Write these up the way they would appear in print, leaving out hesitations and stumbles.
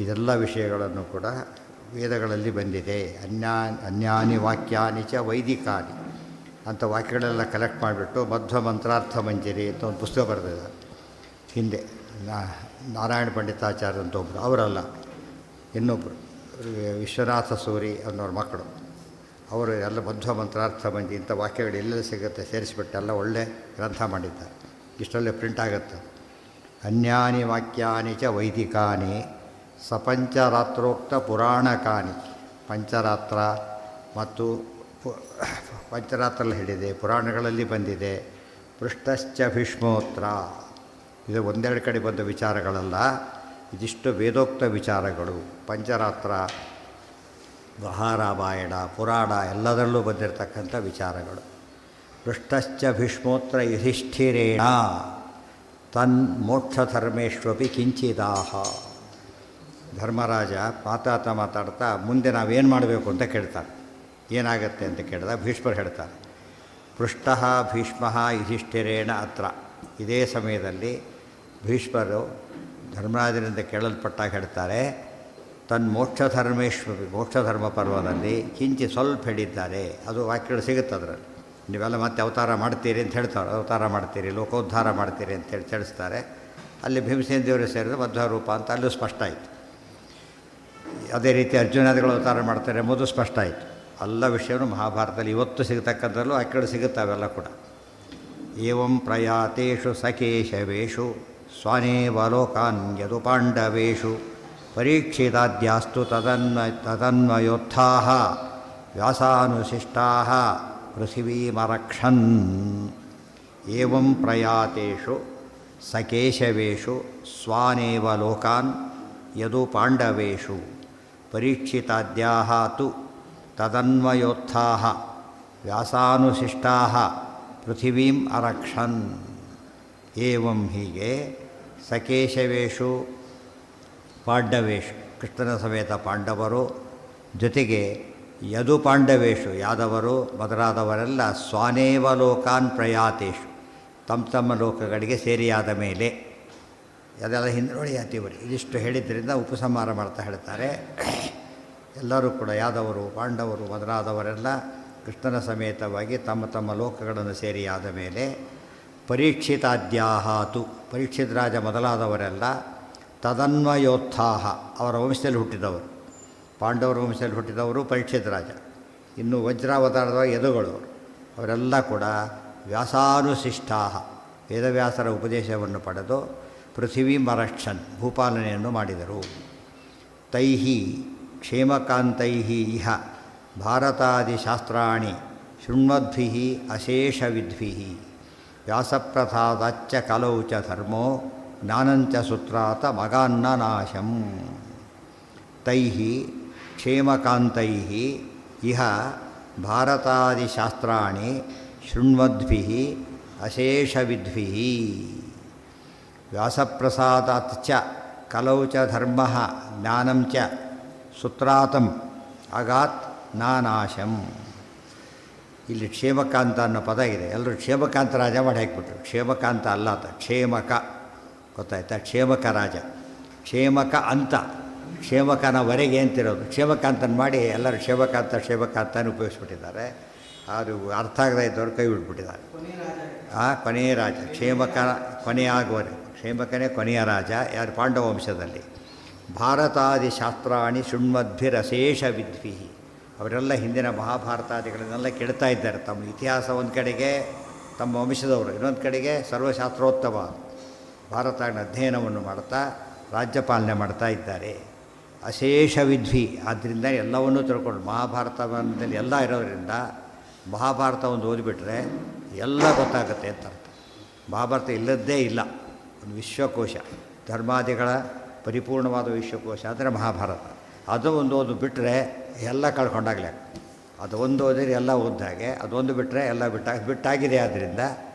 ಇದೆಲ್ಲ ವಿಷಯಗಳನ್ನು ಕೂಡ ವೇದಗಳಲ್ಲಿ ಬಂದಿದೆ. ಅನ್ಯಾನಿ ವಾಕ್ಯಾನಿ ಚ ವೈದಿಕಾನಿ ಅಂತ ವಾಕ್ಯಗಳೆಲ್ಲ ಕಲೆಕ್ಟ್ ಮಾಡಿಬಿಟ್ಟು ಮಧ್ವ ಮಂತ್ರಾರ್ಥ ಮಂಜರಿ ಅಂತ ಒಂದು ಪುಸ್ತಕ ಬರೆದಿದ್ದಾರೆ ಹಿಂದೆ. ನಾರಾಯಣ ಪಂಡಿತಾಚಾರ್ಯ ಅಂತ ಒಬ್ಬರು, ಅವರಲ್ಲ ಇನ್ನೊಬ್ಬರು ವಿಶ್ವನಾಥ ಸೂರಿ ಅನ್ನೋರ ಮಕ್ಕಳು, ಅವರು ಎಲ್ಲ ಮಧ್ವ ಮಂತ್ರಾರ್ಥ ಮಂಜರಿ ಇಂಥ ವಾಕ್ಯಗಳು ಎಲ್ಲೆಲ್ಲಿ ಸಿಗುತ್ತೆ ಸೇರಿಸಿಬಿಟ್ಟು ಎಲ್ಲ ಒಳ್ಳೆ ಗ್ರಂಥ ಮಾಡಿದ್ದಾರೆ. ಇಷ್ಟರಲ್ಲೇ ಪ್ರಿಂಟ್ ಆಗುತ್ತೆ. ಅನ್ಯಾನಿ ವಾಕ್ಯಾನಿ ಚ ವೈದಿಕಾನಿ ಸಪಂಚರಾತ್ರೋಕ್ತ ಪುರಾಣಕಾನಿ. ಪಂಚರಾತ್ರ ಮತ್ತು ಪಂಚರಾತ್ರಲ್ಲಿ ಹಿಡಿದೆ, ಪುರಾಣಗಳಲ್ಲಿ ಬಂದಿದೆ. ಪೃಷ್ಟಶ್ಚ ಭೀಷ್ಮೋತ್ರ, ಇದು ಒಂದೆರಡು ಕಡೆ ಬಂದ ವಿಚಾರಗಳಲ್ಲ, ಇದಿಷ್ಟು ವೇದೋಕ್ತ ವಿಚಾರಗಳು. ಪಂಚರಾತ್ರ, ಮಹಾರಾಮಾಯಣ, ಪುರಾಣ ಎಲ್ಲದರಲ್ಲೂ ಬಂದಿರತಕ್ಕಂಥ ವಿಚಾರಗಳು. ಪೃಷ್ಟಶ್ಚ ಭೀಷ್ಮೋತ್ರ ಯುಧಿಷ್ಠಿರೇಣ ತನ್ ಮೋಕ್ಷಧರ್ಮೇಶ್ವಪಿ ಕಿಂಚಿದಾಹ. ಧರ್ಮರಾಜ ಮಾತಾಡ್ತಾ ಮುಂದೆ ನಾವೇನು ಮಾಡಬೇಕು ಅಂತ ಕೇಳ್ತಾರೆ. ಏನಾಗತ್ತೆ ಅಂತ ಕೇಳಿದಾಗ ಭೀಷ್ಮರು ಹೇಳ್ತಾರೆ, ಪೃಷ್ಟ ಭೀಷ್ಮ ಯುಧಿಷ್ಠಿರೇಣ ಅತ್ರ. ಇದೇ ಸಮಯದಲ್ಲಿ ಭೀಷ್ಮರು ಧರ್ಮರಾಜನಿಂದ ಕೇಳಲ್ಪಟ್ಟಾಗ ಹೇಳ್ತಾರೆ, ತನ್ನ ಮೋಕ್ಷಧರ್ಮ ಪರ್ವದಲ್ಲಿ ಕಿಂಚಿ ಸ್ವಲ್ಪ ಹೇಳಿದ್ದಾರೆ. ಅದು ವಾಕ್ಯಗಳು ಸಿಗುತ್ತೆ ಅದರಲ್ಲಿ. ನೀವೆಲ್ಲ ಮತ್ತೆ ಅವತಾರ ಮಾಡ್ತೀರಿ ಅಂತ ಹೇಳ್ತಾರೆ, ಅವತಾರ ಮಾಡ್ತೀರಿ, ಲೋಕೋದ್ಧಾರ ಮಾಡ್ತೀರಿ ಅಂತೇಳಿ ತಿಳಿಸ್ತಾರೆ. ಅಲ್ಲಿ ಭೀಮಸೇನ ದೇವರು ಸೇರಿದ್ರೆ ಮಧ್ವ ರೂಪ ಅಂತ ಅಲ್ಲೂ ಸ್ಪಷ್ಟ ಆಯಿತು. ಅದೇ ರೀತಿ ಅರ್ಜುನಾದಿಗಳು ಅವತಾರ ಮಾಡ್ತಾರೆ ಎಂಬುದು ಸ್ಪಷ್ಟ ಆಯಿತು. ಎಲ್ಲ ವಿಷಯನೂ ಮಹಾಭಾರತದಲ್ಲಿ ಇವತ್ತು ಸಿಗತಕ್ಕಂಥಲ್ಲೂ ವಾಕ್ಯಗಳು ಸಿಗುತ್ತೆ ಅವೆಲ್ಲ ಕೂಡ. ಏವಂ ಪ್ರಯಾತೇಷು ಸಕೇಶವೇಷು ಸ್ವಾನೇವಲೋಕಾನ್ ಯದು ಪಾಂಡವೇಷು ಪರೀಕ್ಷಿತಾದ್ಯಾಸ್ತು ತದನ್ವಯೋತ್ಥಾ ವ್ಯಾಸಾನುಶಿಷ್ಟಾ ಪೃಥಿವೀಮರಕ್ಷನ್. ಏವಂ ಪ್ರಯಾತೇಷು ಸಕೇಶವೇಷು ಸ್ವಾನೇವ ಲೋಕಾನ್ ಯದು ಪಾಂಡವೇಷು ಪರೀಕ್ಷಿತಾದ್ಯಾಃ ತು ತದನ್ವಯೋತ್ಥಾಃ ವ್ಯಾಸಾನುಶಿಷ್ಟಾಃ ಪೃಥಿವೀಂ ಅರಕ್ಷನ್. ಏವಂ ಹೀಗೆ ಸಕೇಶವೇಷು ಪಾಂಡವೇಷು ಕೃಷ್ಣನ ಸಮೇತ ಪಾಂಡವರು, ಜೊತೆಗೆ ಯದು ಪಾಂಡವೇಷು ಯಾದವರು ಮೊದಲಾದವರೆಲ್ಲ ಸ್ವಾನೇವ ಲೋಕಾನ್ ಪ್ರಯಾತೇಷು ತಮ್ಮ ತಮ್ಮ ಲೋಕಗಳಿಗೆ ಸೇರಿಯಾದ ಮೇಲೆ, ಅದೆಲ್ಲ ಹಿಂದೆ ಯಾತಿವರು ಇದಿಷ್ಟು ಹೇಳಿದ್ದರಿಂದ ಉಪಸಂಹಾರ ಮಾಡ್ತಾ ಹೇಳ್ತಾರೆ. ಎಲ್ಲರೂ ಕೂಡ ಯಾದವರು ಪಾಂಡವರು ಮೊದಲಾದವರೆಲ್ಲ ಕೃಷ್ಣನ ಸಮೇತವಾಗಿ ತಮ್ಮ ತಮ್ಮ ಲೋಕಗಳನ್ನು ಸೇರಿಯಾದ ಮೇಲೆ ಪರೀಕ್ಷಿತಾದ್ಯಾಹಾತು ಪರೀಕ್ಷಿತ ರಾಜ ಮೊದಲಾದವರೆಲ್ಲ ತದನ್ವಯೋತ್ಥಾಹ ಅವರ ವಂಶದಲ್ಲಿ ಹುಟ್ಟಿದವರು, ಪಾಂಡವರ ವಂಶದಲ್ಲಿ ಹುಟ್ಟಿದವರು ಪರೀಕ್ಷಿತ ರಾಜ. ಇನ್ನು ವಜ್ರಾವತಾರದ ಯದುಗಳು ಅವರೆಲ್ಲ ಕೂಡ ವ್ಯಾಸಾನುಶಿಷ್ಟಾಹ ವೇದವ್ಯಾಸರ ಉಪದೇಶವನ್ನು ಪಡೆದು ಪೃಥಿವೀ ಮರಕ್ಷನ್ ಭೂಪಾಲನೆಯನ್ನು ಮಾಡಿದರು. ತೈಹಿ ಕ್ಷೇಮಕಾಂತೈಃ ಇಹ ಭಾರತಾದಿಶಾಸ್ತ್ರಾಣಿ ಶೃಣ್ವದ್ಭಿಃ ಅಶೇಷವಿದ್ಭಿಃ ವ್ಯಾಸಪ್ರಸಾದಾಚ್ಚ ಕಲೌ ಚ ಧರ್ಮೋ ಜ್ಞಾನಂಚ ಸುತ್ರಾತ ಮಗಾನ್ನನಾಶಂ. ತೈಃ ಕ್ಷೇಮಕಾಂತೈಃ ಇಹ ಭಾರತಾದಿಶಾಸ್ತ್ರಾಣಿ ಶೃಣ್ವದ್ಭಿಃ ಅಶೇಷವಿದ್ಭಿಃ ವ್ಯಾಸಪ್ರಸಾದಾತ್ ಚ ಕಲೌ ಚ ಧರ್ಮಃ ಜ್ಞಾನಂ ಚ ಸುತ್ರಾತಂ ಅಗಾತ್ ನಾನಾಶಂ. ಇಲ್ಲಿ ಕ್ಷೇಮಕಾಂತ ಅನ್ನೋ ಪದ ಇದೆ. ಎಲ್ಲರೂ ಕ್ಷೇಮಕಾಂತ ರಾಜ ಮಾಡಿ ಹಾಕಿಬಿಟ್ರು. ಕ್ಷೇಮಕಾಂತ ಅಲ್ಲ ಆತ, ಕ್ಷೇಮಕ. ಗೊತ್ತಾಯ್ತಾ? ಕ್ಷೇಮಕ ರಾಜ, ಕ್ಷೇಮಕ ಅಂತ, ಕ್ಷೇಮಕನವರೆಗೆ ಅಂತಿರೋದು. ಕ್ಷೇಮಕಾಂತನ ಮಾಡಿ ಎಲ್ಲರೂ ಕ್ಷೇಮಕಾಂತನ ಉಪಯೋಗಿಸ್ಬಿಟ್ಟಿದ್ದಾರೆ. ಅದು ಅರ್ಥ ಆಗದೇ ಇದ್ದವ್ರು ಕೈ ಬಿಟ್ಬಿಟ್ಟಿದ್ದಾರೆ. ಕೊನೆಯ ರಾಜ ಕ್ಷೇಮಕ, ಕೊನೆಯಾಗುವರೆ ಕ್ಷೇಮಕನೇ ಕೊನೆಯ ರಾಜ. ಯಾರು? ಪಾಂಡವ ವಂಶದಲ್ಲಿ. ಭಾರತಾದಿಶಾಸ್ತ್ರಾಣಿ ಶೃಣ್ವದ್ಭಿರಶೇಷ ವಿದ್ಭಿ, ಅವರೆಲ್ಲ ಹಿಂದಿನ ಮಹಾಭಾರತಾದಿಗಳನ್ನೆಲ್ಲ ಕೆಡ್ತಾ ಇದ್ದಾರೆ. ತಮ್ಮ ಇತಿಹಾಸ ಒಂದು ಕಡೆಗೆ, ತಮ್ಮ ವಂಶದವರು ಇನ್ನೊಂದು ಕಡೆಗೆ ಸರ್ವಶಾಸ್ತ್ರೋತ್ತಮ ಭಾರತನ ಅಧ್ಯಯನವನ್ನು ಮಾಡ್ತಾ ರಾಜ್ಯಪಾಲನೆ ಮಾಡ್ತಾ ಇದ್ದಾರೆ. ಅಶೇಷ ವಿದ್ವಿ, ಆದ್ದರಿಂದ ಎಲ್ಲವನ್ನೂ ತಿಳ್ಕೊಂಡು ಮಹಾಭಾರತದಲ್ಲಿ ಎಲ್ಲ ಇರೋದರಿಂದ ಮಹಾಭಾರತ ಒಂದು ಓದಿಬಿಟ್ರೆ ಎಲ್ಲ ಗೊತ್ತಾಗುತ್ತೆ ಅಂತ ಅರ್ಥ. ಮಹಾಭಾರತ ಇಲ್ಲದ್ದೇ ಇಲ್ಲ, ಒಂದು ವಿಶ್ವಕೋಶ, ಧರ್ಮಾದಿಗಳ ಪರಿಪೂರ್ಣವಾದ ವಿಶ್ವಕೋಶ ಅಂದರೆ ಮಹಾಭಾರತ. ಅದು ಒಂದು ಓದು ಬಿಟ್ಟರೆ ಎಲ್ಲ ಕಳ್ಕೊಂಡಾಗಲೇ. ಅದು ಒಂದು ಓದಿದ್ರೆ ಎಲ್ಲ ಓದ್ದಾಗೆ, ಅದೊಂದು ಬಿಟ್ಟರೆ ಎಲ್ಲ ಬಿಟ್ಟಾಗಿದೆ. ಆದ್ದರಿಂದ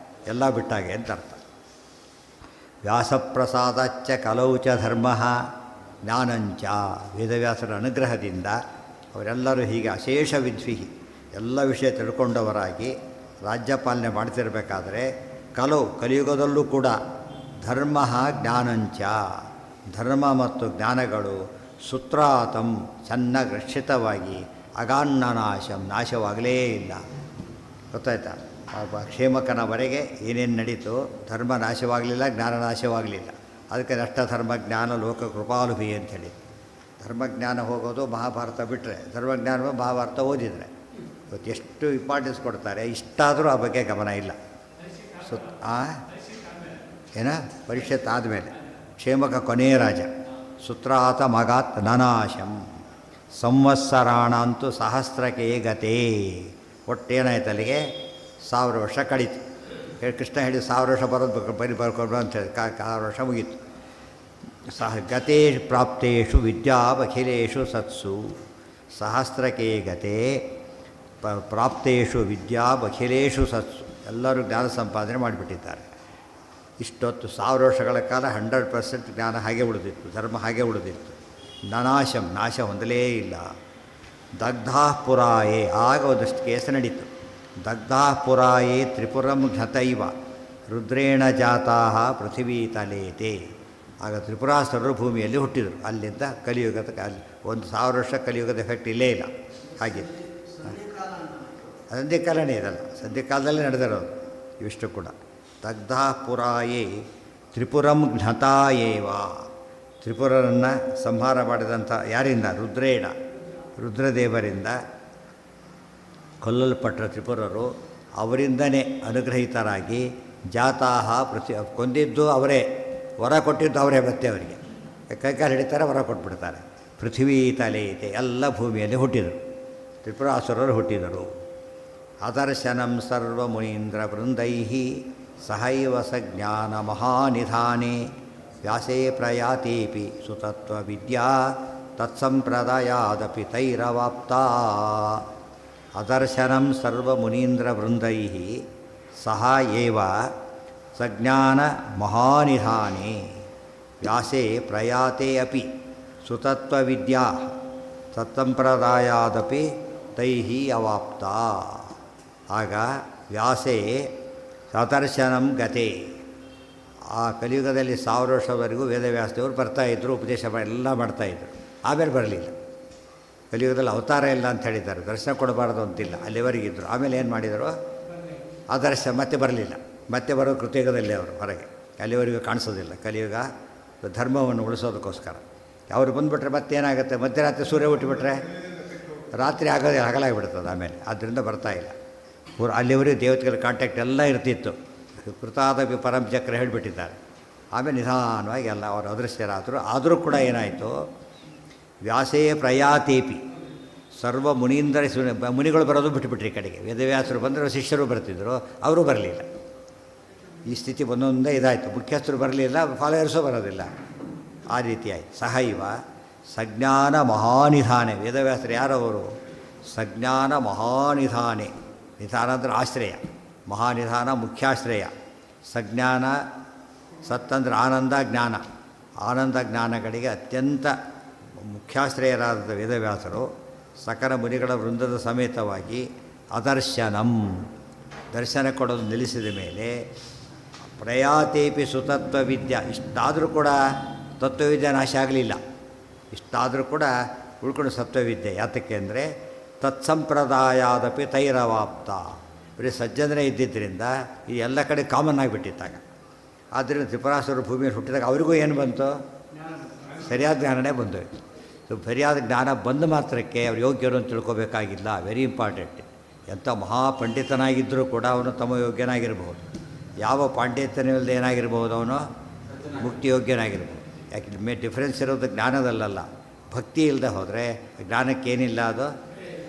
ಎಲ್ಲ ಬಿಟ್ಟಾಗೆ ಅಂತ ಅರ್ಥ. ವ್ಯಾಸಪ್ರಸಾದಾಚ್ಚ ಕಲೌ ಚ ಧರ್ಮ ಜ್ಞಾನಂಚ, ವೇದವ್ಯಾಸರ ಅನುಗ್ರಹದಿಂದ ಅವರೆಲ್ಲರೂ ಹೀಗೆ ಅಶೇಷ ವಿದ್ವಿ ಎಲ್ಲ ವಿಷಯ ತಿಳ್ಕೊಂಡವರಾಗಿ ರಾಜ್ಯಪಾಲನೆ ಮಾಡ್ತಿರಬೇಕಾದ್ರೆ ಕಲಿಯುಗದಲ್ಲೂ ಕೂಡ ಧರ್ಮ ಜ್ಞಾನಂಚ, ಧರ್ಮ ಮತ್ತು ಜ್ಞಾನಗಳು ಸುತ್ರಾತಂ ಚೆನ್ನಾಗಿ ರಕ್ಷಿತವಾಗಿ ಅಗಾನ್ನನಾಶಂ ನಾಶವಾಗಲೇ ಇಲ್ಲ. ಗೊತ್ತಾಯ್ತಾ? ಕ್ಷೇಮಕನವರೆಗೆ ಏನೇನು ನಡೀತು, ಧರ್ಮ ನಾಶವಾಗಲಿಲ್ಲ, ಜ್ಞಾನ ನಾಶವಾಗಲಿಲ್ಲ. ಅದಕ್ಕೆ ನಷ್ಟ ಧರ್ಮ ಜ್ಞಾನ ಲೋಕ ಕೃಪಾಲುಭಿ ಅಂಥೇಳಿ. ಧರ್ಮಜ್ಞಾನ ಹೋಗೋದು ಮಹಾಭಾರತ ಬಿಟ್ಟರೆ, ಧರ್ಮಜ್ಞಾನ ಮಹಾಭಾರತ ಓದಿದರೆ ಇವತ್ತು ಎಷ್ಟು ಇಂಪಾರ್ಟೆನ್ಸ್ ಕೊಡ್ತಾರೆ. ಇಷ್ಟಾದರೂ ಆ ಬಗ್ಗೆ ಗಮನ ಇಲ್ಲ. ಏನ ಪರಿಷತ್ ಆದಮೇಲೆ ಕ್ಷೇಮಕ ಕೊನೆಯ ರಾಜ. ಸುತ್ರಾತ ಮಗಾತ್ ನನಾಶಂ ಸಂವತ್ಸರಾಣಂತೂ ಸಹಸ್ರಕ್ಕೆ ಗತೇ. ಒಟ್ಟೇನಾಯ್ತು ಅಲ್ಲಿಗೆ 1000 ವರ್ಷ ಕಳೀತು. ಕೃಷ್ಣ ಹೇಳಿ 1000 ವರ್ಷ ಬರೋದು ಬರ್ಕೊಂಡು ಅಂತ ಹೇಳಿ 1000 ವರ್ಷ ಮುಗೀತು. ಗತೇ ಪ್ರಾಪ್ತೇಷು ವಿದ್ಯಾವಖಿಲೇಷು ಸತ್ಸು ಸಹಸ್ರಕ್ಕೆ ಗತೆ ಪ್ರಾಪ್ತೇಷು ವಿದ್ಯಾವಖಿಲೇಷು ಸತ್ಸು. ಎಲ್ಲರೂ ಜ್ಞಾನ ಸಂಪಾದನೆ ಮಾಡಿಬಿಟ್ಟಿದ್ದಾರೆ. ಇಷ್ಟೊತ್ತು 1000 ವರ್ಷಗಳ ಕಾಲ 100% ಜ್ಞಾನ ಹಾಗೆ ಉಳಿದಿತ್ತು, ಧರ್ಮ ಹಾಗೆ ಉಳಿದಿತ್ತು. ನನಾಶಂ ನಾಶ ಹೊಂದಲೇ ಇಲ್ಲ. ದಗ್ಧಾ ಪುರಾಯೇ ಆಗ ಒಂದಷ್ಟು ಕೇಸ ನಡೀತು. ದಗ್ಧಾ ಪುರಾಯೇ ತ್ರಿಪುರಂ ಘತೈವ ರುದ್ರೇಣ ಜಾತಾ ಪೃಥಿವೀತಲೇತೆ. ಆಗ ತ್ರಿಪುರಾಸುರರು ಭೂಮಿಯಲ್ಲಿ ಹುಟ್ಟಿದರು. ಅಲ್ಲಿಂದ ಕಲಿಯುಗದ ಅಲ್ಲಿ 1000 ವರ್ಷ ಕಲಿಯುಗದ ಎಫೆಕ್ಟ್ ಇಲ್ಲೇ ಇಲ್ಲ. ಹಾಗೆ ಸಂಧಿಕಾಲನೇ ಇದಲ್ಲ, ಸಂಧಿಕಾಲದಲ್ಲೇ ನಡೆದಿರೋದು ಇವಿಷ್ಟು ಕೂಡ. ದಗ್ಧಾ ಪುರಾಯೇ ತ್ರಿಪುರಂ ಘ್ನತಾಯೇವ. ತ್ರಿಪುರರನ್ನು ಸಂಹಾರ ಮಾಡಿದಂಥ ಯಾರಿಂದ? ರುದ್ರೇಣ, ರುದ್ರದೇವರಿಂದ ಕೊಲ್ಲಲ್ಪಟ್ಟ ತ್ರಿಪುರರು ಅವರಿಂದನೇ ಅನುಗ್ರಹಿತರಾಗಿ ಜಾತಾಹ ಕೊಂದಿದ್ದು ಅವರೇ, ವರ ಕೊಟ್ಟಿದ್ದು ಅವರೇ. ಮತ್ತೆ ಅವರಿಗೆ ಕೈಕಾಲು ಹಿಡಿತಾರೆ, ವರ ಕೊಟ್ಬಿಡ್ತಾರೆ. ಪೃಥ್ವೀ ತಲೆಯಿತೆ ಎಲ್ಲ ಭೂಮಿಯಲ್ಲಿ ಹುಟ್ಟಿದರು. ತ್ರಿಪುರಾಸುರರು ಹುಟ್ಟಿದರು. ಅದರ್ಶನಂ ಸರ್ವ ಮುನೀಂದ್ರ ವೃಂದೈ ಸಹೈವ ಸಜ್ಞಾನ ಮಹಾನಿಧಾನೆ ವ್ಯಾಸೇ ಪ್ರಯಾತೀಪಿ ಸುತತ್ವ ವಿದ್ಯಾ ತತ್ಸಂಪ್ರದಾಯಾದಪಿ ತೈರವಾಪ್ತ. ಅದರ್ಶನಂ ಸರ್ವ ಮುನೀಂದ್ರ ವೃಂದೈ ಸಹ ಏವ ಸಜ್ಞಾನ ಮಹಾನಿಧಾನೆ ವ್ಯಾಸೇ ಪ್ರಯಾತೆ ಅಪಿ ಸುತತ್ವ ವಿದ್ಯಾ ತತ್ಸಂಪ್ರದಾಯಾದಪಿ ತೈಹಿ ಅವಾಪ್ತ. ಆಗ ವ್ಯಾಸೇ ಸದರ್ಶನಂ ಗತೆ. ಆ ಕಲಿಯುಗದಲ್ಲಿ 1000 ವರ್ಷವರೆಗೂ ವೇದವ್ಯಾಸದೇವರು ಬರ್ತಾಯಿದ್ರು, ಉಪದೇಶ ಎಲ್ಲ ಮಾಡ್ತಾಯಿದ್ರು. ಆಮೇಲೆ ಬರಲಿಲ್ಲ. ಕಲಿಯುಗದಲ್ಲಿ ಅವತಾರ ಇಲ್ಲ ಅಂತ ಹೇಳಿದ್ದಾರೆ, ದರ್ಶನ ಕೊಡಬಾರ್ದು ಅಂತಿಲ್ಲ, ಅಲ್ಲಿವರೆಗಿದ್ದರು. ಆಮೇಲೆ ಏನು ಮಾಡಿದರು? ಆ ದರ್ಶನ ಮತ್ತೆ ಬರಲಿಲ್ಲ. ಮತ್ತೆ ಬರೋ ಕೃತಯುಗದಲ್ಲಿ ಅವರು ಹೊರಗೆ, ಅಲ್ಲಿವರೆಗೂ ಕಾಣಿಸೋದಿಲ್ಲ. ಕಲಿಯುಗ ಧರ್ಮವನ್ನು ಉಳಿಸೋದಕ್ಕೋಸ್ಕರ ಅವರು ಬಂದುಬಿಟ್ರೆ ಮತ್ತೇನಾಗುತ್ತೆ? ಮಧ್ಯರಾತ್ರಿ ಸೂರ್ಯ ಹುಟ್ಟಿಬಿಟ್ರೆ ರಾತ್ರಿ ಆಗೋದೇ ಹಗಲಾಗಿಬಿಡ್ತದೆ. ಆಮೇಲೆ ಆದ್ದರಿಂದ ಬರ್ತಾಯಿಲ್ಲ. ಅಲ್ಲಿವರೆಗೂ ದೇವತೆಗಳ ಕಾಂಟ್ಯಾಕ್ಟ್ ಎಲ್ಲ ಇರ್ತಿತ್ತು. ಕೃತಾದಪಿ ಪರಂಚಕ್ರ ಹೇಳಿಬಿಟ್ಟಿದ್ದಾರೆ. ಆಮೇಲೆ ನಿಧಾನವಾಗಿ ಎಲ್ಲ ಅವರು ಅದೃಶ್ಯರಾದರು. ಆದರೂ ಕೂಡ ಏನಾಯಿತು? ವ್ಯಾಸೇ ಪ್ರಯಾತೇಪಿ ಸರ್ವ ಮುನೀಂದ್ರ ಮುನಿಗಳು ಬರೋದು ಬಿಟ್ಟುಬಿಟ್ರಿ ಕಡೆಗೆ. ವೇದವ್ಯಾಸರು ಬಂದರೆ ಶಿಷ್ಯರು ಬರ್ತಿದ್ರು, ಅವರು ಬರಲಿಲ್ಲ. ಈ ಸ್ಥಿತಿ ಒಂದೊಂದೇ ಇದಾಯಿತು. ಮುಖ್ಯಸ್ಥರು ಬರಲಿಲ್ಲ, ಫಾಲೋಯರ್ಸು ಬರೋದಿಲ್ಲ. ಆ ರೀತಿ ಆಯಿತು. ಸಹೈವ ಸಜ್ಞಾನ ಮಹಾನಿಧಾನೆ. ವೇದವ್ಯಾಸರು ಯಾರವರು? ಸಜ್ಞಾನ ಮಹಾನಿಧಾನೆ. ನಿಧಾನ ಅಂದರೆ ಆಶ್ರಯ, ಮಹಾನಿಧಾನ ಮುಖ್ಯಾಶ್ರಯ. ಸಜ್ಞಾನ ಸತ್ತಂದ್ರೆ ಆನಂದ ಜ್ಞಾನ, ಆನಂದ ಜ್ಞಾನಗಳಿಗೆ ಅತ್ಯಂತ ಮುಖ್ಯಾಶ್ರಯರಾದ ವೇದವ್ಯಾಸರು ಸಕಲ ಮುನಿಗಳ ವೃಂದದ ಸಮೇತವಾಗಿ ಅದರ್ಶನಂ ದರ್ಶನ ಕೊಡೋದು ನಿಲ್ಲಿಸಿದ ಮೇಲೆ ಪ್ರಯಾತೇಪಿ ಸುತತ್ವ ವಿದ್ಯಾ. ಇಷ್ಟಾದರೂ ಕೂಡ ತತ್ವವಿದ್ಯೆ ನಾಶ ಆಗಲಿಲ್ಲ. ಇಷ್ಟಾದರೂ ಕೂಡ ಉಳ್ಕೊಂಡು ಸತ್ವವಿದ್ಯೆ. ಯಾತಕ್ಕೆ ಅಂದರೆ ತತ್ಸಂಪ್ರದಾಯಾದಪಿ ತೈರವಾಪ್ತ. ಬರೀ ಸಜ್ಜನರೇ ಇದ್ದಿದ್ದರಿಂದ ಈ ಎಲ್ಲ ಕಡೆ ಕಾಮನ್ ಆಗಿಬಿಟ್ಟಿತ್ತಾಗ. ಆದ್ದರಿಂದ ತ್ರಿಪುರಾಸುರರು ಭೂಮಿಯಲ್ಲಿ ಹುಟ್ಟಿದಾಗ ಅವರಿಗೂ ಏನು ಬಂತು? ಸರಿಯಾದ ಜ್ಞಾನನೇ ಬಂದೋಯ್ತು. ಸರಿಯಾದ ಜ್ಞಾನ ಬಂದ ಮಾತ್ರಕ್ಕೆ ಅವ್ರು ಯೋಗ್ಯರು ಅಂತ ತಿಳ್ಕೊಬೇಕಾಗಿಲ್ಲ. Very important. ಎಂಥ ಮಹಾಪಂಡಿತನಾಗಿದ್ದರೂ ಕೂಡ ಅವನು ತಮ್ಮ ಯೋಗ್ಯನಾಗಿರ್ಬೋದು. ಯಾವ ಪಾಂಡಿತ್ಯನಿಲ್ಲದೆ ಏನಾಗಿರ್ಬೋದು? ಅವನು ಮುಕ್ತಿಯೋಗ್ಯನಾಗಿರ್ಬೋದು. ಯಾಕೆ ಡಿಫ್ರೆನ್ಸ್ ಇರೋದು ಜ್ಞಾನದಲ್ಲ, ಭಕ್ತಿ ಇಲ್ಲದೆ ಹೋದರೆ ಜ್ಞಾನಕ್ಕೇನಿಲ್ಲ. ಅದು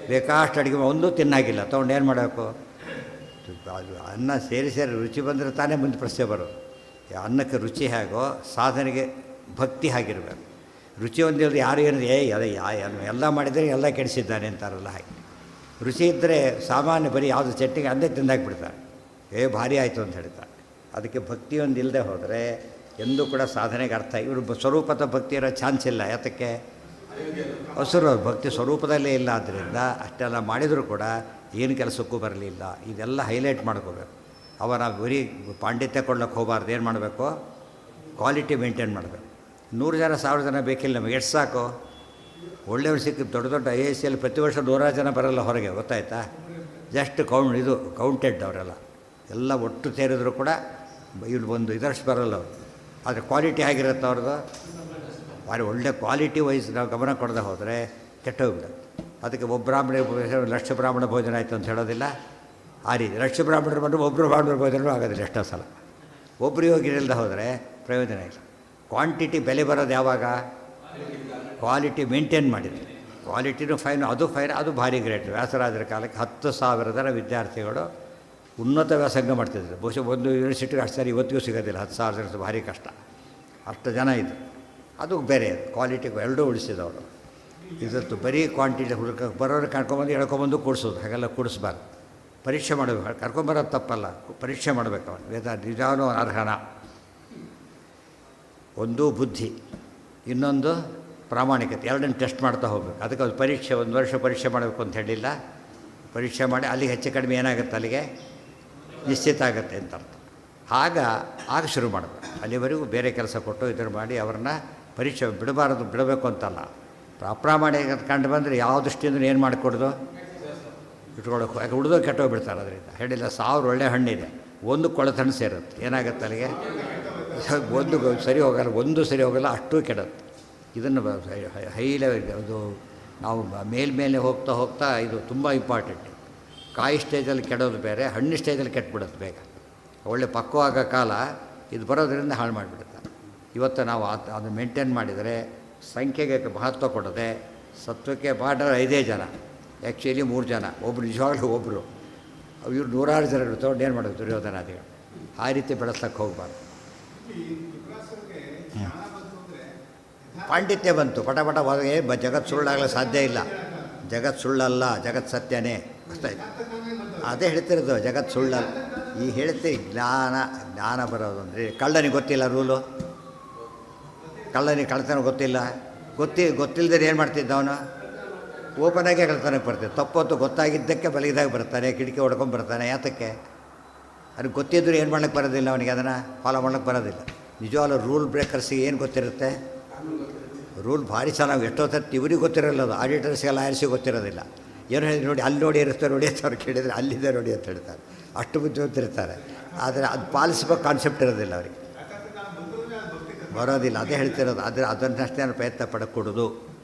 ಬೇಕಾಷ್ಟು ಅಡುಗೆ ಒಂದೂ ತಿನ್ನಾಗಿಲ್ಲ, ತೊಗೊಂಡು ಏನು ಮಾಡಬೇಕು? ಅನ್ನ ಸೇರಿ ರುಚಿ ಬಂದರೆ ತಾನೇ ಮುಂದೆ ಪ್ರಶ್ನೆ ಬರೋದು. ಅನ್ನಕ್ಕೆ ರುಚಿ ಹೇಗೋ ಸಾಧನೆಗೆ ಭಕ್ತಿ ಆಗಿರಬೇಕು. ರುಚಿ ಒಂದಿಲ್ಲದೆ ಯಾರು ಏನು ಎಲ್ಲ ಮಾಡಿದರೆ ಎಲ್ಲ ಕೆಡಿಸಿದ್ದಾನೆ ಅಂತಾರಲ್ಲ ಹಾಗೆ. ರುಚಿ ಇದ್ದರೆ ಸಾಮಾನ್ಯ ಬರೀ ಯಾವುದು ಚಟ್ನಿಗೆ ಅಂದೇ ತಿಂದಾಕ್ಬಿಡ್ತಾರೆ. ಭಾರಿ ಆಯಿತು ಅಂತ ಹೇಳ್ತಾರೆ. ಅದಕ್ಕೆ ಭಕ್ತಿ ಒಂದು ಇಲ್ಲದೆ ಹೋದರೆ ಎಂದೂ ಕೂಡ ಸಾಧನೆಗೆ ಅರ್ಥ. ಇವರು ಸ್ವರೂಪದ ಭಕ್ತಿ ಇರೋ ಚಾನ್ಸ್ ಇಲ್ಲ. ಯಾತಕ್ಕೆ? ಹಸುರು ಭಕ್ತಿ ಸ್ವರೂಪದಲ್ಲೇ ಇಲ್ಲ. ಆದ್ದರಿಂದ ಅಷ್ಟೆಲ್ಲ ಮಾಡಿದರೂ ಕೂಡ ಏನು ಕೆಲಸಕ್ಕೂ ಬರಲಿಲ್ಲ. ಇದೆಲ್ಲ ಹೈಲೈಟ್ ಮಾಡ್ಕೋಬೇಕು. ಅವರ ಬರೀ ಪಾಂಡಿತ್ಯ ಕೊಡ್ಲಿಕ್ಕೆ ಹೋಗಬಾರ್ದು. ಏನು ಮಾಡಬೇಕು? ಕ್ವಾಲಿಟಿ ಮೇಂಟೈನ್ ಮಾಡಬೇಕು. 100 ಜನ 1000 ಜನ ಬೇಕಿಲ್ಲ ನಮಗೆ. ಎಷ್ಟು ಸಾಕು? ಒಳ್ಳೆಯವ್ರು ಸಿಕ್ಕಿ ದೊಡ್ಡ ದೊಡ್ಡ IAS ಅಲ್ಲಿ ಪ್ರತಿ ವರ್ಷ 100 ಜನ ಬರೋಲ್ಲ ಹೊರಗೆ, ಗೊತ್ತಾಯ್ತಾ? ಜಸ್ಟ್ ಕೌಂಟೆಡ್ ಅವರೆಲ್ಲ ಎಲ್ಲ ಒಟ್ಟು ಸೇರಿದ್ರು ಕೂಡ ಇಲ್ಲಿ ಒಂದು ಇದರಷ್ಟು ಬರೋಲ್ಲ ಅವರು. ಆದರೆ ಕ್ವಾಲಿಟಿ ಆಗಿರುತ್ತೆ ಅವ್ರದ್ದು, ಭಾರಿ ಒಳ್ಳೆ ಕ್ವಾಲಿಟಿ ವೈಸ್ ನಾವು ಗಮನ ಕೊಡದೆ ಹೋದರೆ ಕೆಟ್ಟೋಗ್ಬಿಡುತ್ತೆ. ಅದಕ್ಕೆ ಒಬ್ಬ ಬ್ರಾಹ್ಮಣ ಲಕ್ಷ ಬ್ರಾಹ್ಮಣ ಭೋಜನ ಆಯಿತು ಅಂತ ಹೇಳೋದಿಲ್ಲ. ಆ ರೀತಿ ಲಕ್ಷ ಬ್ರಾಹ್ಮಣರು ಬಂದು ಒಬ್ಬರು ಬ್ರಾಹ್ಮಣರ ಭೋಜನವೂ ಆಗೋದಿಲ್ಲ ಎಷ್ಟೋ ಸಲ. ಒಬ್ಬರು ಯೋಗಿರಿಲ್ಲದೆ ಹೋದರೆ ಪ್ರಯೋಜನ ಇಲ್ಲ. ಕ್ವಾಂಟಿಟಿ ಬೆಲೆ ಬರೋದು ಯಾವಾಗ? ಕ್ವಾಲಿಟಿ ಮೇಂಟೈನ್ ಮಾಡಿದರೆ. ಕ್ವಾಲಿಟಿನೂ ಫೈನ್, ಅದು ಭಾರಿ ಗ್ರೇಟ್. ವ್ಯಾಸರಾಜರ ಕಾಲಕ್ಕೆ 10,000 ಜನ ವಿದ್ಯಾರ್ಥಿಗಳು ಉನ್ನತ ವ್ಯಾಸಂಗ ಮಾಡ್ತಿದ್ರು. ಬಹುಶಃ ಒಂದು ಯೂನಿವರ್ಸಿಟಿಗೆ ಅಷ್ಟು ಸಾರಿ ಇವತ್ತಿಗೂ ಸಿಗೋದಿಲ್ಲ. 10,000 ಜನ ಭಾರಿ ಕಷ್ಟ. ಅಷ್ಟು ಜನ ಇದು, ಅದು ಬೇರೆ ಕ್ವಾಲಿಟಿ ಎರಡೂ ಉಳಿಸಿದವರು. ಇದತ್ತು ಬರೀ ಕ್ವಾಂಟಿಟಿ ಬರೋರು ಕರ್ಕೊಂಬಂದು ಎಳ್ಕೊಂಬಂದು ಕೂಡಿಸೋದು, ಹಾಗೆಲ್ಲ ಕೂಡಿಸ್ಬಾರ್ದು. ಪರೀಕ್ಷೆ ಮಾಡಬೇಕು. ಕರ್ಕೊಂಬರೋದು ತಪ್ಪಲ್ಲ, ಪರೀಕ್ಷೆ ಮಾಡಬೇಕು. ಅವನು ವೇದ ನಿಜಾನೂ ಅರ್ಹನ. ಒಂದು ಬುದ್ಧಿ, ಇನ್ನೊಂದು ಪ್ರಾಮಾಣಿಕತೆ, ಎರಡನ್ನು ಟೆಸ್ಟ್ ಮಾಡ್ತಾ ಹೋಗ್ಬೇಕು. ಅದಕ್ಕೆ ಅದು ಪರೀಕ್ಷೆ 1 ವರ್ಷ ಪರೀಕ್ಷೆ ಮಾಡಬೇಕು ಅಂತ ಹೇಳಿಲ್ಲ. ಪರೀಕ್ಷೆ ಮಾಡಿ ಅಲ್ಲಿಗೆ ಹೆಚ್ಚು ಕಡಿಮೆ ಏನಾಗುತ್ತೆ, ಅಲ್ಲಿಗೆ ನಿಶ್ಚಿತ ಆಗುತ್ತೆ ಅಂತ ಅರ್ಥ. ಆಗ ಶುರು ಮಾಡಬೇಕು. ಅಲ್ಲಿವರೆಗೂ ಬೇರೆ ಕೆಲಸ ಕೊಟ್ಟು ಇದನ್ನು ಮಾಡಿ ಅವ್ರನ್ನ ಪರೀಕ್ಷೆ ಬಿಡಬೇಕು ಅಂತಲ್ಲ. ಅಪ್ರಾಮಾಣಿಕತೆ ಕಂಡು ಬಂದರೆ ಯಾವ ದೃಷ್ಟಿಯಿಂದ ಏನು ಮಾಡಿಕೊಡೋದು ಇಟ್ಕೊಳ್ಳೋಕೆ, ಯಾಕೆ ಉಳಿದೋ ಕೆಟ್ಟೋಗ್ಬಿಡ್ತಾರೆ. ಅದರಿಂದ ಹೇಳಿಲ್ಲ 1000 ಒಳ್ಳೆ ಹಣ್ಣಿದೆ, ಒಂದು ಕೊಳೆತ ಹಣ್ಣು ಸೇರುತ್ತೆ, ಏನಾಗುತ್ತೆ ಅಲ್ಲಿಗೆ? ಒಂದು ಸರಿ ಹೋಗಲ್ಲ, ಅಷ್ಟೂ ಕೆಡುತ್ತೆ. ಇದನ್ನು ಹೈ ಲೆವೆಲ್, ಅದು ನಾವು ಮೇಲೆ ಹೋಗ್ತಾ ಇದು ತುಂಬ ಇಂಪಾರ್ಟೆಂಟ್. ಕಾಯಿ ಸ್ಟೇಜಲ್ಲಿ ಕೆಡೋದು ಬೇರೆ, ಹಣ್ಣು ಸ್ಟೇಜಲ್ಲಿ ಕೆಟ್ಟುಬಿಡುತ್ತೆ ಬೇಗ. ಒಳ್ಳೆ ಪಕ್ವವಾಗೋ ಕಾಲ ಇದು ಬರೋದರಿಂದ ಹಾಳು ಮಾಡಿಬಿಡುತ್ತೆ. ಇವತ್ತು ನಾವು ಅದು ಮೇಂಟೈನ್ ಮಾಡಿದರೆ ಸಂಖ್ಯೆಗೆ ಮಹತ್ವ ಕೊಡದೆ ಸತ್ವಕ್ಕೆ ಮಾಡೋರು 5 ಜನ, ಆ್ಯಕ್ಚುಲಿ 3 ಜನ, ಒಬ್ಬರು ನಿಜವಾಗ್ಲೂ ಒಬ್ಬರು, ಇವ್ರು 100 ಜನ ತೊಗೊಂಡು ಏನು ಮಾಡೋದು ದುರ್ಯೋಧನಾದಿಗಳು. ಆ ರೀತಿ ಬೆಳೆಸ್ಲಿಕ್ಕೆ ಹೋಗಬಾರ್ದು. ಪಾಂಡಿತ್ಯ ಬಂತು, ಪಟ ಹೊರಗೆ ಜಗತ್ತು ಸುಳ್ಳಾಗಲು ಸಾಧ್ಯ ಇಲ್ಲ. ಜಗತ್ತು ಸುಳ್ಳಲ್ಲ, ಜಗತ್ತು ಸತ್ಯನೇ. ಗೊತ್ತಾಯ್ತು? ಅದೇ ಹೇಳ್ತಿರೋದು, ಜಗತ್ತು ಸುಳ್ಳಲ್ಲ. ಈ ಹೇಳ್ತೀವಿ ಜ್ಞಾನ ಬರೋದು ಅಂದರೆ ಕಳ್ಳನಿಗೆ ಗೊತ್ತಿಲ್ಲ ರೂಲು, ಕಳ್ಳನಿಗೆ ಕಳ್ತನ ಗೊತ್ತಿಲ್ಲದೆ ಏನು ಮಾಡ್ತಿದ್ದ ಅವನು? ಓಪನಾಗೆ ಕಳ್ತನಕ್ಕೆ ಬರ್ತಿದ್ದ. ತಪ್ಪೊತ್ತು ಗೊತ್ತಾಗಿದ್ದಕ್ಕೆ ಬಲಿದಾಗ ಬರ್ತಾನೆ, ಕಿಟಕಿ ಹೊಡ್ಕೊಂಡು ಬರ್ತಾನೆ. ಯಾತಕ್ಕೆ? ಅದಕ್ಕೆ ಗೊತ್ತಿದ್ದರೂ ಏನು ಮಾಡ್ಲಿಕ್ಕೆ ಬರೋದಿಲ್ಲ ಅವನಿಗೆ, ಅದನ್ನು ಫಾಲೋ ಮಾಡ್ಲಿಕ್ಕೆ ಬರೋದಿಲ್ಲ. ನಿಜವಾಗ್ಲೂ ರೂಲ್ ಬ್ರೇಕರ್ಸಿಗೆ ಏನು ಗೊತ್ತಿರುತ್ತೆ? ರೂಲ್ ಭಾರಿ ಚೆನ್ನಾಗಿ ಎಷ್ಟೋ ಸರ್ತಿ ಇವ್ರಿಗೆ ಗೊತ್ತಿರಲ್ಲ, ಅದು ಆಡಿಟರ್ಸ್ಗೆ ಲಾಯರ್ಸಿಗೆ ಗೊತ್ತಿರೋದಿಲ್ಲ. ಏನು ಹೇಳಿದ್ರು ನೋಡಿ, ಅಲ್ಲಿ ನೋಡಿ ಇರುತ್ತೆ ನೋಡಿ ಅಂತ ಅವ್ರು ಕೇಳಿದರೆ ಅಲ್ಲಿದೆ ನೋಡಿ ಅಂತ ಹೇಳ್ತಾರೆ. ಅಷ್ಟು ಬುದ್ಧಿವಂತಿರ್ತಾರೆ. ಆದರೆ ಅದು ಪಾಲಿಸ್ಬೇಕು ಕಾನ್ಸೆಪ್ಟ್ ಇರೋದಿಲ್ಲ ಅವರಿಗೆ, ಬರೋದಿಲ್ಲ. ಅದೇ ಹೇಳ್ತಿರೋದು. ಅದನ್ನಷ್ಟೇ ಪ್ರಯತ್ನ ಪಡக்கூಡದು.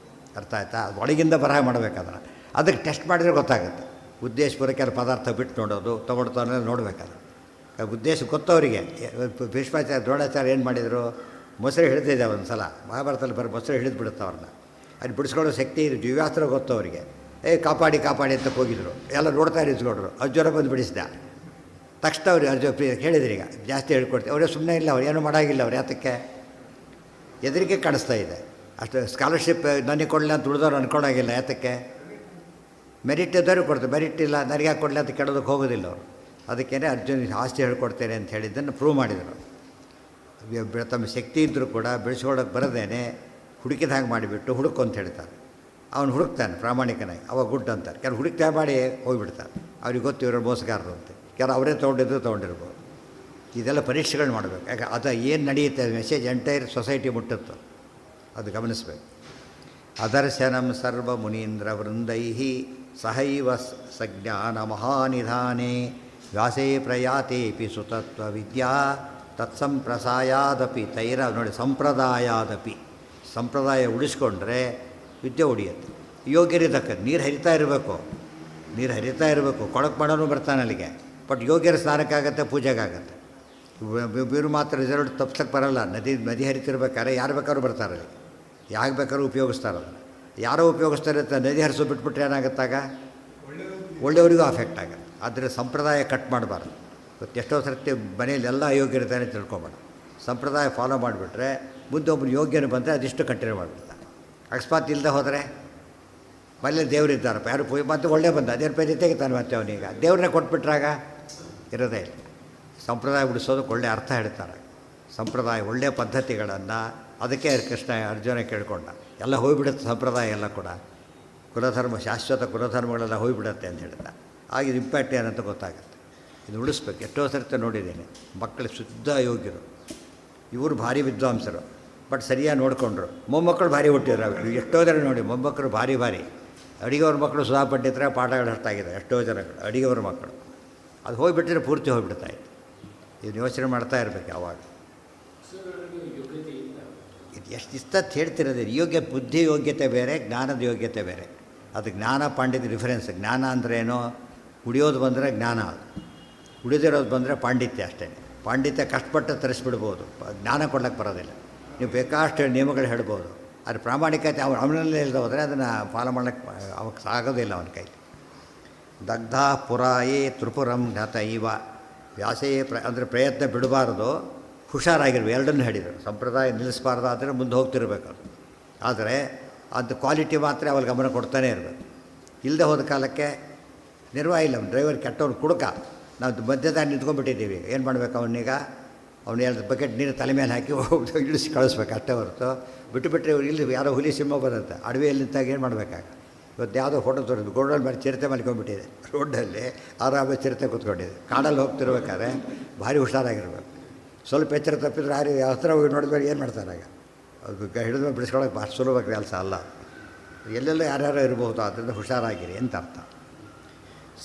ಅರ್ಥ ಆಯ್ತಾ? ಅದು ಒಳಗಿಂದ ಬರಹ ಮಾಡಬೇಕಾದ್ರೆ ಅದಕ್ಕೆ ಟೆಸ್ಟ್ ಮಾಡಿದರೆ ಗೊತ್ತಾಗುತ್ತೆ. ಉದ್ದೇಶಪೂರ್ವಕ ಕೆಲವು ಪದಾರ್ಥ ಬಿಟ್ಟು ನೋಡೋದು, ತೊಗೊಳ್ತಾನೆ ನೋಡಬೇಕಾದ್ರೆ ಉದ್ದೇಶ ಗೊತ್ತವರಿಗೆ. ಭೀಷ್ಮಾಚಾರ್ಯ ದ್ರೋಣಾಚಾರ್ಯ ಏನು ಮಾಡಿದರು? ಮೊಸರು ಹಿಡಿದಿದೆ ಒಂದು ಸಲ ಮಹಾಭಾರತದಲ್ಲಿ ಮೊಸರು ಹಿಡಿದು ಬಿಡುತ್ತೆ ಅವ್ರನ್ನ. ಅಲ್ಲಿ ಬಿಡಿಸ್ಕೊಳ್ಳೋ ಶಕ್ತಿ ಇದು, ದಿವ್ಯಾಸ್ತ್ರ ಗೊತ್ತು ಅವರಿಗೆ. ಕಾಪಾಡಿ ಅಂತ ಹೋಗಿದ್ರು. ಎಲ್ಲ ನೋಡ್ತಾ ಇರಿಸ್ಕೊಂಡ್ರು. ಅರ್ಜುನ ಬಂದು ಬಿಡಿಸಿದ ತಕ್ಷಣ ಅವ್ರಿಗೆ ಅರ್ಜುನ ಹೇಳಿದ್ರಿ, ಈಗ ಜಾಸ್ತಿ ಹೇಳ್ಕೊಡ್ತೀವಿ. ಅವರೇ ಸುಮ್ಮನೆ ಇಲ್ಲ, ಅವ್ರು ಏನೂ ಮಾಡೋಂಗಿಲ್ಲ. ಅವ್ರು ಯಾತಕ್ಕೆ? ಎದುರಿಗೆ ಕಾಣಿಸ್ತಾ ಇದೆ. ಅಷ್ಟು ಸ್ಕಾಲರ್ಶಿಪ್ ನನಗೆ ಕೊಡಲಿ ಅಂತ ಉಳಿದವ್ರು ಅಂದ್ಕೊಂಡಾಗಿಲ್ಲ. ಯಾತಕ್ಕೆ? ಮೆರಿಟ್ ಇದ್ದವ್ರು ಕೊಡ್ತಾರೆ, ಮೆರಿಟ್ ಇಲ್ಲ ನನಗೆ ಯಾಕೆ ಕೊಡಲಿ ಅಂತ ಕೇಳೋದಕ್ಕೆ ಹೋಗೋದಿಲ್ಲ ಅವರು. ಅದಕ್ಕೇ ಅರ್ಜುನ ಆಸ್ತಿ ಹೇಳ್ಕೊಡ್ತೇನೆ ಅಂತ ಹೇಳಿದ್ದನ್ನು ಪ್ರೂವ್ ಮಾಡಿದರು. ತಮ್ಮ ಶಕ್ತಿ ಇದ್ದರೂ ಕೂಡ ಬೆಳೆಸ್ಕೊಳ್ಳೋಕೆ ಬರದೇನೆ ಹುಡುಕಿದ ಹಾಗೆ ಮಾಡಿಬಿಟ್ಟು ಹುಡುಕು ಅಂತ ಹೇಳ್ತಾರೆ. ಅವನು ಹುಡುಕ್ತಾನೆ ಪ್ರಾಮಾಣಿಕನಾಗಿ, ಅವಾಗ ಗುಡ್ ಅಂತಾರೆ. ಕೆಲವು ಹುಡುಕ್ತಾ ಮಾಡಿ ಹೋಗಿಬಿಡ್ತಾರೆ. ಅವ್ರಿಗೆ ಗೊತ್ತು ಇವರು ಮೋಸಗಾರರು ಅಂತ. ಕೆಲವು ಅವರೇ ತೊಗೊಂಡಿರ್ಬೋದು. ಇದೆಲ್ಲ ಪರೀಕ್ಷೆಗಳು ಮಾಡಬೇಕು. ಯಾಕೆ ಅದು ಏನು ನಡೆಯುತ್ತೆ ಮೆಸೇಜ್ ಎಂಟೈರ್ ಸೊಸೈಟಿ ಮುಟ್ಟುತ್ತೋ ಅದು ಗಮನಿಸಬೇಕು. ಅದರ್ಶನಂ ಸರ್ವ ಮುನೀಂದ್ರ ವೃಂದೈ ಸಹೈವ ಸಜ್ಞಾನ ಮಹಾನಿಧಾನೆ ವ್ಯಾಸೇ ಪ್ರಯಾತೇಪಿ ಸುತತ್ವ ವಿದ್ಯಾ ತತ್ಸಂಪ್ರಸಾಯಾದಪಿ ತೈರ ನೋಡಿ, ಸಂಪ್ರದಾಯ ಉಳಿಸ್ಕೊಂಡ್ರೆ ವಿದ್ಯೆ ಉಳಿಯುತ್ತೆ. ಯೋಗ್ಯರಿದ್ದಕ್ಕೆ ನೀರು ಹರಿತಾ ಇರಬೇಕು. ಕೊಳಕು ಮಾಡೋನು ಬರ್ತಾನೆ ಅಲ್ಲಿಗೆ. ಬಟ್ ಯೋಗ್ಯರ ಸ್ನಾನಕ್ಕಾಗತ್ತೆ, ಪೂಜೆಗಾಗತ್ತೆ. ಬೀರು ಮಾತ್ರ ರಿಸಲ್ಟ್ ತಪ್ಸಕ್ಕೆ ಬರಲ್ಲ. ನದಿ ಹರಿತಿರ್ಬೇಕಾದ್ರೆ ಯಾರು ಬೇಕಾದ್ರೂ ಬರ್ತಾರೆ ಅಲ್ಲಿ, ಯಾಕೆ ಬೇಕಾದ್ರೂ ಉಪಯೋಗಿಸ್ತಾರೆ. ಅದನ್ನು ಯಾರೋ ಉಪಯೋಗಿಸ್ತಾರೆ ಅಂತ ನದಿ ಹರಿಸೋ ಬಿಟ್ಬಿಟ್ರೆ ಏನಾಗುತ್ತಾಗ ಒಳ್ಳೆಯವರಿಗೂ ಅಫೆಕ್ಟ್ ಆಗುತ್ತೆ. ಆದರೆ ಸಂಪ್ರದಾಯ ಕಟ್ ಮಾಡಬಾರ್ದು. ಇವತ್ತು ಎಷ್ಟೋ ಸರ್ತಿ ಮನೆಯಲ್ಲಿ ಎಲ್ಲ ಅಯೋಗ್ಯರಿದ್ದಾನೆ ತಿಳ್ಕೊಬೇಡ. ಸಂಪ್ರದಾಯ ಫಾಲೋ ಮಾಡಿಬಿಟ್ರೆ ಮುಂದೆ ಒಬ್ಬರು ಯೋಗ್ಯನು ಬಂದರೆ ಅದಿಷ್ಟು ಕಂಟಿನ್ಯೂ ಮಾಡಿಬಿಡ್ತಾರೆ. ಅಕಸ್ಮಾತ್ ಇಲ್ಲದೆ ಹೋದರೆ ಮನೇಲಿ ದೇವರಿದ್ದಾರಪ್ಪ, ಯಾರು ಪೂಜೆ ಮತ್ತೆ ಒಳ್ಳೆ ಬಂದ ಅದೇನು ಪೇಜಿ ತೆಗಿತಾನೆ ಮತ್ತೆ ಅವನೀಗ ದೇವ್ರನ್ನೇ ಕೊಟ್ಬಿಟ್ರಾಗ ಇರೋದೇ ಇಲ್ಲ. ಸಂಪ್ರದಾಯ ಉಳಿಸೋದಕ್ಕೆ ಒಳ್ಳೆಯ ಅರ್ಥ ಹೇಳ್ತಾರೆ. ಸಂಪ್ರದಾಯ ಒಳ್ಳೆಯ ಪದ್ಧತಿಗಳನ್ನು, ಅದಕ್ಕೆ ಕೃಷ್ಣ ಅರ್ಜುನ ಕೇಳ್ಕೊಂಡ. ಎಲ್ಲ ಹೋಗಿಬಿಡುತ್ತೆ ಸಂಪ್ರದಾಯ ಎಲ್ಲ ಕೂಡ. ಕುಲಧರ್ಮ, ಶಾಶ್ವತ ಕುಲಧರ್ಮಗಳೆಲ್ಲ ಹೋಗಿಬಿಡುತ್ತೆ ಅಂತ ಹೇಳ್ತಾರೆ. ಆಗ ಇದು ಇಂಪ್ಯಾಕ್ಟ್ ಏನಂತ ಗೊತ್ತಾಗುತ್ತೆ. ಇದು ಉಳಿಸ್ಬೇಕು. ಎಷ್ಟೋ ಸರ್ತಿ ನೋಡಿದ್ದೇನೆ, ಮಕ್ಕಳು ಶುದ್ಧ ಯೋಗ್ಯರು, ಇವರು ಭಾರಿ ವಿದ್ವಾಂಸರು, ಬಟ್ ಸರಿಯಾಗಿ ನೋಡಿಕೊಂಡ್ರು. ಮೊಮ್ಮಕ್ಕಳು ಭಾರಿ ಹುಟ್ಟಿದ್ರು ಅವರು. ಎಷ್ಟೋ ಜನ ನೋಡಿ ಮೊಮ್ಮಕ್ಕಳು ಭಾರಿ ಭಾರಿ. ಅಡಿಗೆವ್ರ ಮಕ್ಕಳು ಸುಧಾ ಪಂಡಿತರ ಪಾಠಗಳು ಅಷ್ಟಾಗಿದೆ ಎಷ್ಟೋ ಜನಗಳು ಅಡಿಗೆವ್ರ ಮಕ್ಕಳು. ಅದು ಹೋಗಿಬಿಟ್ಟಿದ್ರೆ ಪೂರ್ತಿ ಹೋಗಿಬಿಡ್ತಾಯಿತ್ತು. ಇದನ್ನು ಯೋಚನೆ ಮಾಡ್ತಾ ಇರಬೇಕು ಯಾವಾಗ. ಇದು ಎಷ್ಟು ಇಷ್ಟತ್ತು ಹೇಳ್ತಿರೋದು. ಬುದ್ಧಿ ಯೋಗ್ಯತೆ ಬೇರೆ, ಜ್ಞಾನದ ಯೋಗ್ಯತೆ ಬೇರೆ. ಅದು ಜ್ಞಾನ ಪಾಂಡಿತ್ಯ ಡಿಫರೆನ್ಸ್. ಜ್ಞಾನ ಅಂದ್ರೇನು, ಉಳಿಯೋದು ಬಂದರೆ ಜ್ಞಾನ, ಉಳಿದಿರೋದು ಬಂದರೆ ಪಾಂಡಿತ್ಯ ಅಷ್ಟೇ. ಪಾಂಡಿತ್ಯ ಕಷ್ಟಪಟ್ಟು ತರಿಸ್ಬಿಡ್ಬೋದು, ಜ್ಞಾನ ಕೊಡ್ಲಿಕ್ಕೆ ಬರೋದಿಲ್ಲ. ನೀವು ಬೇಕಾಷ್ಟು ನಿಯಮಗಳು ಹೇಳ್ಬೋದು, ಆದರೆ ಪ್ರಾಮಾಣಿಕತೆ ಅವನಲ್ಲೇ ಇಲ್ಲದೆ ಹೋದರೆ ಅದನ್ನು ಫಾಲೋ ಮಾಡ್ಲಿಕ್ಕೆ ಅವಾಗ ಸಾಗೋದಿಲ್ಲ ಅವನ ಕೈ. ದಗ್ಧ ಪುರಾಯೇ ತ್ರಿಪುರಂ ಘತ ಇವ. ವ್ಯಾಸೇ ಅಂದರೆ ಪ್ರಯತ್ನ ಬಿಡಬಾರ್ದು, ಹುಷಾರಾಗಿರ್ಬೇಕು. ಎರಡನ್ನೂ ಹೇಳಿದರು. ಸಂಪ್ರದಾಯ ನಿಲ್ಲಿಸಬಾರ್ದು, ಆದರೆ ಮುಂದೆ ಹೋಗ್ತಿರ್ಬೇಕು ಅದು. ಆದರೆ ಅದು ಕ್ವಾಲಿಟಿ ಮಾತ್ರ ಅವ್ರಿಗೆ ಗಮನ ಕೊಡ್ತಾನೆ ಇರಬೇಕು. ಇಲ್ಲದೆ ಹೋದ ಕಾಲಕ್ಕೆ ನಿರ್ವಾಹ ಇಲ್ಲ. ಅವ್ನು ಡ್ರೈವರ್ ಕೆಟ್ಟವ್ನು ಕುಡುಕ, ನಾವು ಮಧ್ಯದಾಗಿ ನಿಂತ್ಕೊಂಡ್ಬಿಟ್ಟಿದ್ದೀವಿ. ಏನು ಮಾಡಬೇಕು ಅವನೀಗ? ಅವ್ನು 2 ಬಕೆಟ್ ನೀರು ತಲೆ ಮೇಲೆ ಹಾಕಿ ಇಳಿಸಿ ಕಳಿಸ್ಬೇಕು ಅಷ್ಟೇ ಹೊರತು ಬಿಟ್ಟುಬಿಟ್ರೆ ಇಲ್ಲಿ ಯಾರೋ ಹುಲಿ ಸಿಂಹ ಬರುತ್ತೆ ಅಡವಿಯಲ್ಲಿ ನಿಂತಾಗ ಏನು ಮಾಡಬೇಕಾಗ. ಇವತ್ತು ಯಾವುದೋ ಫೋಟೋ ತೋರಿದ್ದು ಗೋಡಲ್ಲಿ ಮೇಲೆ ಚಿರತೆ ಮಲ್ಕೊಂಡ್ಬಿಟ್ಟಿದೆ, ರೋಡಲ್ಲಿ ಆರಾಮಾಗಿ ಚಿರತೆ ಕೂತ್ಕೊಂಡಿದೆ. ಕಾಡಲ್ಲಿ ಹೋಗ್ತಿರ್ಬೇಕಾದ್ರೆ ಭಾರಿ ಹುಷಾರಾಗಿರ್ಬೇಕು. ಸ್ವಲ್ಪ ಎಚ್ಚರ ತಪ್ಪಿದ್ರೆ ಯಾರು ಹತ್ರ ಹೋಗಿ ನೋಡಿದ್ರೆ ಏನು ಮಾಡ್ತಾರೆ ಆಗ? ಅದು ಹಿಡಿದು ಬಿಡಿಸ್ಕೊಳ್ಳೋಕೆ ಅಷ್ಟು ಸುಲಭ ಕೆಲಸ ಅಲ್ಲ. ಎಲ್ಲೆಲ್ಲ ಯಾರ್ಯಾರೋ ಇರಬಹುದು, ಆದ್ದರಿಂದ ಹುಷಾರಾಗಿರಿ ಅಂತ ಅರ್ಥ.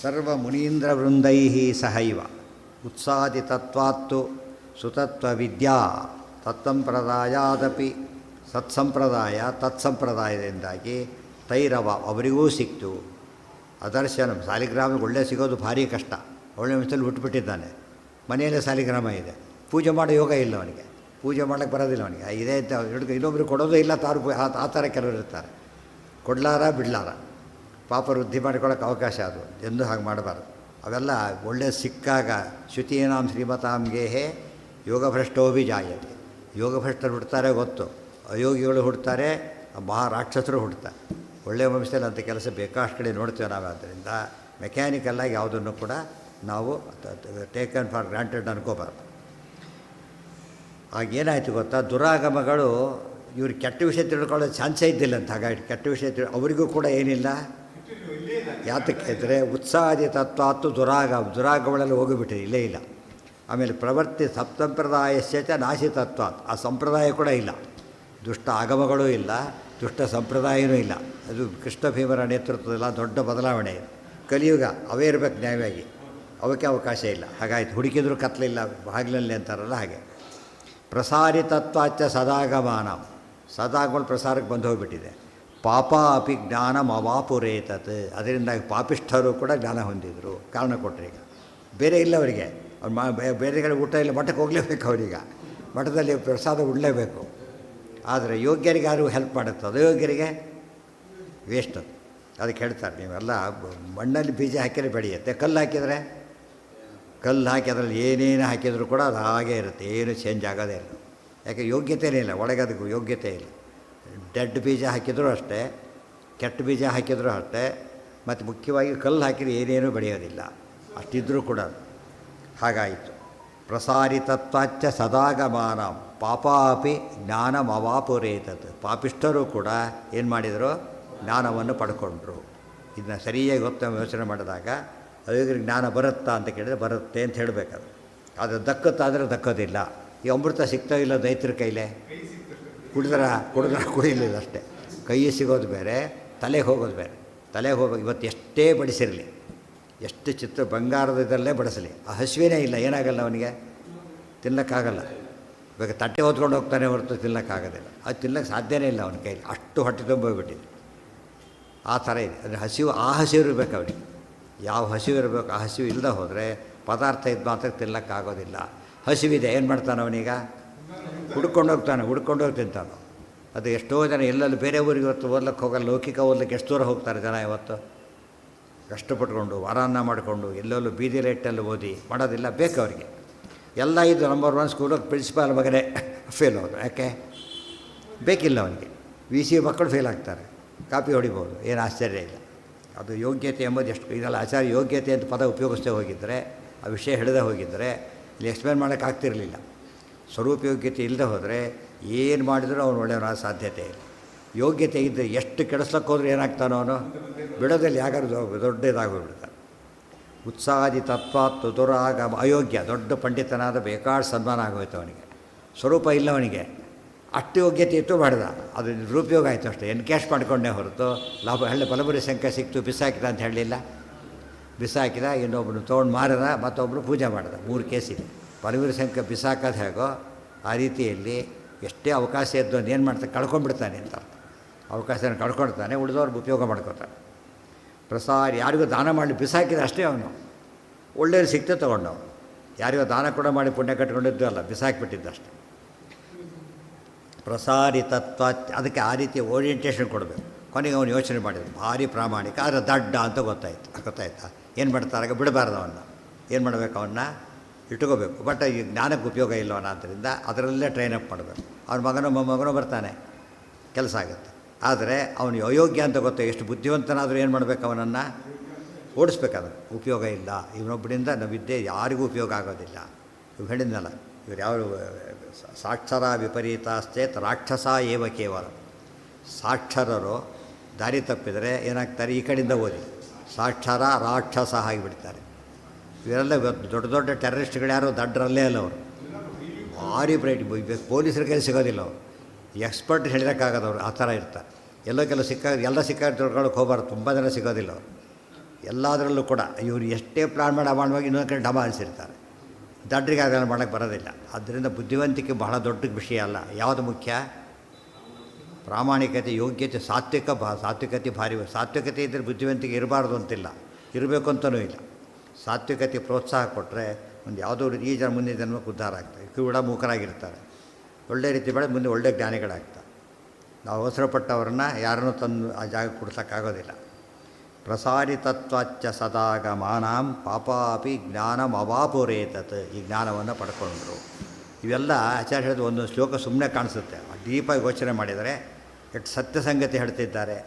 ಸರ್ವ ಮುನೀಂದ್ರ ವೃಂದೈ ಸಹೈವ ಉತ್ಸಾದಿ ತತ್ವಾತ್ತು ಸುತತ್ವ ವಿದ್ಯಾ ತತ್ಸಂಪ್ರದಾಯಾದಪಿ ಸತ್ಸಂಪ್ರದಾಯ ತತ್ಸಂಪ್ರದಾಯದಿಂದಾಗಿ ತೈರವ ಅವರಿಗೂ ಸಿಕ್ತು. ಅದರ್ಶನ ಸಾಲಿಗ್ರಾಮ ಒಳ್ಳೆ ಸಿಗೋದು ಭಾರಿ ಕಷ್ಟ. ಒಳ್ಳೆ ಮಿಸಲ್ಲಿ ಹುಟ್ಟುಬಿಟ್ಟಿದ್ದಾನೆ, ಮನೆಯಲ್ಲೇ ಸಾಲಿಗ್ರಾಮ ಇದೆ, ಪೂಜೆ ಮಾಡೋ ಯೋಗ ಇಲ್ಲ ಅವನಿಗೆ, ಪೂಜೆ ಮಾಡೋಕ್ಕೆ ಬರೋದಿಲ್ಲ ಅವನಿಗೆ. ಇದೇ ಇನ್ನೊಬ್ರಿಗೆ ಕೊಡೋದು ಇಲ್ಲ, ಆ ಥರ ಕೆಲವರು ಇರ್ತಾರೆ. ಕೊಡಲಾರ ಬಿಡಲಾರ, ಪಾಪ ವೃದ್ಧಿ ಮಾಡ್ಕೊಳ್ಳೋಕೆ ಅವಕಾಶ ಅದು. ಎಂದೂ ಹಾಗೆ ಮಾಡಬಾರ್ದು. ಅವೆಲ್ಲ ಒಳ್ಳೆ ಸಿಕ್ಕಾಗ ಶ್ರುತೀನಾಂ ಶ್ರೀಮತಾಂ ಗೇಹೆ ಯೋಗಭ್ರಷ್ಟೋಭಿ ಜಾಯತೆ. ಯೋಗಭ್ರಷ್ಟರು ಹುಡ್ತಾರೆ ಗೊತ್ತು, ಅಯೋಗಿಗಳು ಹುಡ್ತಾರೆ, ಮಹಾರಾಕ್ಷಸರು ಹುಡ್ತಾರೆ. ಒಳ್ಳೆಯ ವಂಶದಲ್ಲಿ ಅಂಥ ಕೆಲಸ ಬೇಕಾಷ್ಟು ಕಡೆ ನೋಡ್ತೇವೆ ನಾವು. ಆದ್ದರಿಂದ ಮೆಕ್ಯಾನಿಕಲ್ಲಾಗಿ ಯಾವುದನ್ನು ಕೂಡ ನಾವು ಟೇಕನ್ ಫಾರ್ ಗ್ರಾಂಟೆಡ್ ಅನ್ಕೋಬಾರ್ದು. ಆಗೇನಾಯಿತು ಗೊತ್ತಾ, ದುರಾಗಮಗಳು ಇವ್ರು ಕೆಟ್ಟ ವಿಷಯ ತಿಳ್ಕೊಳ್ಳೋ ಚಾನ್ಸೇ ಇದ್ದಿಲ್ಲ ಅಂತ. ಹಾಗಾಗಿ ಕೆಟ್ಟ ವಿಷಯ ಅವರಿಗೂ ಕೂಡ ಏನಿಲ್ಲ. ಯಾತಕ್ಕೆ ಇದ್ದರೆ ಉತ್ಸಾಹಿ ತತ್ವಾತ್ತು ದುರಾಗಮಗಳಲ್ಲಿ ಹೋಗಿಬಿಟ್ಟಿದೆ, ಇಲ್ಲೇ ಇಲ್ಲ. ಆಮೇಲೆ ಪ್ರವರ್ತಿ ಸತ್ಸಂಪ್ರದಾಯಶ್ಚ ನಾಶಿ ತತ್ವಾತ್, ಆ ಸಂಪ್ರದಾಯ ಕೂಡ ಇಲ್ಲ. ದುಷ್ಟ ಆಗಮಗಳೂ ಇಲ್ಲ, ದುಷ್ಟ ಸಂಪ್ರದಾಯವೂ ಇಲ್ಲ. ಅದು ಕೃಷ್ಣ ಭೀಮರ ನೇತೃತ್ವದಲ್ಲ ದೊಡ್ಡ ಬದಲಾವಣೆ ಇದೆ. ಕಲಿಯುಗ ಅವೇ ಇರಬೇಕು ನ್ಯಾಯವಾಗಿ, ಅವಕ್ಕೆ ಅವಕಾಶ ಇಲ್ಲ. ಹಾಗಾಯ್ತು, ಹುಡುಕಿದ್ರು ಕತ್ತಲಿಲ್ಲ ಬಾಗಿಲಲ್ಲಿ ಅಂತಾರಲ್ಲ ಹಾಗೆ. ಪ್ರಸಾರಿತತ್ವಾಚ ಸದಾಗಮಾನ, ಸದಾಗಮನ ಪ್ರಸಾರಕ್ಕೆ ಬಂದು ಹೋಗಿಬಿಟ್ಟಿದೆ. ಪಾಪ ಅಪಿ ಜ್ಞಾನಂ ಅವಾಪುರೇತತ್, ಅದರಿಂದಾಗಿ ಪಾಪಿಷ್ಠರು ಕೂಡ ಜ್ಞಾನ ಹೊಂದಿದ್ರು. ಕಾರಣ ಕೊಟ್ಟರೆ ಈಗ ಬೇರೆ ಇಲ್ಲ ಅವರಿಗೆ. ಅವ್ರು ಬೇರೆ ಕಡೆ ಊಟ ಇಲ್ಲ, ಮಠಕ್ಕೆ ಹೋಗಲೇಬೇಕು ಅವರೀಗ, ಮಠದಲ್ಲಿ ಪ್ರಸಾದ ಉಡಲೇಬೇಕು. ಆದರೆ ಯೋಗ್ಯರಿಗೆ ಯಾರು ಹೆಲ್ಪ್ ಮಾಡುತ್ತೆ, ಅಯೋಗ್ಯರಿಗೆ ವೇಸ್ಟ್. ಅದಕ್ಕೆ ಹೇಳ್ತಾರೆ, ನೀವೆಲ್ಲ ಮಣ್ಣಲ್ಲಿ ಬೀಜ ಹಾಕಿದರೆ ಬೆಳೆಯುತ್ತೆ, ಕಲ್ಲು ಹಾಕಿದರೆ ಅದರಲ್ಲಿ ಏನೇನು ಹಾಕಿದರೂ ಕೂಡ ಅದು ಹಾಗೇ ಇರುತ್ತೆ, ಏನು ಚೇಂಜ್ ಆಗೋದೇ ಇಲ್ಲ. ಯಾಕೆ ಯೋಗ್ಯತೆಯೇ ಇಲ್ಲ, ಒಳಗೆ ಅದಕ್ಕೆ ಯೋಗ್ಯತೆ ಇಲ್ಲ. ಡೆಡ್ ಬೀಜ ಹಾಕಿದರೂ ಅಷ್ಟೇ, ಕೆಟ್ಟ ಬೀಜ ಹಾಕಿದರೂ ಅಷ್ಟೇ, ಮತ್ತು ಮುಖ್ಯವಾಗಿ ಕಲ್ಲು ಹಾಕಿದರೆ ಏನೇನೂ ಬೆಳೆಯೋದಿಲ್ಲ. ಅಷ್ಟಿದ್ದರೂ ಕೂಡ ಹಾಗಾಯಿತು. ಪ್ರಸಾರಿತತ್ವಾಚ್ಚ ಸದಾಗಮಾನ ಪಾಪಾಪಿ ಜ್ಞಾನಂ ಅವಾಪುರೇತತ್, ಪಾಪಿಷ್ಠರು ಕೂಡ ಏನು ಮಾಡಿದರು, ಜ್ಞಾನವನ್ನು ಪಡ್ಕೊಂಡ್ರು. ಇದನ್ನ ಸರಿಯಾಗಿ ಯೋಚನೆ ಮಾಡಿದಾಗ ಅಯೋಗ್ಯರಿಗೆ ಜ್ಞಾನ ಬರುತ್ತಾ ಅಂತ ಕೇಳಿದರೆ ಬರುತ್ತೆ ಅಂತ ಹೇಳಬೇಕಾದ್ರೆ, ಅದು ದಕ್ಕತ್ತಾದರೆ ದಕ್ಕೋದಿಲ್ಲ. ಈ ಅಮೃತ ಸಿಗ್ತಾ ಇಲ್ಲ ದೈತ್ಯರ ಕೈಲೇ, ಕುಡಿದ್ರೆ ಕುಡಿಲಿಲ್ಲ ಅಷ್ಟೇ. ಕೈ ಸಿಗೋದು ಬೇರೆ, ತಲೆಗೆ ಹೋಗೋದು ಬೇರೆ. ತಲೆಗೆ ಹೋಗ್ಬೇಕು. ಇವತ್ತು ಎಷ್ಟೇ ಬಡಿಸಿರಲಿ, ಎಷ್ಟು ಬಂಗಾರದ ಇದರಲ್ಲೇ ಬಡಿಸಲಿ, ಆ ಹಸಿವೇನೇ ಇಲ್ಲ, ಏನಾಗಲ್ಲ ಅವನಿಗೆ, ತಿನ್ನೋಕ್ಕಾಗಲ್ಲ. ಇವಾಗ ತಟ್ಟೆ ಹೊತ್ಕೊಂಡು ಹೋಗ್ತಾನೆ ಹೊರತು ತಿನ್ನೋಕ್ಕಾಗೋದಿಲ್ಲ. ಅದು ತಿನ್ನೋಕ್ಕೆ ಸಾಧ್ಯನೇ ಇಲ್ಲ ಅವನ ಕೈಲಿ, ಅಷ್ಟು ಹೊಟ್ಟೆ ತುಂಬೋಗ್ಬಿಟ್ಟಿದೆ. ಆ ಥರ ಇದೆ. ಅಂದರೆ ಹಸಿವು ಇರಬೇಕು ಅವನಿಗೆ. ಯಾವ ಹಸಿವು ಇರಬೇಕು, ಆ ಹಸಿವು ಇಲ್ಲದೆ ಹೋದರೆ ಪದಾರ್ಥ ಇದು ಮಾತ್ರ ತಿನ್ನೋಕ್ಕಾಗೋದಿಲ್ಲ. ಹಸಿವಿದೆ, ಏನು ಮಾಡ್ತಾನೆ ಅವನೀಗ, ಹುಡ್ಕೊಂಡು ಹೋಗಿ ತಿಂತಾನೆ. ಅದು ಎಷ್ಟೋ ಜನ ಎಲ್ಲೆಲ್ಲಿ ಬೇರೆ ಊರಿಗೆ ಇವತ್ತು ಓದ್ಲಿಕ್ಕೆ ಹೋಗಲ್ಲ, ಲೌಕಿಕ ಓದ್ಲಿಕ್ಕೆ ಎಷ್ಟು ದೂರ ಹೋಗ್ತಾರೆ ಜನ ಇವತ್ತು. ಕಷ್ಟಪಟ್ಕೊಂಡು ವಾರಾನ್ನ ಮಾಡಿಕೊಂಡು ಎಲ್ಲೆಲ್ಲೂ ಬೀದಿ ಲೈಟಲ್ಲಿ ಓದಿ ಮಾಡೋದಿಲ್ಲ, ಬೇಕು ಅವರಿಗೆ. ಎಲ್ಲ ಇದು ನಂಬರ್ 1 ಸ್ಕೂಲಿಗೆ ಪ್ರಿನ್ಸಿಪಾಲ್ ಮಗನೇ ಫೇಲ್ ಹೋದ್ರು. ಯಾಕೆ ಬೇಕಿಲ್ಲ ಅವನಿಗೆ. VC ಮಕ್ಕಳು ಫೇಲ್ ಆಗ್ತಾರೆ, ಕಾಪಿ ಹೊಡಿಬೋದು, ಏನು ಆಶ್ಚರ್ಯ ಇಲ್ಲ. ಅದು ಯೋಗ್ಯತೆ ಎಂಬುದು ಎಷ್ಟು ಇದೆಲ್ಲ. ಆಚಾರ್ಯ ಯೋಗ್ಯತೆ ಅಂತ ಪದ ಉಪಯೋಗಿಸ್ತೇ ಹೋಗಿದ್ದರೆ, ಆ ವಿಷಯ ಹಿಡಿದೇ ಹೋಗಿದ್ದರೆ ಇಲ್ಲಿ ಎಕ್ಸ್ಪ್ಲೇನ್ ಮಾಡೋಕ್ಕಾಗ್ತಿರಲಿಲ್ಲ. ಸ್ವರೂಪ ಯೋಗ್ಯತೆ ಇಲ್ಲದೆ ಹೋದರೆ ಏನು ಮಾಡಿದರೂ ಅವನು ಒಳ್ಳೆಯವನ ಸಾಧ್ಯತೆ ಇಲ್ಲ. ಯೋಗ್ಯತೆ ಇದ್ದರೆ ಎಷ್ಟು ಕೆಡಿಸ್ಲಕ್ಕೆ ಹೋದ್ರೆ ಏನಾಗ್ತಾನೋ ಅವನು, ಬಿಡೋದಲ್ಲಿ ಯಾರು ದೊಡ್ಡದಾಗೋಗ್ಬಿಡ್ತಾನೆ. ಉತ್ಸಾದಿ ತತ್ವಾತ್ತು ದುರಾಗಮ ಅಯೋಗ್ಯ, ದೊಡ್ಡ ಪಂಡಿತನಾದ ಬೇಕಾದ ಸನ್ಮಾನ ಆಗೋಯ್ತು ಅವನಿಗೆ. ಸ್ವರೂಪ ಇಲ್ಲ ಅವನಿಗೆ, ಅಷ್ಟು ಯೋಗ್ಯತೆ ಇತ್ತು ಮಾಡಿದ, ಅದು ದುರುಪಯೋಗ ಆಯಿತು ಅಷ್ಟೇ. ಎನ್ಕ್ಯಾಶ್ ಮಾಡ್ಕೊಂಡೇ ಹೊರತು ಲಾಭ ಹಳ್ಳಿ ಬಲಬರಿ ಸಂಖ್ಯೆ ಸಿಕ್ತು ಬಿಸಾಕಿದ ಅಂತ ಹೇಳಲಿಲ್ಲ. ಬಿಸಾಕಿದ, ಇನ್ನೊಬ್ಬನು ತೊಗೊಂಡು ಮಾರಿದ, ಮತ್ತೊಬ್ಬರು ಪೂಜೆ ಮಾಡಿದ. 3 ಕೇಸಿದೆ. ಬಲಬರಿ ಸಂಖ್ಯೆ ಬಿಸಾಕೋದು ಹೇಗೋ ಆ ರೀತಿಯಲ್ಲಿ ಎಷ್ಟೇ ಅವಕಾಶ ಇದ್ದು ಅಂತ ಏನು ಮಾಡ್ತಾನೆ, ಕಳ್ಕೊಂಡ್ಬಿಡ್ತಾನೆ ಅಂತ ಅರ್ಥ. ಅವಕಾಶನ ಕಳ್ಕೊಳ್ತಾನೆ, ಉಳಿದವ್ರಿಗೆ ಉಪಯೋಗ ಮಾಡ್ಕೋತಾನೆ. ಪ್ರಸಾರ ಯಾರಿಗೂ ದಾನ ಮಾಡಿ ಬಿಸಾಕಿದ ಅಷ್ಟೇ ಅವನು, ಒಳ್ಳೆಯದು ಸಿಕ್ತೆ ತೊಗೊಂಡವನು. ಯಾರಿಗೋ ದಾನ ಕೂಡ ಮಾಡಿ ಪುಣ್ಯ ಕಟ್ಕೊಂಡಿದ್ದು ಅಲ್ಲ, ಬಿಸಾಕಿಬಿಟ್ಟಿದ್ದಷ್ಟೆ. ಪ್ರಸಾರಿತತ್ವ, ಅದಕ್ಕೆ ಆ ರೀತಿ ಓರಿಯೆಂಟೇಷನ್ ಕೊಡಬೇಕು. ಕೊನೆಗೆ ಅವನು ಯೋಚನೆ ಮಾಡಿದ್ರು, ಭಾರಿ ಪ್ರಾಮಾಣಿಕ, ಆದರೆ ದಡ್ಡ ಅಂತ ಗೊತ್ತಾಯ್ತಾ. ಏನು ಮಾಡ್ತಾರೆ, ಬಿಡಬಾರ್ದು ಅವನ್ನ. ಏನು ಮಾಡಬೇಕು, ಅವನ್ನ ಇಟ್ಕೋಬೇಕು. ಬಟ್ ಈ ಜ್ಞಾನಕ್ಕೆ ಉಪಯೋಗ ಇಲ್ಲವನ, ಆದ್ದರಿಂದ ಅದರಲ್ಲೇ ಟ್ರೈನಪ್ ಮಾಡಬೇಕು. ಅವ್ನ ಮೊಮ್ಮಗನೋ ಬರ್ತಾನೆ, ಕೆಲಸ ಆಗುತ್ತೆ. ಆದರೆ ಅವನು ಅಯೋಗ್ಯ ಅಂತ ಗೊತ್ತು, ಎಷ್ಟು ಬುದ್ಧಿವಂತನಾದರೂ ಏನು ಮಾಡಬೇಕು, ಅವನನ್ನು ಓಡಿಸ್ಬೇಕಾದ್ರೆ. ಉಪಯೋಗ ಇಲ್ಲ, ಇವನೊಬ್ಬರಿಂದ ನಾವು ವಿದ್ಯೆ ಯಾರಿಗೂ ಉಪಯೋಗ ಆಗೋದಿಲ್ಲ. ಇವು ಹೇಳಿದ್ನಲ್ಲ, ಇವ್ರು ಯಾವ ಸಾಕ್ಷರ ವಿಪರೀತಾಶ್ಚೇತ್ ರಾಕ್ಷಸ ಏವ ಕೇವಲ. ಸಾಕ್ಷರರು ದಾರಿ ತಪ್ಪಿದರೆ ಏನಾಗ್ತಾರೆ, ಈ ಕಡೆಯಿಂದ ಓದಿ ಸಾಕ್ಷರ ರಾಕ್ಷಸ ಆಗಿಬಿಡ್ತಾರೆ. ಇವರೆಲ್ಲ ದೊಡ್ಡ ದೊಡ್ಡ ಟೆರರಿಸ್ಟ್ಗಳು ಯಾರು ದಡ್ಡರಲ್ಲೇ ಅಲ್ಲ ಅವರು, ಭಾರಿ ಬ್ರೈಟ್. ಪೊಲೀಸರ ಕೈ ಸಿಗೋದಿಲ್ಲ ಅವರು, ಎಕ್ಸ್ಪರ್ಟ್ ಹೇಳಿರೋಕ್ಕಾಗದವ್ರು ಆ ಥರ ಇರ್ತಾರೆ. ಎಲ್ಲೋ ಎಲ್ಲ ಸಿಕ್ಕಾಗ ತಿಳ್ಕೊಳ್ಳೋಕೆ ಹೋಗಬಾರ್ದು, ತುಂಬ ಜನ ಸಿಗೋದಿಲ್ಲ ಅವರು. ಎಲ್ಲದರಲ್ಲೂ ಕೂಡ ಇವರು ಎಷ್ಟೇ ಪ್ಲಾನ್ ಮಾಡಿ ಅಮಾನವಾಗಿ ಇನ್ನೊಂದು ಕಡೆ ಡಮ ಅನಿಸಿರ್ತಾರೆ. ದಡ್ಡರಿಗೆ ಅದನ್ನು ಮಾಡೋಕ್ಕೆ ಬರೋದಿಲ್ಲ. ಆದ್ದರಿಂದ ಬುದ್ಧಿವಂತಿಕೆ ಬಹಳ ದೊಡ್ಡ ವಿಷಯ ಅಲ್ಲ. ಯಾವುದು ಮುಖ್ಯ, ಪ್ರಾಮಾಣಿಕತೆ, ಯೋಗ್ಯತೆ, ಸಾತ್ವಿಕತೆ ಭಾರಿ. ಸಾತ್ವಿಕತೆ ಇದ್ದರೆ ಬುದ್ಧಿವಂತಿಕೆ ಇರಬಾರ್ದು ಅಂತಿಲ್ಲ, ಇರಬೇಕು ಅಂತಲೂ ಇಲ್ಲ. ಸಾತ್ವಿಕತೆ ಪ್ರೋತ್ಸಾಹ ಕೊಟ್ಟರೆ ಒಂದು ಯಾವುದೋ ಈ ಜನ ಮುಂದಿನ ಜನ್ಮಕ್ಕೆ ಉದ್ಧಾರ ಆಗ್ತಾರೆ. ಕಿವುಡ ಮೂಕರಾಗಿರ್ತಾರೆ, ಒಳ್ಳೆ ರೀತಿ ಬೆಳೆದು ಮುಂದೆ ಒಳ್ಳೆ ಜ್ಞಾನಿಗಳಾಗ್ತಾರೆ. ನಾವು ಅವಸರಪಟ್ಟವ್ರನ್ನ ಯಾರನ್ನೂ ತಂದು ಆ ಜಾಗ ಕೊಡ್ಸೋಕ್ಕಾಗೋದಿಲ್ಲ. ಪ್ರಸಾರಿತತ್ವಾಚ್ಚ ಸದಾಗಮಾನಾಂ ಪಾಪಾಪಿ ಜ್ಞಾನಮವಾಪುರೇತತ್. ಈ ಜ್ಞಾನವನ್ನು ಪಡ್ಕೊಂಡ್ರು. ಇವೆಲ್ಲ ಆಚಾರ್ಯ ಹೇಳಿದ ಒಂದು ಶ್ಲೋಕ ಸುಮ್ಮನೆ ಕಾಣಿಸುತ್ತೆ, ಡೀಪಾಗಿ ಯೋಚನೆ ಮಾಡಿದರೆ ಎಷ್ಟು ಸತ್ಯ ಸಂಗತಿ ಹೇಳ್ತಿದ್ದಾರೆ.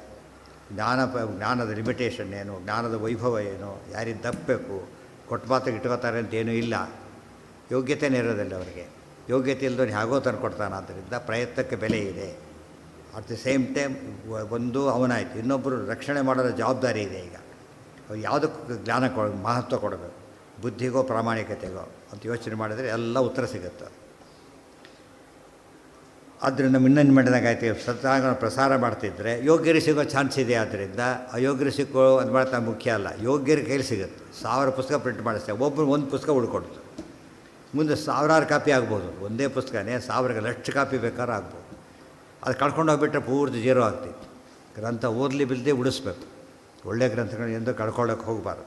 ಜ್ಞಾನದ ಲಿಮಿಟೇಷನ್ ಏನು, ಜ್ಞಾನದ ವೈಭವ ಏನು, ಯಾರಿಗೆ ತಪ್ಪಬೇಕು, ಕೊಟ್ಟು ಮಾತ್ರ ಇಟ್ಕೋತಾರೆ ಅಂತೇನೂ ಇಲ್ಲ. ಯೋಗ್ಯತೆಯೇ ಇರೋದಿಲ್ಲ ಅವರಿಗೆ. ಯೋಗ್ಯತೆ ಇಲ್ಲದವನು ಹೇಗೋ ತಂದು ಕೊಡ್ತಾನೆ. ಆದ್ದರಿಂದ ಪ್ರಯತ್ನಕ್ಕೆ ಬೆಲೆ ಇದೆ. ಅಟ್ ದಿ ಸೇಮ್ ಟೈಮ್ ಒಂದು ಅವನಾಯಿತು, ಇನ್ನೊಬ್ಬರು ರಕ್ಷಣೆ ಮಾಡೋರ ಜವಾಬ್ದಾರಿ ಇದೆ. ಈಗ ಯಾವುದಕ್ಕೂ ಜ್ಞಾನ ಮಹತ್ವ ಕೊಡಬೇಕು, ಬುದ್ಧಿಗೋ ಪ್ರಾಮಾಣಿಕತೆಗೋ ಅಂತ ಯೋಚನೆ ಮಾಡಿದರೆ ಎಲ್ಲ ಉತ್ತರ ಸಿಗುತ್ತೆ. ಆದ್ದರಿಂದ ಇನ್ನೇನು ಮಾಡಿದಾಗಾಯ್ತು, ಸತ್ಯಾಂಗನ ಪ್ರಸಾರ ಮಾಡ್ತಿದ್ದರೆ ಯೋಗ್ಯರಿಗೆ ಸಿಗೋ ಚಾನ್ಸ್ ಇದೆ. ಆದ್ದರಿಂದ ಅಯೋಗ್ಯರು ಸಿಕ್ಕೋ ಅದು ಮಾಡ್ತಾ ಮುಖ್ಯ ಅಲ್ಲ, ಯೋಗ್ಯರ ಕೈಲಿ ಸಿಗುತ್ತೆ. 1000 ಪುಸ್ತಕ ಪ್ರಿಂಟ್ ಮಾಡಿಸ್ತೇವೆ, ಒಬ್ಬರು ಒಂದು ಪುಸ್ತಕ ಉಳ್ಕೊಡ್ತು. ಮುಂದೆ 1000 ಕಾಪಿ ಆಗ್ಬೋದು, ಒಂದೇ ಪುಸ್ತಕನೇ 1000 ಲಕ್ಷ ಕಾಪಿ ಬೇಕಾದ್ರೂ ಆಗ್ಬೋದು. ಅದು ಕಳ್ಕೊಂಡು ಹೋಗ್ಬಿಟ್ರೆ ಪೂರ್ತಿ ಜೀರೋ ಆಗ್ತೈತಿ. ಗ್ರಂಥ ಓದಲಿ ಬಿಲ್ಲದೆ ಉಳಿಸ್ಬೇಕು. ಒಳ್ಳೆಯ ಗ್ರಂಥಗಳನ್ನ ಎಂದೂ ಕಳ್ಕೊಳ್ಳೋಕೆ ಹೋಗಬಾರ್ದು.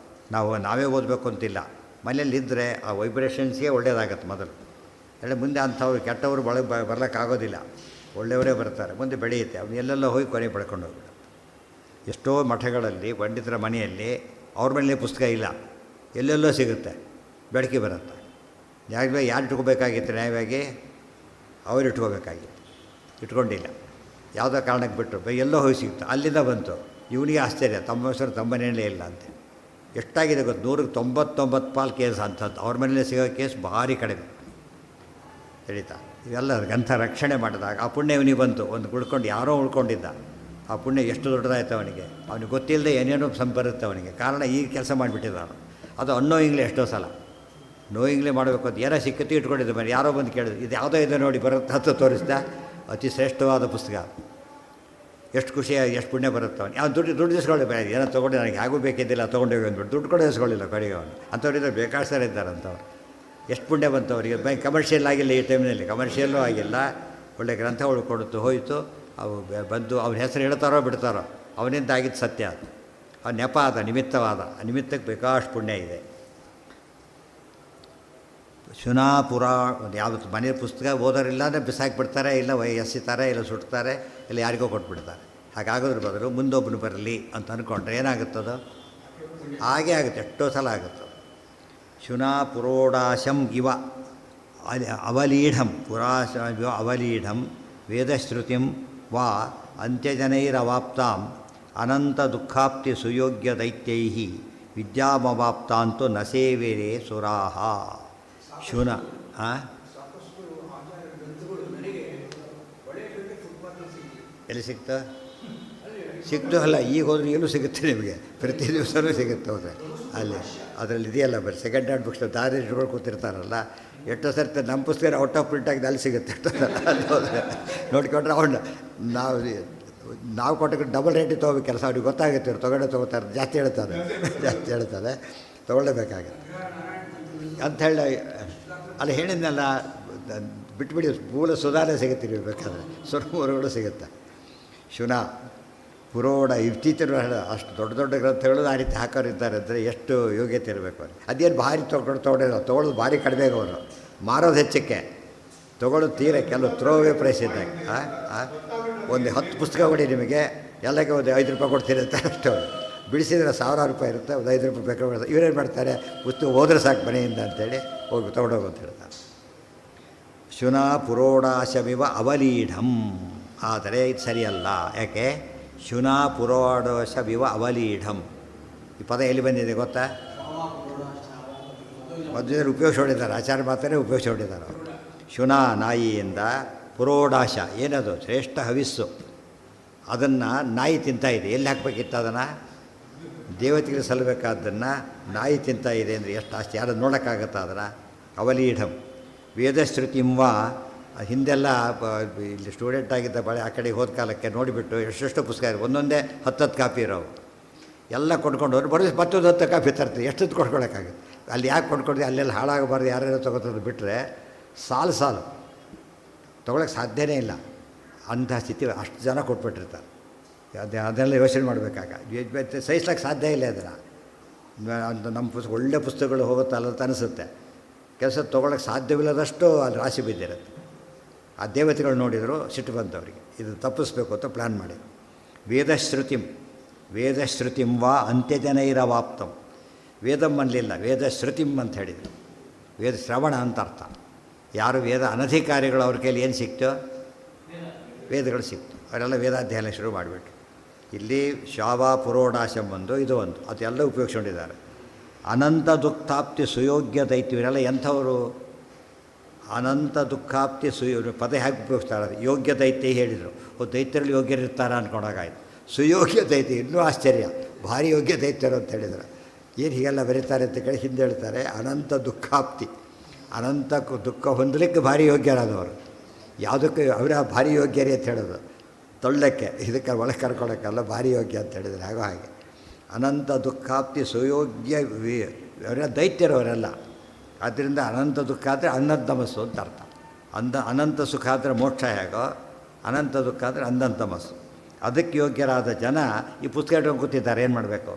ನಾವೇ ಓದಬೇಕು ಅಂತಿಲ್ಲ, ಮನೇಲಿದ್ದರೆ ಆ ವೈಬ್ರೇಷನ್ಸ್ಗೆ ಒಳ್ಳೆಯದಾಗತ್ತೆ ಮೊದಲು. ಮುಂದೆ ಅಂಥವ್ರು ಕೆಟ್ಟವರು ಬರ್ಲಿಕ್ಕಾಗೋದಿಲ್ಲ, ಒಳ್ಳೆಯವರೇ ಬರ್ತಾರೆ, ಮುಂದೆ ಬೆಳೆಯುತ್ತೆ. ಅವನು ಎಲ್ಲೆಲ್ಲೋ ಹೋಗಿ ಕೊನೆ ಪಡ್ಕೊಂಡು ಹೋಗ್ಬಿಟ್ಟು. ಎಷ್ಟೋ ಮಠಗಳಲ್ಲಿ ಪಂಡಿತರ ಮನೆಯಲ್ಲಿ ಅವ್ರ ಮನೇಲಿ ಪುಸ್ತಕ ಇಲ್ಲ, ಎಲ್ಲೆಲ್ಲೋ ಸಿಗುತ್ತೆ, ಬೆಳಕಿ ಬರುತ್ತೆ. ಯಾರು ಇಟ್ಕೋಬೇಕಾಗಿತ್ತು, ನ್ಯಾಯವಾಗಿ ಅವ್ರು ಇಟ್ಕೋಬೇಕಾಗಿತ್ತು, ಇಟ್ಕೊಂಡಿಲ್ಲ. ಯಾವುದೋ ಕಾರಣಕ್ಕೆ ಬಿಟ್ಟರು, ಎಲ್ಲೋ ಹೋಗಿ ಸಿಗ್ತು, ಅಲ್ಲಿಂದ ಬಂತು. ಇವನಿಗೆ ಆಶ್ಚರ್ಯ, ತಮ್ಮ ಹೆಸರು ತಮ್ಮ ಮನೆಯಲ್ಲೇ ಇಲ್ಲ ಅಂತೆ. ಎಷ್ಟಾಗಿದೆ ಗೊತ್ತು, 199 ಪಾಲು ಕೇಸ್ ಅಂಥದ್ದು. ಅವ್ರ ಮನೇಲಿ ಸಿಗೋ ಕೇಸ್ ಭಾರಿ ಕಡಿಮೆ ತಿಳಿತಾ. ಇವೆಲ್ಲ ಗ್ರಂಥ ರಕ್ಷಣೆ ಮಾಡಿದಾಗ ಆ ಪುಣ್ಯ ಇವನಿಗೆ ಬಂತು. ಒಂದು ಉಳ್ಕೊಂಡು ಯಾರೋ ಉಳ್ಕೊಂಡಿದ್ದ, ಆ ಪುಣ್ಯ ಎಷ್ಟು ದೊಡ್ಡದಾಯ್ತು ಅವನಿಗೆ. ಅವನಿಗೆ ಗೊತ್ತಿಲ್ಲದೆ ಏನೇನೋ ಬರುತ್ತೆ ಅವನಿಗೆ. ಕಾರಣ ಈ ಕೆಲಸ ಮಾಡಿಬಿಟ್ಟಿದ್ದಾನು. ಅದು ಅನ್ನೋಯಿಂಗ್ಲೇ ಎಷ್ಟೋ ಸಲ ನೋಯಿಂಗ್ಲೇ ಮಾಡಬೇಕು ಅಂತ ಏನೋ ಸಿಕ್ಕತ್ತಿ ಇಟ್ಕೊಂಡಿದ್ದ ಮನೆ. ಯಾರೋ ಬಂದು ಕೇಳಿದ್ರು, ಇದು ಯಾವುದೋ ಇದೆ ನೋಡಿ ಬರುತ್ತೆ ಅಂತ ತೋರಿಸ್ದ. ಅತಿ ಶ್ರೇಷ್ಠವಾದ ಪುಸ್ತಕ, ಎಷ್ಟು ಖುಷಿಯಾಗಿ ಎಷ್ಟು ಪುಣ್ಯ ಬರುತ್ತೆ ಅವನು. ಅವ್ನು ದುಡ್ಡು ಇಸ್ಕೊಳ್ಳಿ, ಏನೋ ತೊಗೊಂಡು ನನಗೆ ಯಾಗೂ ಬೇಕಿದ್ದಿಲ್ಲ ತೊಗೊಂಡೋಗಿ ಅಂದ್ಬಿಟ್ಟು ದುಡ್ಡು ಕೂಡ ಇಸ್ಕೊಳ್ಳಿಲ್ಲ ಕಡೆಗೆ ಅವನು. ಅಂಥವ್ರಿದ್ರೆ ಬೇಕಾಡ್ತಾರೆ ಇದ್ದಾರಂಥವ್ರು. ಎಷ್ಟು ಪುಣ್ಯ ಬಂತು ಅವರಿಗೆ. ಕಮರ್ಷಿಯಲ್ ಆಗಿಲ್ಲ ಈ ಟೈಮ್ನಲ್ಲಿ, ಕಮರ್ಷಿಯಲ್ಲೂ ಆಗಿಲ್ಲ, ಒಳ್ಳೆ ಗ್ರಂಥಗಳು ಕೊಡುತ್ತು ಹೋಯಿತು. ಅವು ಬಂದು ಅವನ ಹೆಸರು ಹೇಳ್ತಾರೋ ಬಿಡ್ತಾರೋ, ಅವನಿಂದ ಆಗಿದ್ದು ಸತ್ಯ. ಅದು ಅವ್ನು ನೆಪ ಆದ, ನಿಮಿತ್ತವಾದ. ಆ ನಿಮಿತ್ತಕ್ಕೆ ಬೇಕಾಷ್ಟು ಪುಣ್ಯ ಇದೆ. ಶುನಾಪುರ ಯಾವತ್ತು ಮನೆ ಪುಸ್ತಕ ಓದೋರಿಲ್ಲ ಅಂದರೆ ಬಿಸಾಕಿಬಿಡ್ತಾರೆ, ಇಲ್ಲ ಎಸಿತಾರೆ, ಇಲ್ಲ ಸುಡ್ತಾರೆ, ಇಲ್ಲ ಯಾರಿಗೋ ಕೊಟ್ಬಿಡ್ತಾರೆ. ಹಾಗಾಗೋದ್ರ ಬದಲು ಮುಂದೊಬ್ಬನು ಬರಲಿ ಅಂತ ಅಂದ್ಕೊಂಡ್ರೆ ಏನಾಗುತ್ತದೋ ಹಾಗೇ ಆಗುತ್ತೆ, ಎಷ್ಟೋ ಸಲ ಆಗುತ್ತೆ. ಶುನಾಪುರೋಡಾಶಂ ಇವ ಅವಲೀಢಂ ಪುರಾಶ ಅವಲೀಢಂ ವೇದಶ್ರುತಿಂ ವಾ ಅಂತ್ಯಜನೈರವಾಪ್ತಾಂ ಅನಂತ ದುಃಖಾಪ್ತಿ ಸುಯೋಗ್ಯ ದೈತ್ಯೈ ವಿದ್ಯಾಮವಾಪ್ತಾಂತು ನ ಸೇವೆರೇ ಸುರಾಹ. ಶುನ ಎಲ್ಲಿ ಸಿಗ್ತ ಸಿಕ್ತು ಅಲ್ಲ, ಈಗ ಹೋದ್ರೆ ಈಗಲೂ ಸಿಗುತ್ತೆ ನಿಮಗೆ, ಪ್ರತಿ ದಿವಸವೂ ಸಿಗುತ್ತೆ ಹೋದರೆ ಅಲ್ಲಿ. ಅದರಲ್ಲಿ ಇದೆಯಲ್ಲ ಬರೀ ಸೆಕೆಂಡ್ ಹ್ಯಾಂಡ್ ಬುಕ್ಸ್ ದಾರಿ ಇಟ್ಕೊಂಡು ಕೂತಿರ್ತಾರಲ್ಲ, ಎಷ್ಟೋ ಸರ್ತಿ ನಮ್ಮ ಪುಸ್ತಕ ಔಟ್ ಆಫ್ ಪ್ರಿಂಟ್ ಆಗಿದೆ ಅಲ್ಲಿ ಸಿಗುತ್ತೆ ಎಷ್ಟೋ ಅಲ್ಲಿ ಹೋದರೆ ನೋಡ್ಕೊಂಡ್ರೆ ಅವ್ನು ನಾವು ಕೊಟ್ಟು ಡಬಲ್ ರೇಟಿಗೆ ತೊಗೋಬೇಕು ಕೆಲಸ ಅವ್ರಿಗೆ ಗೊತ್ತಾಗುತ್ತೆ, ಇವ್ರು ತೊಗೋತಾರೆ ಜಾಸ್ತಿ ಹೇಳ್ತಾರೆ ತೊಗೊಳ್ಳೇಬೇಕಾಗುತ್ತೆ ಅಂಥೇಳಿ ಅಲ್ಲಿ ಹೇಳಿದ್ನಲ್ಲ. ಬಿಟ್ಬಿಡಿ, ಮೂಲ ಸುಧಾರಣೆ ಸಿಗುತ್ತೆ ನೀವು ಬೇಕಾದರೆ, ಸ್ವರ್ಮೂಲಗಳು ಸಿಗುತ್ತೆ. ಶುನ ಪುರೋಡ ಇತ್ತೀಚಿನ ಅಷ್ಟು ದೊಡ್ಡ ದೊಡ್ಡ ಗ್ರಂಥಗಳು ಆ ರೀತಿ ಹಾಕೋರಿದ್ದಾರೆ ಅಂದರೆ ಎಷ್ಟು ಯೋಗ್ಯತೆ ಇರಬೇಕು ಅವ್ರಿಗೆ. ಅದೇನು ಭಾರಿ ತೊಗೊಳ್ಳೋದು ಭಾರಿ ಕಡಿಮೆ ಅವರು, ಮಾರೋದು ಹೆಚ್ಚಕ್ಕೆ, ತೊಗೊಳ್ಳೋದು ತೀರ ಕೆಲವು ಥ್ರೋವೇ ಪ್ರೈಸ್ ಇದ್ದಾಗ. ಒಂದು 10 ಪುಸ್ತಕ ಕೊಡಿ ನಿಮಗೆ, ಎಲ್ಲಕ್ಕೆ ಒಂದು 5 ರೂಪಾಯಿ ಕೊಡ್ತೀರಿ ಅಂತ ಅಷ್ಟು. ಬಿಡಿಸಿದ್ರೆ 1000 ರೂಪಾಯಿ ಇರುತ್ತೆ, ಒಂದು 5 ರೂಪಾಯಿ ಬೇಕಾಗ್ತದೆ. ಇವರೇನು ಮಾಡ್ತಾರೆ, ಪುಸ್ತಕ ಹೋದ್ರೆ ಸಾಕು ಮನೆಯಿಂದ ಅಂತೇಳಿ ಹೋಗಿ ತೊಗೊಂಡೋಗು ಅಂತ ಹೇಳ್ತಾರೆ. ಶುನಾ ಪುರೋಡಾಶಮಿವ ಅವಲೀಢಂ. ಆದರೆ ಇದು ಸರಿಯಲ್ಲ. ಯಾಕೆ? ಶುನಾ ಪುರೋಡಾಶಮಿವ ಅವಲೀಢಂ ಈ ಪದ ಎಲ್ಲಿ ಬಂದಿದೆ ಗೊತ್ತಾ? ಮಧ್ಯದಲ್ಲಿ ಉಪಯೋಗಿಸ್ಕೊಂಡಿದ್ದಾರೆ, ಆಚಾರ್ಯ ಮಾತನ್ನೇ ಉಪಯೋಗಿಸ್ಕೊಂಡಿದ್ದಾರೆ ಅವರು. ಶುನಾ ನಾಯಿಯಿಂದ, ಪುರೋಡಾಶ ಏನದು ಶ್ರೇಷ್ಠ ಹವಿಸ್ಸು, ಅದನ್ನು ನಾಯಿ ತಿಂತಾಯಿದೆ. ಎಲ್ಲಿ ಹಾಕಬೇಕಿತ್ತು ಅದನ್ನು? ದೇವತೆಗೆ ಸಲ್ಲಬೇಕಾದ್ದನ್ನು ನಾಯಿ ತಿಂತಾಯಿದೆ ಅಂದರೆ ಎಷ್ಟು ಆಸ್ತಿ, ಯಾರು ನೋಡೋಕ್ಕಾಗತ್ತಾ ಅದನ್ನು? ಅವಲೀಢಂ ವೇದಶ್ರುತಿಂವ. ಹಿಂದೆಲ್ಲ ಇಲ್ಲಿ ಸ್ಟೂಡೆಂಟ್ ಆಗಿದ್ದ ಬಳೆ ಆ ಕಡೆಗೆ ಹೋದ ಕಾಲಕ್ಕೆ ನೋಡಿಬಿಟ್ಟು ಎಷ್ಟೆಷ್ಟು ಪುಸ್ತಕ ಇದೆ, ಒಂದೊಂದೇ 10 ಕಾಪಿ ಇರೋವು ಎಲ್ಲ ಕೊಂಡ್ಕೊಂಡು ಹೋದ್ರೆ ಬರೀ ಮತ್ತೊಂದು 10 ಕಾಪಿ ತರ್ತೀವಿ. ಎಷ್ಟೊತ್ತು ಕೊಂಡ್ಕೊಳಕ್ಕಾಗುತ್ತೆ? ಅಲ್ಲಿ ಯಾಕೆ ಕೊಂಡ್ಕೊಂಡ್ರೆ ಅಲ್ಲೆಲ್ಲ ಹಾಳಾಗಬಾರ್ದು, ಯಾರ್ಯಾರು ತೊಗೊತದ್ದು ಬಿಟ್ಟರೆ ಸಾಲು ತೊಗೊಳಕ್ಕೆ ಸಾಧ್ಯನೇ ಇಲ್ಲ. ಅಂಥ ಸ್ಥಿತಿ ಅಷ್ಟು ಜನ ಕೊಟ್ಬಿಟ್ಟಿರ್ತಾರೆ. ಅದನ್ನೆಲ್ಲ ಯೋಚನೆ ಮಾಡಬೇಕಾಗ, ಸಹಿಸ್ಲಿಕ್ಕೆ ಸಾಧ್ಯ ಇಲ್ಲ ಅದನ್ನು. ನಮ್ಮ ಒಳ್ಳೆ ಪುಸ್ತಕಗಳು ಹೋಗುತ್ತಲ್ಲ ಅಂತ ಅನಿಸುತ್ತೆ. ಕೆಲಸ ತೊಗೊಳಕ್ಕೆ ಸಾಧ್ಯವಿಲ್ಲದಷ್ಟು ಅಲ್ಲಿ ರಾಶಿ ಬಿದ್ದಿರುತ್ತೆ. ಆ ದೇವತೆಗಳು ನೋಡಿದರು, ಸಿಟ್ಟು ಬಂತವರಿಗೆ, ಇದು ತಪ್ಪಿಸ್ಬೇಕು ಅಂತ ಪ್ಲ್ಯಾನ್ ಮಾಡಿ. ವೇದಶ್ರುತಿಂ ವಾ ಅಂತ್ಯಜನೈರವಾಪ್ತಂ. ವೇದಂ ಅನ್ನಲಿಲ್ಲ, ವೇದಶ್ರುತಿಂ ಅಂತ ಹೇಳಿದರು. ವೇದ ಶ್ರವಣ ಅಂತ ಅರ್ಥ. ಯಾರು ವೇದ ಅನಧಿಕಾರಿಗಳು ಅವ್ರ ಕೈಲಿ ಏನು ಸಿಕ್ತೋ, ವೇದಗಳು ಸಿಕ್ತು, ಅವರೆಲ್ಲ ವೇದಾಧ್ಯಯನ ಶುರು ಮಾಡಿಬಿಟ್ರು. ಇಲ್ಲಿ ಶಾವಾ ಪುರೋಡಾಶಂ ಒಂದು, ಇದು ಒಂದು, ಅದೆಲ್ಲ ಉಪಯೋಗಿಸ್ಕೊಂಡಿದ್ದಾರೆ. ಅನಂತ ದುಃಖಾಪ್ತಿ ಸುಯೋಗ್ಯ ದೈತ್ಯ, ಇವರೆಲ್ಲ ಎಂಥವರು? ಅನಂತ ದುಃಖಾಪ್ತಿ ಪದ ಹೇಗೆ ಉಪಯೋಗಿಸ್ತಾರೆ? ಯೋಗ್ಯ ದೈತ್ಯ ಹೇಳಿದರು. ದೈತ್ಯರಲ್ಲಿ ಯೋಗ್ಯರಿರ್ತಾರ ಅಂದ್ಕೊಂಡಾಗಾಯ್ತು. ಸುಯೋಗ್ಯ ದೈತ್ಯ ಇನ್ನೂ ಆಶ್ಚರ್ಯ, ಭಾರಿ ಯೋಗ್ಯ ದೈತ್ಯರು ಅಂತ ಹೇಳಿದರು. ಏನು ಹೀಗೆಲ್ಲ ಬರೀತಾರೆ ಅಂತ ಕೇಳಿ ಹಿಂದೆ ಹೇಳ್ತಾರೆ. ಅನಂತ ದುಃಖಾಪ್ತಿ, ಅನಂತ ದುಃಖ ಹೊಂದಲಿಕ್ಕೆ ಭಾರಿ ಯೋಗ್ಯರಾದವರು. ಯಾವುದಕ್ಕೆ ಅವರ ಭಾರಿ ಯೋಗ್ಯರೇ ಅಂತ ಹೇಳೋದು, ತೊಳ್ಳಕ್ಕೆ, ಇದಕ್ಕೆ ಒಳಗೆ ಕರ್ಕೊಳ್ಳೋಕ್ಕಲ್ಲ, ಭಾರಿ ಯೋಗ್ಯ ಅಂತ ಹೇಳಿದರೆ ಹಾಗೋ ಹಾಗೆ. ಅನಂತ ದುಃಖಾಪ್ತಿ ಸುಯೋಗ್ಯ ಅವರೆಲ್ಲ ದೈತ್ಯರವರೆಲ್ಲ. ಆದ್ದರಿಂದ ಅನಂತ ದುಃಖ ಆದರೆ ಅನ್ನದ್ದಮಸ್ಸು ಅಂತ ಅರ್ಥ. ಅನಂತ ಸುಖ ಆದರೆ ಮೋಕ್ಷ ಹೇಗೋ, ಅನಂತ ದುಃಖ ಆದರೆ ಅನ್ನಂತಮಸ್ಸು. ಅದಕ್ಕೆ ಯೋಗ್ಯರಾದ ಜನ ಈ ಪುಸ್ತಕ ಇಟ್ಕೊಂಡು ಕೂತಿದ್ದಾರೆ. ಏನು ಮಾಡಬೇಕು?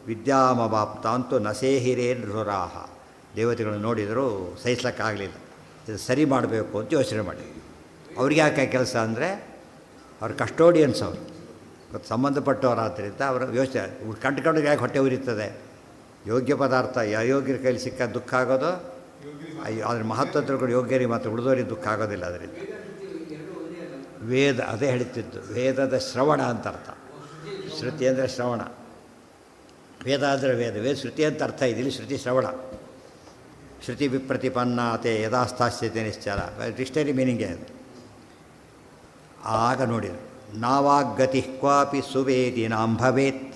ವಿದ್ಯಾಮವಾಪ್ತ ಅಂತೂ ನಸೇಹಿರೇನ್ ರುರಾಹ. ದೇವತೆಗಳು ನೋಡಿದರೂ ಸಹಿಸ್ಲಿಕ್ಕಾಗಲಿಲ್ಲ. ಇದು ಸರಿ ಮಾಡಬೇಕು ಅಂತ ಯೋಚನೆ ಮಾಡಿ. ಅವ್ರಿಗೆ ಯಾಕೆ ಕೆಲಸ ಅಂದರೆ ಅವ್ರ ಕಸ್ಟೋಡಿಯನ್ಸ್, ಅವರು ಸಂಬಂಧಪಟ್ಟವರಾದ್ದರಿಂದ ಅವರ ಯೋಚನೆ ಕಂಡುಕೊಂಡು ಯಾಕೆ ಹೊಟ್ಟೆ ಉರಿತದೆ. ಯೋಗ್ಯ ಪದಾರ್ಥ ಅಯೋಗ್ಯರ ಕೈಲಿ ಸಿಕ್ಕ ದುಃಖ ಆಗೋದು, ಅದ್ರ ಮಹತ್ವ ತಿಳ್ಕೊಂಡು ಯೋಗ್ಯರಿಗೆ ಮತ್ತು ಉಳಿದೋರಿಗೆ ದುಃಖ ಆಗೋದಿಲ್ಲ. ಅದರಿಂದ ವೇದ ಅದೇ ಹೇಳ್ತಿದ್ದು, ವೇದದ ಶ್ರವಣ ಅಂತ ಅರ್ಥ. ಶ್ರುತಿ ಅಂದರೆ ಶ್ರವಣ, ವೇದ ಅಂದರೆ ವೇದ ಶ್ರುತಿ ಅಂತ ಅರ್ಥ ಇದೆ. ಇಲ್ಲಿ ಶ್ರುತಿ ಶ್ರವಣ. ಶ್ರುತಿ ವಿಪ್ರತಿಪನ್ನಾತೆ ಯಥಾಸ್ಥಾಸ್ಯತೆ ನಿಶ್ಚಲ, ಡಿಕ್ಷನರಿ ಮೀನಿಂಗೇ ಅದು. ಆಗ ನೋಡಿದರು, ನಾವಾಗತಿ ಕ್ವಾಪಿ ಸುವೇದಿನಾಂ ಭವೇತ್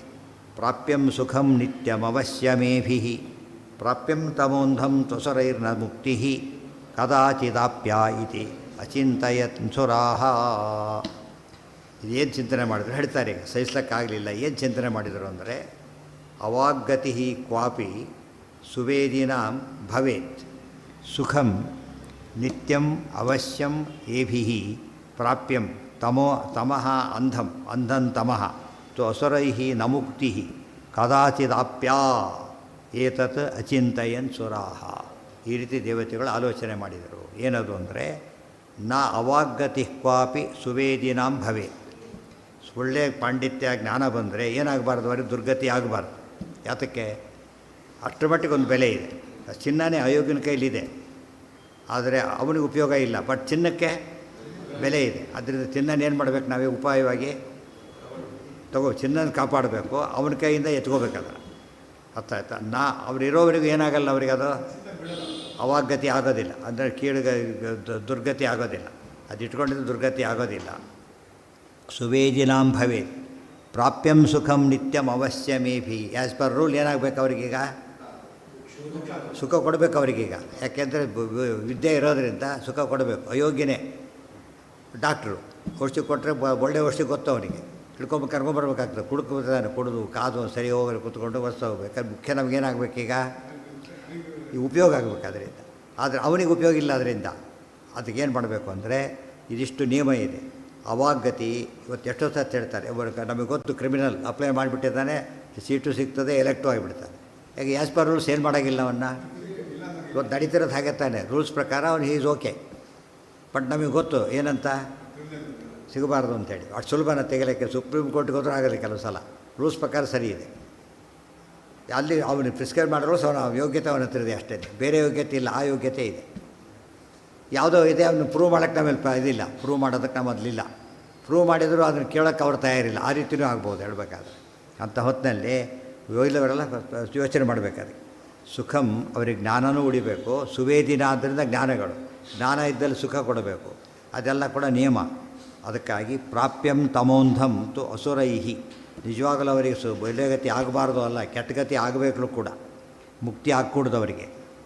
ಪ್ರಾಪ್ಯಂ ಸುಖಂ ನಿತ್ಯಮವಶ್ಯಮೇಭಿ ಪ್ರಾಪ್ಯಂ ತಮೋಂಧಂ ತ್ವಸರೈರ್ನ ಮುಕ್ತಿ ಕದಾಚಿದಾಪ್ಯ ಇತಿ ಅಚಿಂತಯತ್ ಸುರಾಹ. ಇದೇನು ಚಿಂತನೆ ಮಾಡಿದ್ರು ಹೇಳ್ತಾರೆ. ಈಗ ಸಹಿಸ್ಲಿಕ್ಕಾಗಲಿಲ್ಲ. ಏನು ಚಿಂತನೆ ಮಾಡಿದರು ಅಂದರೆ, ಅವಾಗತಿ ಕ್ವಾಪಿ ಸುವೇದಿನಾಂ ಭವೇತ್ ಸುಖಂ ನಿತ್ಯಂ ಅವಶ್ಯಂ ಏಭಿ ಪ್ರಾಪ್ಯಂ ತಮಃ ಅಂಧಂ ತಮಃ ತು ಅಸುರೈ ನ ಮುಕ್ತಿ ಕದಾಚಿದಾಪ್ಯ ಏತತ್ ಅಚಿಂತಯನ್ ಸುರಾಹ. ಈ ರೀತಿ ದೇವತೆಗಳು ಆಲೋಚನೆ ಮಾಡಿದರು. ಏನದು ಅಂದರೆ, ನ ಅವಾಗತಿ ಕ್ವಾಪಿ ಸುವೇದಿನಾಂ ಭವೇತ್. ಒಳ್ಳೆಯ ಪಾಂಡಿತ್ಯ ಜ್ಞಾನ ಬಂದರೆ ಏನಾಗಬಾರ್ದು, ಅವರಿಗೆ ದುರ್ಗತಿ ಆಗಬಾರ್ದು. ಯಾತಕ್ಕೆ? ಅಷ್ಟರ ಮಟ್ಟಿಗೆ ಒಂದು ಬೆಲೆ ಇದೆ. ಚಿನ್ನನೇ ಅಯೋಗ್ಯನ ಕೈಲಿದೆ, ಆದರೆ ಅವನಿಗೆ ಉಪಯೋಗ ಇಲ್ಲ. ಬಟ್ ಚಿನ್ನಕ್ಕೆ ಬೆಲೆ ಇದೆ. ಅದರಿಂದ ಚಿನ್ನನ ಏನು ಮಾಡಬೇಕು, ನಾವೇ ಉಪಾಯವಾಗಿ ಚಿನ್ನನ ಕಾಪಾಡಬೇಕು. ಅವನ ಕೈಯಿಂದ ಎತ್ಕೋಬೇಕದ. ಅರ್ಥ ಆಯ್ತಾ? ಅವರಿರೋವರೆಗೂ ಏನಾಗಲ್ಲ, ಅವರಿಗೆ ಅದು ಅವಾಗತಿ ಆಗೋದಿಲ್ಲ. ಅಂದರೆ ದುರ್ಗತಿ ಆಗೋದಿಲ್ಲ. ಅದು ಇಟ್ಕೊಂಡಿದ್ದು ದುರ್ಗತಿ ಆಗೋದಿಲ್ಲ. ಸುವೇದಿನಾಂ ಭವೇತ್ ಪ್ರಾಪ್ಯಂ ಸುಖಂ ನಿತ್ಯಂ ಅವಶ್ಯಮೇಭಿ. ಆ್ಯಸ್ ಪರ್ ರೂಲ್ ಏನಾಗಬೇಕು ಅವ್ರಿಗೀಗ? ಸುಖ ಕೊಡಬೇಕು ಅವ್ರಿಗೀಗ. ಯಾಕೆಂದರೆ ವಿದ್ಯೆ ಇರೋದರಿಂದ ಸುಖ ಕೊಡಬೇಕು. ಅಯೋಗ್ಯನೇ ಡಾಕ್ಟ್ರು ಔಷಧಿ ಕೊಟ್ಟರೆ ಒಳ್ಳೆ ಔಷಧಿ ಗೊತ್ತು ಅವನಿಗೆ, ಕರ್ಕೊಂಬರ್ಬೇಕಾಗ್ತದೆ. ಕುಡ್ಕೊತಾನೆ, ಕುಡಿದು ಕಾದು ಸರಿ ಹೋಗಿ ಕೂತ್ಕೊಂಡು ವರ್ಷ ಹೋಗ್ಬೇಕು. ಮುಖ್ಯ ನಮಗೇನಾಗಬೇಕೀಗ? ಈ ಉಪಯೋಗ ಆಗಬೇಕು ಅದರಿಂದ. ಆದರೆ ಅವನಿಗೆ ಉಪಯೋಗ ಇಲ್ಲ ಅದರಿಂದ. ಅದಕ್ಕೇನು ಮಾಡಬೇಕು ಅಂದರೆ ಇದಿಷ್ಟು ನಿಯಮ ಇದೆ. ಅವಾಗತಿ ಇವತ್ತು ಎಷ್ಟೋ ಸತ್ತು ಹೇಳ್ತಾರೆ, ನಮಗೆ ಗೊತ್ತು ಕ್ರಿಮಿನಲ್ ಅಪ್ಲೈ ಮಾಡಿಬಿಟ್ಟಿದ್ದಾನೆ, ಸೀಟು ಸಿಗ್ತದೆ, ಎಲೆಕ್ಟು ಆಗಿಬಿಡ್ತಾನೆ. ಯಾಕೆ ಆ್ಯಸ್ ಪರ್ ರೂಲ್ಸ್ ಏನು ಮಾಡೋಂಗಿಲ್ಲ ಅವನ್ನ. ಇವತ್ತು ನಡೀತಿರೋದು ಹಾಗೆ ತಾನೆ, ರೂಲ್ಸ್ ಪ್ರಕಾರ ಅವ್ನು ಈಸ್ ಓಕೆ. ಬಟ್ ನಮಗೆ ಗೊತ್ತು ಏನಂತ ಸಿಗಬಾರ್ದು ಅಂತೇಳಿ. ಅಷ್ಟು ಸುಲಭನ ತೆಗಿಲಿಕ್ಕೆ ಸುಪ್ರೀಂ ಕೋರ್ಟ್ಗೆ ಹೋದ್ರೂ ಆಗೋದು ಕೆಲವು ಸಲ. ರೂಲ್ಸ್ ಪ್ರಕಾರ ಸರಿ ಇದೆ. ಅಲ್ಲಿ ಅವನಿಗೆ ಪ್ರಿಸ್ಕ್ರೈಬ್ ಮಾಡೋ ರೂಲ್ಸ್ ಅವನ ಯೋಗ್ಯತೆ ಅವನ ಹತ್ರ ಇದೆ ಅಷ್ಟೇ, ಬೇರೆ ಯೋಗ್ಯತೆ ಇಲ್ಲ. ಆ ಯೋಗ್ಯತೆ ಇದೆ, ಯಾವುದೋ ಇದೆ. ಅವನು ಪ್ರೂವ್ ಮಾಡೋಕ್ಕೆ ನಮ್ಮಲ್ಲಿ ಇದಿಲ್ಲ, ಪ್ರೂವ್ ಮಾಡೋದಕ್ಕೆ ನಮ್ಮ ಮೊದಲಿಲ್ಲ. ಪ್ರೂವ್ ಮಾಡಿದರೂ ಅದನ್ನು ಕೇಳೋಕ್ಕೆ ಅವ್ರು ತಯಾರಿಲ್ಲ. ಆ ರೀತಿಯೂ ಆಗ್ಬೋದು ಹೇಳಬೇಕಾದ್ರೆ. ಅಂಥ ಹೊತ್ತಿನಲ್ಲಿ ಒಯ್ಲವರೆಲ್ಲ ಯೋಚನೆ ಮಾಡಬೇಕಾದ್ರೆ ಸುಖಂ ಅವರಿಗೆ ಜ್ಞಾನನೂ ಉಳಿಬೇಕು. ಸುವೇದಿನ ಆದ್ದರಿಂದ ಜ್ಞಾನಗಳು, ಜ್ಞಾನ ಇದ್ದಲ್ಲಿ ಸುಖ ಕೊಡಬೇಕು. ಅದೆಲ್ಲ ಕೂಡ ನಿಯಮ. ಅದಕ್ಕಾಗಿ ಪ್ರಾಪ್ಯಂ ತಮೋಂಧಂ ತು ಅಸುರೈಹಿ. ನಿಜವಾಗಲೂ ಅವರಿಗೆ ಒಳ್ಳೆಗತಿ ಆಗಬಾರ್ದು ಅಲ್ಲ, ಕೆಟ್ಟಗತಿ ಆಗಬೇಕು ಕೂಡ. ಮುಕ್ತಿ ಆಗಕೂಡ್ದು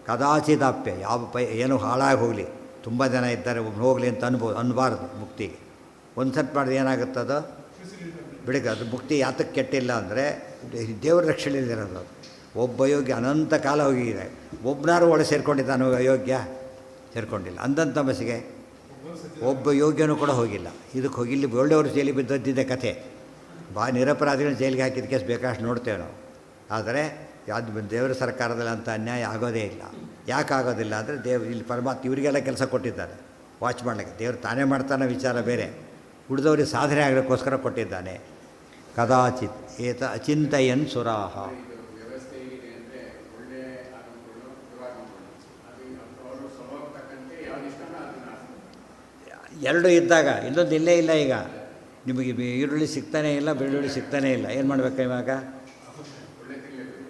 ಕದಾಚಿದಾಪ್ಯ. ಏನು ಹಾಳಾಗಿ ಹೋಗಲಿ, ತುಂಬ ಜನ ಇದ್ದಾರೆ, ಒಬ್ಬನು ಹೋಗಲಿ ಅಂತ ಅನ್ನಬಾರ್ದು ಮುಕ್ತಿಗೆ. ಒಂದು ಸಟ್ ಮಾಡಿದ್ರೆ ಏನಾಗುತ್ತದೋ ಬೆಳಗ್ಗೆ ಅದು ಮುಕ್ತಿ. ಯಾತಕ್ಕೆ ಕೆಟ್ಟಿಲ್ಲ ಅಂದರೆ ದೇವರ ರಕ್ಷಣೆಯಲ್ಲಿರೋದು. ಒಬ್ಬ ಯೋಗ್ಯ ಅನಂತ ಕಾಲ ಹೋಗಿದೆ, ಒಬ್ಬನಾರು ಒಳಗೆ ಸೇರಿಕೊಂಡಿದ್ದಾನೆ ಅಯೋಗ್ಯ? ಸೇರಿಕೊಂಡಿಲ್ಲ. ಅಂದಂಥ ಬಸ್ಸಿಗೆ ಒಬ್ಬ ಯೋಗ್ಯನೂ ಕೂಡ ಹೋಗಿಲ್ಲ. ಇದಕ್ಕೆ ಹೋಗಿ ಇಲ್ಲಿ ಒಳ್ಳೆಯವರು ಜೈಲಿಗೆ ಬಿದ್ದದ್ದಿದ್ದೆ ಕಥೆ. ನಿರಪರಾಧಿಗಳನ್ನ ಜೈಲಿಗೆ ಹಾಕಿದ ಕೇಸ್ ಬೇಕಾಷ್ಟು ನೋಡ್ತೇವೆ ನಾವು. ಆದರೆ ಅದು ದೇವರ ಸರ್ಕಾರದಲ್ಲಿ ಅಂಥ ಅನ್ಯಾಯ ಆಗೋದೇ ಇಲ್ಲ. ಯಾಕೆ ಆಗೋದಿಲ್ಲ ಅಂದರೆ ಇಲ್ಲಿ ಪರಮಾತ್ಮ ಇವರಿಗೆಲ್ಲ ಕೆಲಸ ಕೊಟ್ಟಿದ್ದಾರೆ ವಾಚ್ ಮಾಡಲಿಕ್ಕೆ. ದೇವರು ತಾನೇ ಮಾಡ್ತಾನೆ ವಿಚಾರ ಬೇರೆ, ಉಳಿದವರಿಗೆ ಸಾಧನೆ ಆಗಲಿಕ್ಕೋಸ್ಕರ ಕೊಟ್ಟಿದ್ದಾನೆ. ಕದಾಚಿತ್ ಏತ ಅಚಿಂತಯನ್ ಸುರಾಹ. ಎರಡು ಇದ್ದಾಗ ಇನ್ನೊಂದು ಇಲ್ಲೇ ಇಲ್ಲ. ಈಗ ನಿಮಗೆ ಈರುಳ್ಳಿ ಸಿಗ್ತಾನೇ ಇಲ್ಲ, ಬೆಳ್ಳುಳ್ಳಿ ಸಿಗ್ತಾನೇ ಇಲ್ಲ. ಏನು ಮಾಡಬೇಕು ಇವಾಗ?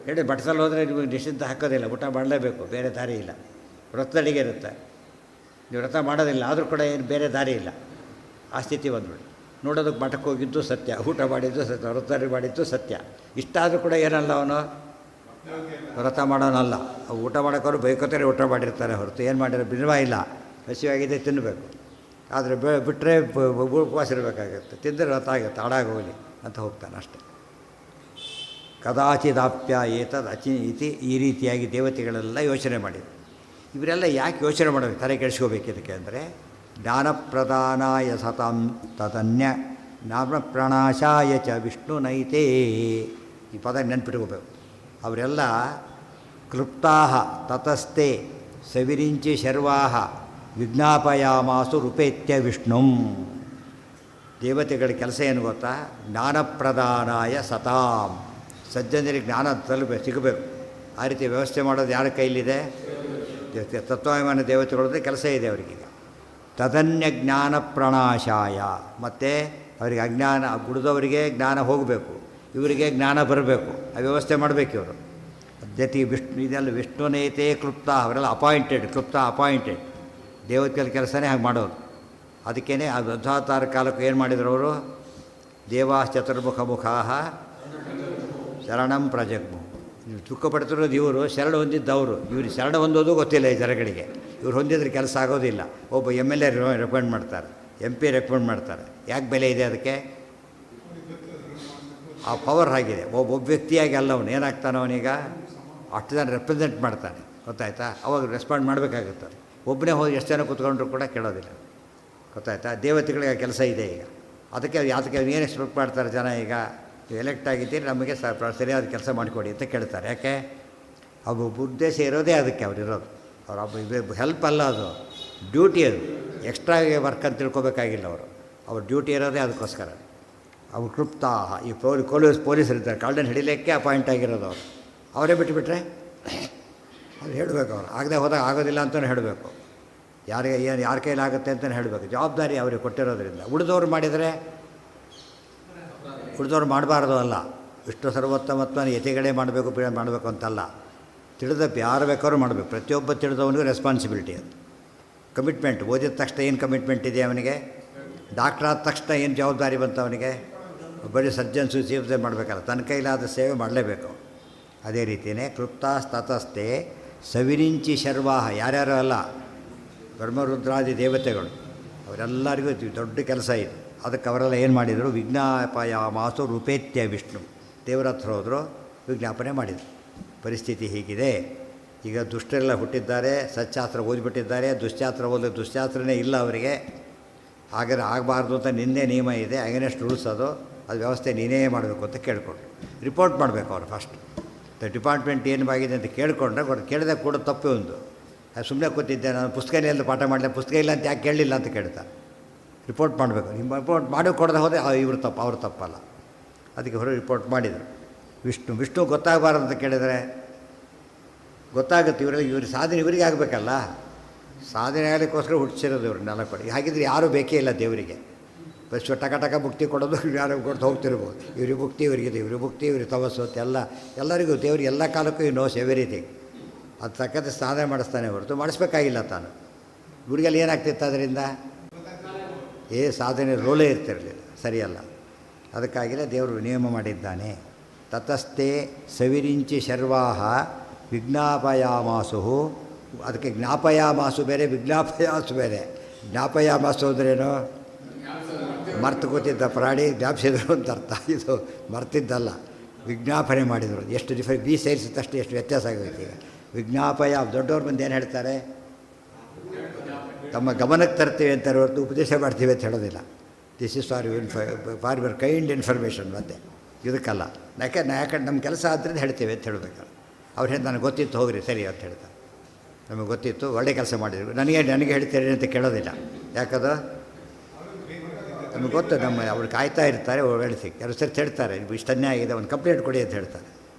ಹೇಳಿ ಬಟ್ಸಲ್ಲಿ ಹೋದರೆ ನಿಮಗೆ ನಿಶ್ಚಿಂತ ಹಾಕೋದಿಲ್ಲ, ಊಟ ಮಾಡಲೇಬೇಕು, ಬೇರೆ ದಾರಿ ಇಲ್ಲ. ವ್ರತದಡಿಗೆ ಇರುತ್ತೆ, ನೀವು ವ್ರತ ಮಾಡೋದಿಲ್ಲ, ಆದರೂ ಕೂಡ ಏನು ಬೇರೆ ದಾರಿ ಇಲ್ಲ. ಆ ಸ್ಥಿತಿ ಬಂದ್ಬಿಡಿ. ನೋಡೋದಕ್ಕೆ ಮಠಕ್ಕೆ ಹೋಗಿದ್ದು ಸತ್ಯ, ಊಟ ಮಾಡಿದ್ದು ಸತ್ಯ, ವ್ರತದಲ್ಲಿ ಮಾಡಿದ್ದು ಸತ್ಯ. ಇಷ್ಟಾದರೂ ಕೂಡ ಏನಲ್ಲ, ಅವನು ವ್ರತ ಮಾಡೋನಲ್ಲ. ಊಟ ಮಾಡೋಕ್ಕವರು ಬೈಕೋತಾರೆ, ಊಟ ಮಾಡಿರ್ತಾರೆ ಹೊರತು ಏನು ಮಾಡಿರೋ ಬಿಡುವ ಇಲ್ಲ. ಹಸಿವಾಗಿದೆ ತಿನ್ನಬೇಕು, ಆದರೆ ಬಿಟ್ಟರೆ ಉಪವಾಸ ಇರಬೇಕಾಗತ್ತೆ. ತಿಂದರೆ ವ್ರತ ಆಗುತ್ತೆ, ಹಾಳಾಗಿ ಹೋಗಲಿ ಅಂತ ಹೋಗ್ತಾನೆ ಅಷ್ಟೆ. ಕದಾಚಿದಾಪ್ಯ ಏತದ್ ಇತಿ. ಈ ರೀತಿಯಾಗಿ ದೇವತೆಗಳೆಲ್ಲ ಯೋಚನೆ ಮಾಡಿದರು. ಇವರೆಲ್ಲ ಯಾಕೆ ಯೋಚನೆ ಮಾಡಬೇಕು, ತಲೆ ಕೆಡಿಸ್ಕೋಬೇಕು ಇದಕ್ಕೆ ಅಂದರೆ ಜ್ಞಾನಪ್ರದಾನಾಯ ಸತಾಂ ತದನ್ಯ ನಾಮಪ್ರಣಾಶಾಯ ಚ ವಿಷ್ಣು ನೈತೇ. ಈ ಪದ ನೆನ್ಪಿಟ್ಕೋಬೇಕು. ಅವರೆಲ್ಲ ಕ್ಲುಪ್ತಾಹ ತತಸ್ತೆ ಸವಿರಿಂಚಿ ಶರ್ವಾಹ ವಿಜ್ಞಾಪಯಾಮಾಸು ರೂಪೇತ್ಯ ವಿಷ್ಣುಂ. ದೇವತೆಗಳ ಕೆಲಸ ಏನು ಗೊತ್ತಾ? ಜ್ಞಾನಪ್ರದಾನಾಯ ಸತಾಂ. ಸಜ್ಜನರಿಗೆ ಜ್ಞಾನ ಸಿಗಬೇಕು. ಆ ರೀತಿ ವ್ಯವಸ್ಥೆ ಮಾಡೋದು ಯಾರ ಕೈಲಿದೆ? ತತ್ವಾಭಿಮಾನ ದೇವತೆಗಳದ್ದು ಕೆಲಸ ಇದೆ ಅವರಿಗೀಗ. ತದನ್ಯ ಜ್ಞಾನ ಪ್ರಣಾಶಾಯ. ಮತ್ತು ಅವರಿಗೆ ಅಜ್ಞಾನ ಗುಡಿದವರಿಗೆ ಜ್ಞಾನ ಹೋಗಬೇಕು, ಇವರಿಗೆ ಜ್ಞಾನ ಬರಬೇಕು. ಆ ವ್ಯವಸ್ಥೆ ಮಾಡಬೇಕು ಇವರು. ಜೊತೆ ಇದೆಲ್ಲ ವಿಷ್ಣುನೇತೇ ಕ್ಲುಪ್ತ. ಅವರೆಲ್ಲ ಅಪಾಯಿಂಟೆಡ್, ಕ್ಲುಪ್ತ ಅಪಾಯಿಂಟೆಡ್. ದೇವತೆಗಳ ಕೆಲಸನೇ ಹಾಗೆ ಮಾಡೋದು. ಅದಕ್ಕೇ ಅದು ಅಧ್ವಾತಾರ ಕಾಲಕ್ಕೆ ಏನು ಮಾಡಿದ್ರು ಅವರು? ದೇವಾ ಚತುರ್ಮುಖ ಮುಖಾಹ ಶರಣಂ ಪ್ರಜಗ್ಮು. ದುಃಖ ಪಡ್ತಿರೋದು ಇವರು, ಶರಣ ಹೊಂದಿದ್ದವರು. ಇವರು ಶರಣ ಹೊಂದೋದು ಗೊತ್ತಿಲ್ಲ ಈ ಜನಗಳಿಗೆ. ಇವ್ರು ಹೊಂದಿದ್ರೆ ಕೆಲಸ ಆಗೋದಿಲ್ಲ. ಒಬ್ಬ MLA ರೆಕಮೆಂಡ್ ಮಾಡ್ತಾರೆ, MP ರೆಕಮೆಂಡ್ ಮಾಡ್ತಾರೆ. ಯಾಕೆ ಬೆಲೆ ಇದೆ ಅದಕ್ಕೆ? ಆ ಪವರ್ ಆಗಿದೆ. ಒಬ್ಬ ವ್ಯಕ್ತಿಯಾಗಿ ಅಲ್ಲ, ಅವನು ಏನಾಗ್ತಾನೆ, ಅವನೀಗ ಅಷ್ಟು ಜನ ರೆಪ್ರೆಸೆಂಟ್ ಮಾಡ್ತಾನೆ, ಗೊತ್ತಾಯ್ತಾ? ಅವಾಗ ರೆಸ್ಪಾಂಡ್ ಮಾಡಬೇಕಾಗುತ್ತೆ. ಒಬ್ಬನೇ ಹೋಗಿ ಎಷ್ಟು ಜನ ಕೂತ್ಕೊಂಡ್ರು ಕೂಡ ಕೇಳೋದಿಲ್ಲ, ಗೊತ್ತಾಯ್ತಾ? ದೇವತೆಗಳಿಗೆ ಕೆಲಸ ಇದೆ ಈಗ. ಅದಕ್ಕೆ ಯಾತಕ್ಕೆ ಏನು ಎಕ್ಸ್ಪೆಕ್ಟ್ ಮಾಡ್ತಾರೆ ಜನ? ಈಗ ಎಲೆಕ್ಟ್ ಆಗಿದ್ದೀರಿ, ನಮಗೆ ಸರಿಯಾದ ಕೆಲಸ ಮಾಡಿಕೊಡಿ ಅಂತ ಕೇಳ್ತಾರೆ. ಯಾಕೆ? ಅವು ಉದ್ದೇಶ ಇರೋದೇ ಅದಕ್ಕೆ ಅವರಿರೋದು. ಅವ್ರ ಹೆಲ್ಪ್ ಅಲ್ಲ, ಅದು ಡ್ಯೂಟಿ. ಅದು ಎಕ್ಸ್ಟ್ರಾ ವರ್ಕ್ ಅಂತ ತಿಳ್ಕೊಬೇಕಾಗಿಲ್ಲ. ಅವ್ರ ಡ್ಯೂಟಿ ಇರೋದೇ ಅದಕ್ಕೋಸ್ಕರ. ಅವ್ರು ಕ್ಲುಪ್ತ. ಈ ಪೊಲೀಸರು ಇರ್ತಾರೆ, ಕಳ್ಳನ ಹಿಡಿಲಿಕ್ಕೆ ಅಪಾಯಿಂಟ್ ಆಗಿರೋದು ಅವರು. ಅವರೇ ಬಿಟ್ಟುಬಿಟ್ರೆ ಅದು ಹೇಳಬೇಕು. ಅವ್ರು ಆಗದೆ ಹೋದಾಗ ಆಗೋದಿಲ್ಲ ಅಂತಲೂ ಹೇಳಬೇಕು. ಯಾರಿಗೆ ಏನು ಯಾರ ಕೈಲಾಗುತ್ತೆ ಅಂತಲೇ ಹೇಳಬೇಕು. ಜವಾಬ್ದಾರಿ ಅವ್ರಿಗೆ ಕೊಟ್ಟಿರೋದ್ರಿಂದ. ಉಳಿದವ್ರು ಮಾಡಿದರೆ ಉಳಿದವ್ರು ಮಾಡಬಾರ್ದು ಅಲ್ಲ. ವಿಷ್ಣು ಸರ್ವೋತ್ತಮತ್ವನ ಯತಿಗಳೇ ಮಾಡಬೇಕು ಮಾಡಬೇಕು ಅಂತಲ್ಲ. ತಿಳಿದ ಯಾರು ಬೇಕಾದ್ರೂ ಮಾಡಬೇಕು. ಪ್ರತಿಯೊಬ್ಬ ತಿಳಿದವನಿಗೂ ರೆಸ್ಪಾನ್ಸಿಬಿಲಿಟಿ ಅದು, ಕಮಿಟ್ಮೆಂಟ್. ಓದಿದ ತಕ್ಷಣ ಏನು ಕಮಿಟ್ಮೆಂಟ್ ಇದೆ ಅವನಿಗೆ? ಡಾಕ್ಟ್ರ್ ಆದ ತಕ್ಷಣ ಏನು ಜವಾಬ್ದಾರಿ ಬಂತು ಅವನಿಗೆ? ಬರೀ ಸರ್ಜನ್ಸು ಸೇವೆ ಮಾಡಬೇಕಲ್ಲ, ತನ್ನ ಕೈಲಾದ ಸೇವೆ ಮಾಡಲೇಬೇಕು. ಅದೇ ರೀತಿಯೇ ಕೃಪ್ತಾಸ್ತತಸ್ತೆ ಸವಿರಿಂಚಿ ಶರ್ವಾಹ, ಯಾರ್ಯಾರು ಅಲ್ಲ ಬ್ರಹ್ಮರುದ್ರಾದಿ ದೇವತೆಗಳು ಅವರೆಲ್ಲರಿಗೂ ದೊಡ್ಡ ಕೆಲಸ ಇದು. ಅದಕ್ಕೆ ಅವರೆಲ್ಲ ಏನು ಮಾಡಿದರು, ವಿಜ್ಞಾಪಯಾಮಾಸು ರೂಪೇತ್ಯ ವಿಷ್ಣು, ದೇವರ ಹತ್ರ ಹೋದರು, ವಿಜ್ಞಾಪನೆ ಮಾಡಿದರು. ಪರಿಸ್ಥಿತಿ ಹೀಗಿದೆ, ಈಗ ದುಷ್ಟರೆಲ್ಲ ಹುಟ್ಟಿದ್ದಾರೆ, ಸಚ್ಚಾಸ್ತ್ರ ಓದಿಬಿಟ್ಟಿದ್ದಾರೆ, ದುಶ್ಚಾಸ್ತ್ರ ಓದೋದು ದುಶ್ಚಾಸ್ತ್ರನೇ ಇಲ್ಲ ಅವರಿಗೆ, ಹಾಗಾದ್ರೆ ಆಗಬಾರ್ದು ಅಂತ ನಿನ್ನೆ ನಿಯಮ ಇದೆ, ಅಗೇನೆಸ್ಟ್ ರೂಲ್ಸ್ ಅದು ವ್ಯವಸ್ಥೆ ನೀನೇ ಮಾಡಬೇಕು ಅಂತ ಕೇಳಿಕೊಂಡ್ರು. ರಿಪೋರ್ಟ್ ಮಾಡಬೇಕು ಅವರು ಫಸ್ಟ್, ಡಿಪಾರ್ಟ್ಮೆಂಟ್ ಏನು ಆಗಿದೆ ಅಂತ ಕೇಳಿಕೊಂಡ್ರೆ ಕೇಳಿದಾಗ ಕೂಡ ತಪ್ಪೇ ಒಂದು. ಸುಮ್ಮನೆ ಕೂತಿದ್ದೆ ನಾನು ಪುಸ್ತಕನೇ ಎಲ್ಲ ಪಾಠ ಮಾಡಲಿ, ಪುಸ್ತಕ ಇಲ್ಲ ಅಂತ ಯಾಕೆ ಕೇಳಲಿಲ್ಲ ಅಂತ ಕೇಳ್ತಾರೆ. ರಿಪೋರ್ಟ್ ಮಾಡಬೇಕು, ನಿಮ್ಮ ರಿಪೋರ್ಟ್ ಮಾಡಿ ಕೊಡದೆ ಹೋದರೆ ಇವರು ತಪ್ಪು, ಅವರು ತಪ್ಪಲ್ಲ. ಅದಕ್ಕೆ ಹೊರ ರಿಪೋರ್ಟ್ ಮಾಡಿದರು. ವಿಷ್ಣು ಗೊತ್ತಾಗಬಾರ್ದು ಅಂತ ಕೇಳಿದರೆ ಗೊತ್ತಾಗುತ್ತೆ, ಇವ್ರ ಸಾಧನೆ ಇವರಿಗೆ ಆಗಬೇಕಲ್ಲ, ಸಾಧನೆ ಆಗಲಿಕ್ಕೋಸ್ಕರ ಹುಟ್ಟಿಸಿರೋದು ಇವ್ರನ್ನೆಲ್ಲ ಕೊಡಿ. ಹಾಗಿದ್ರೆ ಯಾರೂ ಬೇಕೇ ಇಲ್ಲ ದೇವರಿಗೆ. ಬಸ್ ಟಕ ಮುಕ್ತಿ ಕೊಡೋದು ಯಾರು ಕೊಟ್ಟು ಹೋಗ್ತಿರ್ಬೋದು, ಇವ್ರಿಗೆ ಮುಕ್ತಿ ಇವರಿಗಿದೆ, ಇವ್ರಿಗೆ ಮುಕ್ತಿ ಇವ್ರಿಗೆ ತಪಸ್ಸು ಅಂತ ಎಲ್ಲರಿಗೂ ದೇವ್ರಿಗೆ ಎಲ್ಲ ಕಾಲಕ್ಕೂ ಈ ನೋಸ್ ಎವ್ರಿಥಿಂಗ್. ಅದು ತಕ್ಕಂತೆ ಸಾಧನೆ ಮಾಡಿಸ್ತಾನೆ ಹೊರತು ಮಾಡಿಸ್ಬೇಕಾಗಿಲ್ಲ ತಾನು. ಇವ್ರಿಗೆಲ್ಲ ಏನಾಗ್ತಿತ್ತು ಅದರಿಂದ, ಸಾಧನೆ ರೋಲೇ ಇರ್ತಿರಲಿಲ್ಲ, ಸರಿಯಲ್ಲ. ಅದಕ್ಕಾಗಿಯೇ ದೇವರು ನಿಯಮ ಮಾಡಿದ್ದಾನೆ. ತತಸ್ಥೆ ಸವಿರಿಂಚಿ ಶರ್ವಾಹ ವಿಜ್ಞಾಪಯಾಮಾಸು, ಅದಕ್ಕೆ ಜ್ಞಾಪಯಾಮಾಸು ಬೇರೆ, ವಿಜ್ಞಾಪಯಾಸು ಬೇರೆ. ಜ್ಞಾಪಯಾಮಾಸು ಅಂದ್ರೇನು, ಮರ್ತು ಕೂತಿದ್ದ ಪ್ರಾಣಿ ಜ್ಞಾಪಿಸಿದ್ರು ಅಂತ ಅರ್ಥ. ಇದು ಮರ್ತಿದ್ದಲ್ಲ, ವಿಜ್ಞಾಪನೆ ಮಾಡಿದರು. ಎಷ್ಟು ಬಿ ಸೇರಿಸಿದಷ್ಟು ಎಷ್ಟು ವ್ಯತ್ಯಾಸ ಆಗೋಯ್ತು. ಈಗ ವಿಜ್ಞಾಪಯ ದೊಡ್ಡವ್ರ ಮುಂದೆ ಏನು ಹೇಳ್ತಾರೆ, ತಮ್ಮ ಗಮನಕ್ಕೆ ತರ್ತೀವಿ ಅಂತಾರೆ ಹೊರತು ಉಪದೇಶ ಮಾಡ್ತೀವಿ ಅಂತ ಹೇಳೋದಿಲ್ಲ. This is for your kind information. ಮತ್ತೆ ಇದಕ್ಕಲ್ಲ, ಯಾಕಂದ್ರೆ ನಮ್ಮ ಕೆಲಸ ಆದ್ದರಿಂದ ಹೇಳ್ತೇವೆ ಅಂತ ಹೇಳಬೇಕಲ್ಲ. ಅವ್ರು ಹೇಳಿ ನನಗೆ ಗೊತ್ತಿತ್ತು ಹೋಗ್ರಿ ಸರಿ ಅಂತ ಹೇಳ್ತಾರೆ. ನಮಗೆ ಗೊತ್ತಿತ್ತು, ಒಳ್ಳೆ ಕೆಲಸ ಮಾಡಿದ್ರು, ನನಗೆ ಹೇಳ್ತೀರಿ ಅಂತ ಕೇಳೋದಿಲ್ಲ. ಯಾಕದು ನಮಗೆ ಗೊತ್ತು, ಅವ್ರು ಕಾಯ್ತಾ ಇರ್ತಾರೆ, ಹೇಳ್ತಿ ಕೆಲವು ಸರ್ತಿ ಹೇಳ್ತಾರೆ ಇಷ್ಟನ್ನೇ ಆಗಿದೆ, ಒಂದು ಕಂಪ್ಲೇಂಟ್ ಕೊಡಿ ಅಂತ ಹೇಳ್ತಾರೆ.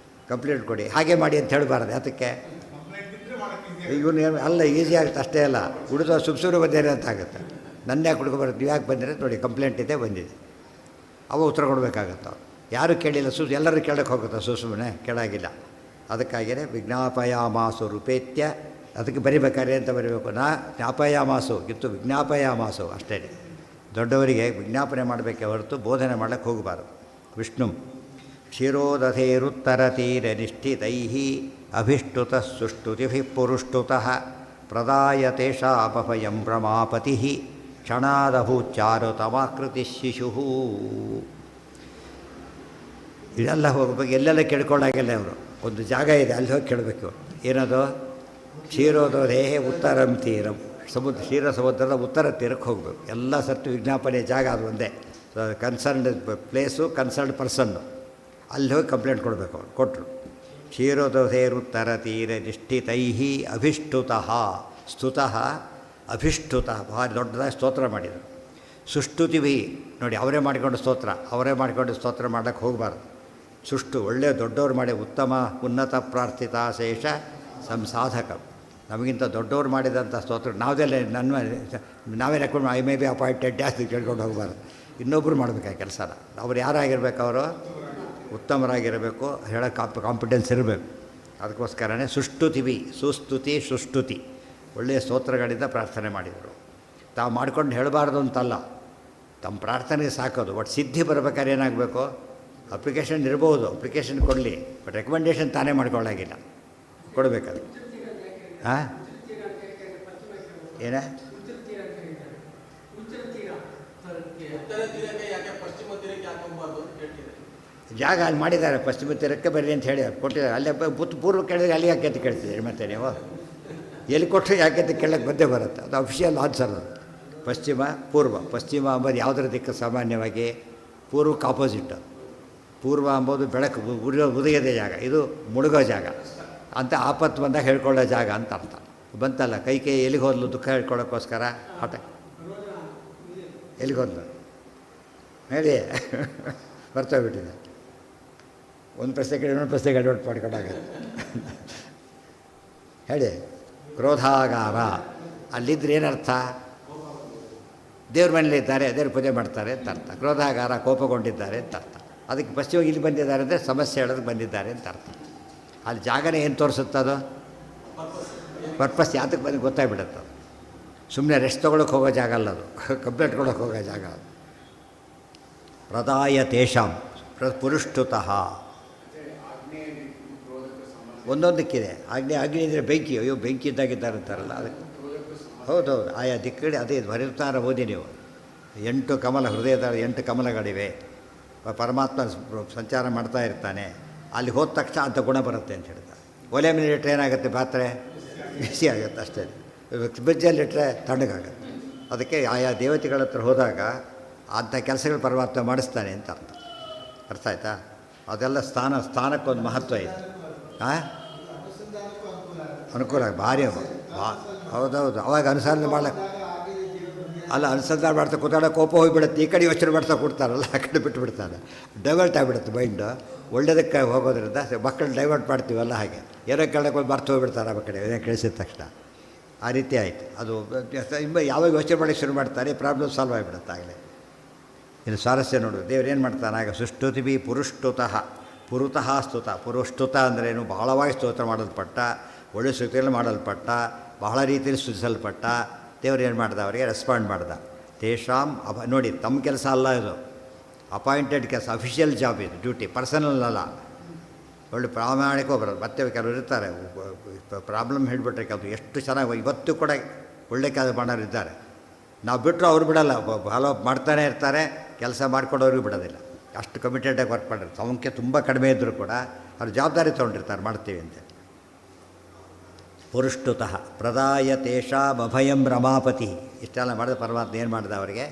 ಕಂಪ್ಲೇಂಟ್ ಕೊಡಿ, ಹಾಗೆ ಮಾಡಿ ಅಂತ ಹೇಳಬಾರ್ದು. ಅದಕ್ಕೆ ಇವನು ಅಲ್ಲ, ಈಸಿ ಆಗುತ್ತೆ ಅಷ್ಟೇ ಅಲ್ಲ, ಉಳಿದ ಸುಬ್ಸೂರು ಬಂದೇನೆ ಅಂತ ಆಗುತ್ತೆ. ನನ್ನ ಯಾಕೆ ಹುಡ್ಕೊಬಾರ್ದು, ನೀವು ಯಾಕೆ ಬಂದಿರ ನೋಡಿ ಕಂಪ್ಲೇಂಟ್ ಇದೆ ಬಂದಿದೆ, ಅವ ಉತ್ತರ ಕೊಡಬೇಕಾಗತ್ತೆ. ಯಾರು ಕೇಳಿಲ್ಲ, ಎಲ್ಲರೂ ಕೇಳೋಕ್ಕೆ ಹೋಗುತ್ತೆ, ಸುಮ್ಮನೆ ಕೇಳಾಗಿಲ್ಲ. ಅದಕ್ಕಾಗಿಯೇ ವಿಜ್ಞಾಪಯಾಮಾಸು ರೂಪೇತ್ಯ, ಅದಕ್ಕೆ ಬರಿಬೇಕಾರೆ ಅಂತ ಬರೀಬೇಕು. ಜ್ಞಾಪಯಾಮಾಸು ಇತ್ತು, ವಿಜ್ಞಾಪಯಾಮಾಸು ಅಷ್ಟೇ. ದೊಡ್ಡವರಿಗೆ ವಿಜ್ಞಾಪನೆ ಮಾಡಬೇಕೆ ಹೊರತು ಬೋಧನೆ ಮಾಡೋಕ್ಕೆ ಹೋಗಬಾರ್ದು. ವಿಷ್ಣು ಕ್ಷೀರೋದಧೇರುತ್ತರತೀರನಿಷ್ಠಿತೈ ಅಭಿಷ್ಟುತ ಸುಷ್ಟುತಿಭಿ ಪುರುಷ್ಟುತಃ ಪ್ರದಾಯತೇಷಾಪಭಯಂ ರಮಾಪತಿ ಕ್ಷಣಾದಭೂಚಾರುತಮಾಕೃತಿ ಶಿಶು. ಇದೆಲ್ಲ ಹೋಗ್ಬೇಕು, ಎಲ್ಲೆಲ್ಲ ಕೇಳ್ಕೊಳ್ಳಾಗಿಲ್ಲ ಅವರು. ಒಂದು ಜಾಗ ಇದೆ, ಅಲ್ಲಿ ಹೋಗಿ ಕೇಳಬೇಕು. ಏನದು, ಕ್ಷೀರೋದಧೇಹೆ ಉತ್ತರಂ ತೀರಂ, ಕ್ಷೀರ ಸಮುದ್ರದ ಉತ್ತರ ತೀರಕ್ಕೆ ಹೋಗಬೇಕು. ಎಲ್ಲ ಸರ್ತಿ ವಿಜ್ಞಾಪನೆ ಜಾಗ ಅದು ಒಂದೇ, ಕನ್ಸರ್ನ್ಡ್ ಪ್ಲೇಸು, ಕನ್ಸರ್ನ್ಡ್ ಪರ್ಸನ್ನು. ಅಲ್ಲಿ ಹೋಗಿ ಕಂಪ್ಲೇಂಟ್ ಕೊಡಬೇಕು. ಅವ್ರು ಕೊಟ್ಟರು. ಕ್ಷೀರೋದಧೇರುತ್ತರ ತೀರ ನಿಷ್ಠಿತೈ ಅಭಿಷ್ಟುತಃ, ಸ್ತುತಃ ಅಭಿಷ್ಟುತಃ, ಭಾರಿ ದೊಡ್ಡದಾಗಿ ಸ್ತೋತ್ರ ಮಾಡಿದರು. ಸುಷ್ಟುತಿಭಿ ನೋಡಿ, ಅವರೇ ಮಾಡಿಕೊಂಡು ಸ್ತೋತ್ರ ಮಾಡೋಕ್ಕೆ ಹೋಗಬಾರ್ದು. ಸುಷ್ಟು ಒಳ್ಳೆಯ ದೊಡ್ಡವ್ರು ಮಾಡಿ, ಉತ್ತಮ ಉನ್ನತ ಪ್ರಾರ್ಥಿತ ಶೇಷ ಸಂಸಾಧಕ, ನಮಗಿಂತ ದೊಡ್ಡವ್ರು ಮಾಡಿದಂಥ ಸ್ತೋತ್ರ ನಾವೆಲ್ಲ ನಾವೇ recommend I may be appointed ಜಾಸ್ತಿ ಕೇಳ್ಕೊಂಡು ಹೋಗಬಾರ್ದು. ಇನ್ನೊಬ್ಬರು ಮಾಡಬೇಕು ಆ ಕೆಲಸನ. ಅವ್ರು ಯಾರಾಗಿರ್ಬೇಕು, ಅವರು ಉತ್ತಮರಾಗಿರಬೇಕು, ಹೇಳೋ ಕಾಂಪಿಟೆನ್ಸ್ ಇರಬೇಕು. ಅದಕ್ಕೋಸ್ಕರನೇ ಸುಷ್ಟುತಿವಿ, ಸುಸ್ತುತಿ ಒಳ್ಳೆಯ ಸ್ತೋತ್ರಗಳಿಂದ ಪ್ರಾರ್ಥನೆ ಮಾಡಿದರು. ತಾವು ಮಾಡ್ಕೊಂಡು ಹೇಳಬಾರ್ದು ಅಂತಲ್ಲ, ತಮ್ಮ ಪ್ರಾರ್ಥನೆಗೆ ಸಾಕೋದು. ಬಟ್ ಸಿದ್ಧಿ ಬರಬೇಕಾದ್ರೆ ಏನಾಗಬೇಕು, ಅಪ್ಲಿಕೇಶನ್ ಇರ್ಬೋದು, ಅಪ್ಲಿಕೇಶನ್ ಕೊಡಲಿ, ಬಟ್ ರೆಕಮೆಂಡೇಷನ್ ತಾನೇ ಮಾಡ್ಕೊಳ್ಳಾಗಿಲ್ಲ, ಕೊಡಬೇಕದು. ಹಾಂ ಏನ ಜಾಗ ಅಲ್ಲಿ ಮಾಡಿದ್ದಾರೆ, ಪಶ್ಚಿಮ ತೀರಕ್ಕೆ ಬರ್ರಿ ಅಂತ ಹೇಳಿ ಕೊಟ್ಟಿದ್ದಾರೆ. ಅಲ್ಲೇ ಪೂರ್ವ ಕೇಳಿದ್ರೆ ಅಲ್ಲಿ ಯಾಕೆ ಅಂತ ಕೇಳ್ತಿದ್ದೀರಿ ಮತ್ತೆ ನೀವು, ಎಲ್ಲಿ ಕೊಟ್ಟರೆ ಯಾಕೆ ಅಂತ ಕೇಳಕ್ಕೆ ಬಂದೇ ಬರುತ್ತೆ. ಅದು ಅಫಿಷಿಯಲ್ ಆನ್ಸರ್. ಅದು ಪಶ್ಚಿಮ ಪಶ್ಚಿಮ ಅಂಬೋದು ಯಾವುದರ ದಿಕ್ಕು, ಸಾಮಾನ್ಯವಾಗಿ ಪೂರ್ವಕ್ಕೆ ಆಪೋಸಿಟ್. ಪೂರ್ವ ಅಂಬೋದು ಬೆಳಕು ಉದಯದ ಜಾಗ, ಇದು ಮುಳುಗೋ ಜಾಗ ಅಂತ. ಆಪತ್ತು ಬಂದಾಗ ಹೇಳ್ಕೊಳ್ಳೋ ಜಾಗ ಅಂತ ಅರ್ಥ ಬಂತಲ್ಲ. ಕೈ ಎಲ್ಲಿಗೆ ಹೋದ್ಲು ದುಃಖ ಹೇಳ್ಕೊಳ್ಳೋಕ್ಕೋಸ್ಕರ ಆಟ, ಎಲ್ಲಿಗೆ ಹೋದ್ಲು ಹೇಳಿ ಬರ್ತೋಗ್ಬಿಟ್ಟಿದೆ. ಒಂದು ಪ್ರಶ್ನೆ ಕೇಳಿ ಇನ್ನೊಂದು ಪ್ರಶ್ನೆಗೆ ಅಡ್ವರ್ಟ್ ಮಾಡ್ಕೊಂಡಾಗ ಹೇಳಿ. ಕ್ರೋಧಾಗಾರ ಅಲ್ಲಿದ್ದರೆ ಏನರ್ಥ, ದೇವ್ರ ಮನೇಲಿ ಇದ್ದಾರೆ, ದೇವ್ರ ಪೂಜೆ ಮಾಡ್ತಾರೆ ಅಂತ ಅರ್ಥ. ಕ್ರೋಧಾಗಾರ ಕೋಪಗೊಂಡಿದ್ದಾರೆ ಅಂತ ಅರ್ಥ. ಅದಕ್ಕೆ ಪಶ್ಚಿಮವಾಗಿ ಇಲ್ಲಿ ಬಂದಿದ್ದಾರೆ ಅಂದರೆ ಸಮಸ್ಯೆ ಹೇಳೋದಕ್ಕೆ ಬಂದಿದ್ದಾರೆ ಅಂತ ಅರ್ಥ. ಅಲ್ಲಿ ಜಾಗನೇ ಏನು ತೋರಿಸುತ್ತದು, ಪರ್ಪಸ್ ಯಾತಕ್ಕೆ ಬಂದು ಗೊತ್ತಾಗ್ಬಿಡುತ್ತೆ. ಸುಮ್ಮನೆ ರೆಸ್ಟ್ ತೊಗೊಳಕ್ಕೆ ಹೋಗೋ ಜಾಗ ಅಲ್ಲ ಅದು, ಕಂಪ್ಲೇಂಟ್ ಕೊಡೋಕ್ಕೆ ಹೋಗೋ ಜಾಗ ಅದು. ಪ್ರದಾಯ ತೇಷಾಂ ಪುರುಷ್ಟುತಃ ಒಂದೊಂದಕ್ಕಿದೆ. ಅಗ್ನಿ ಇದ್ದರೆ ಬೆಂಕಿ, ಅಯ್ಯೋ ಬೆಂಕಿ ಇದ್ದಾಗಿದ್ದಾರೆ ಅಂತಾರಲ್ಲ, ಅದಕ್ಕೆ ಹೌದೌದು ಆಯಾ ದಿಕ್ಕಡಿ ಅದೇ ಬರೀತಾರ ಓದಿ ನೀವು. 8 ಕಮಲ, ಹೃದಯದ 8 ಕಮಲಗಳಿವೆ. ಪರಮಾತ್ಮ ಸಂಚಾರ ಮಾಡ್ತಾ ಇರ್ತಾನೆ. ಅಲ್ಲಿ ಹೋದ ತಕ್ಷಣ ಅಂಥ ಗುಣ ಬರುತ್ತೆ ಅಂತ ಹೇಳ್ತಾರೆ. ಒಲೆ ಮೇಲೆ ಇಟ್ಟರೆ ಏನಾಗುತ್ತೆ? ಪಾತ್ರೆ ಬಿಸಿ ಆಗುತ್ತೆ ಅಷ್ಟೇ. ಫ್ರಿಜ್ಜಲ್ಲಿಟ್ಟರೆ ತಣ್ಣಗಾಗುತ್ತೆ. ಅದಕ್ಕೆ ಆಯಾ ದೇವತೆಗಳ ಹತ್ರ ಹೋದಾಗ ಅಂಥ ಕೆಲಸಗಳು ಪರಮಾತ್ಮ ಮಾಡಿಸ್ತಾನೆ ಅಂತ ಅರ್ಥ ಆಯ್ತಾ? ಅದೆಲ್ಲ ಸ್ಥಾನಕ್ಕೊಂದು ಮಹತ್ವ ಇದೆ. ಅನುಕೂಲ ಭಾರಿ ಹೌದೌದು. ಅವಾಗ ಅನುಸಂಧಾನ ಮಾಡಕ್ಕೆ ಅನುಸಂಧಾನ ಮಾಡ್ತಾ ಕೂತಾಡ ಕೋಪ ಹೋಗಿಬಿಡುತ್ತೆ. ಈ ಕಡೆ ಯೋಚನೆ ಮಾಡ್ತಾ ಕೊಡ್ತಾರಲ್ಲ, ಆ ಕಡೆ ಬಿಟ್ಟು ಬಿಡ್ತಾರೆ. ಡೈವರ್ಟ್ ಆಗಿಬಿಡುತ್ತೆ ಮೈಂಡು. ಒಳ್ಳೆಯದಕ್ಕೆ ಹೋಗೋದ್ರಿಂದ ಮಕ್ಕಳು ಡೈವರ್ಟ್ ಮಾಡ್ತೀವಲ್ಲ, ಹಾಗೆ ಏನೋ ಕೇಳಕ್ಕೆ ಹೋಗಿ ಬರ್ತು ಹೋಗ್ಬಿಡ್ತಾರೆ ಆ ಕಡೆ ಏನೋ ಕೇಳಿಸಿದ ತಕ್ಷಣ. ಆ ರೀತಿ ಆಯಿತು. ಅದು ಯಾವಾಗ ಯೋಚನೆ ಮಾಡೋಕ್ಕೆ ಶುರು ಮಾಡ್ತಾರೆ, ಪ್ರಾಬ್ಲಮ್ ಸಾಲ್ವ್ ಆಗಿಬಿಡುತ್ತೆ ಆಗಲೇ. ಇನ್ನು ಸ್ವಾರಸ್ಯ ನೋಡು, ದೇವ್ರು ಏನು ಮಾಡ್ತಾನೆ ಆಗ? ಸುಷ್ಟುತಿಭಿ ಪುರುಷ್ಟುತಃ ಪುರುತಃ ಸ್ತುತ. ಪುರುಷ್ಟುತ ಅಂದ್ರೇನು? ಬಹಳವಾಗಿ ಸ್ತೋತ್ರ ಮಾಡಲ್ಪಟ್ಟ, ಒಳ್ಳೆ ಸ್ತುತಿಯಲ್ಲಿ ಮಾಡಲ್ಪಟ್ಟ, ಬಹಳ ರೀತಿಯಲ್ಲಿ ಸ್ತುತಿಸಲ್ಪಟ್ಟ. ದೇವ್ರು ಏನು ಮಾಡ್ದ? ಅವರಿಗೆ ರೆಸ್ಪಾಂಡ್ ಮಾಡ್ದ. ತೇಷಾಂ ನೋಡಿ, ತಮ್ಮ ಕೆಲಸ ಅಲ್ಲ ಇದು, ಅಪಾಯಿಂಟೆಡ್ ಕೆಲಸ, ಅಫಿಷಿಯಲ್ ಜಾಬ್ ಇದು, ಡ್ಯೂಟಿ, ಪರ್ಸನಲ್ ಅಲ್ಲ. ಒಳ್ಳೆ ಪ್ರಾಮಾಣಿಕ ಬರೋದು. ಮತ್ತೆ ಕೆಲವರು ಇರ್ತಾರೆ ಪ್ರಾಬ್ಲಮ್ ಹೇಳಿಬಿಟ್ರೆ ಕೆಲವು ಎಷ್ಟು ಚೆನ್ನಾಗಿ ಇವತ್ತು ಕೂಡ ಒಳ್ಳೆ ಕೆಲಸ ಮಾಡೋರು ಇದ್ದಾರೆ. ನಾವು ಬಿಟ್ಟರು ಅವ್ರು ಬಿಡಲ್ಲ, ಫಾಲೋ ಅಪ್ ಮಾಡ್ತಾನೆ ಇರ್ತಾರೆ, ಕೆಲಸ ಮಾಡ್ಕೊಡೋರಿಗೂ ಬಿಡೋದಿಲ್ಲ. ಅಷ್ಟು ಕಮಿಟೆಡಾಗಿ ವರ್ಕ್ ಮಾಡಿರ್ತಾರೆ. ಸಂಖ್ಯೆ ತುಂಬ ಕಡಿಮೆ ಇದ್ದರೂ ಕೂಡ ಅವ್ರು ಜವಾಬ್ದಾರಿ ತೊಗೊಂಡಿರ್ತಾರೆ, ಮಾಡ್ತೀವಿ ಅಂತ. ಪುರುಷ್ಟುತಃ ಪ್ರದಾಯ ತೇಷಾಂ ಅಭಯಂ ರಮಾಪತಿ. ಇಷ್ಟೆಲ್ಲ ಮಾಡಿದ ಪರಮಾತ್ಮ ಏನು ಮಾಡಿದ ಅವರಿಗೆ?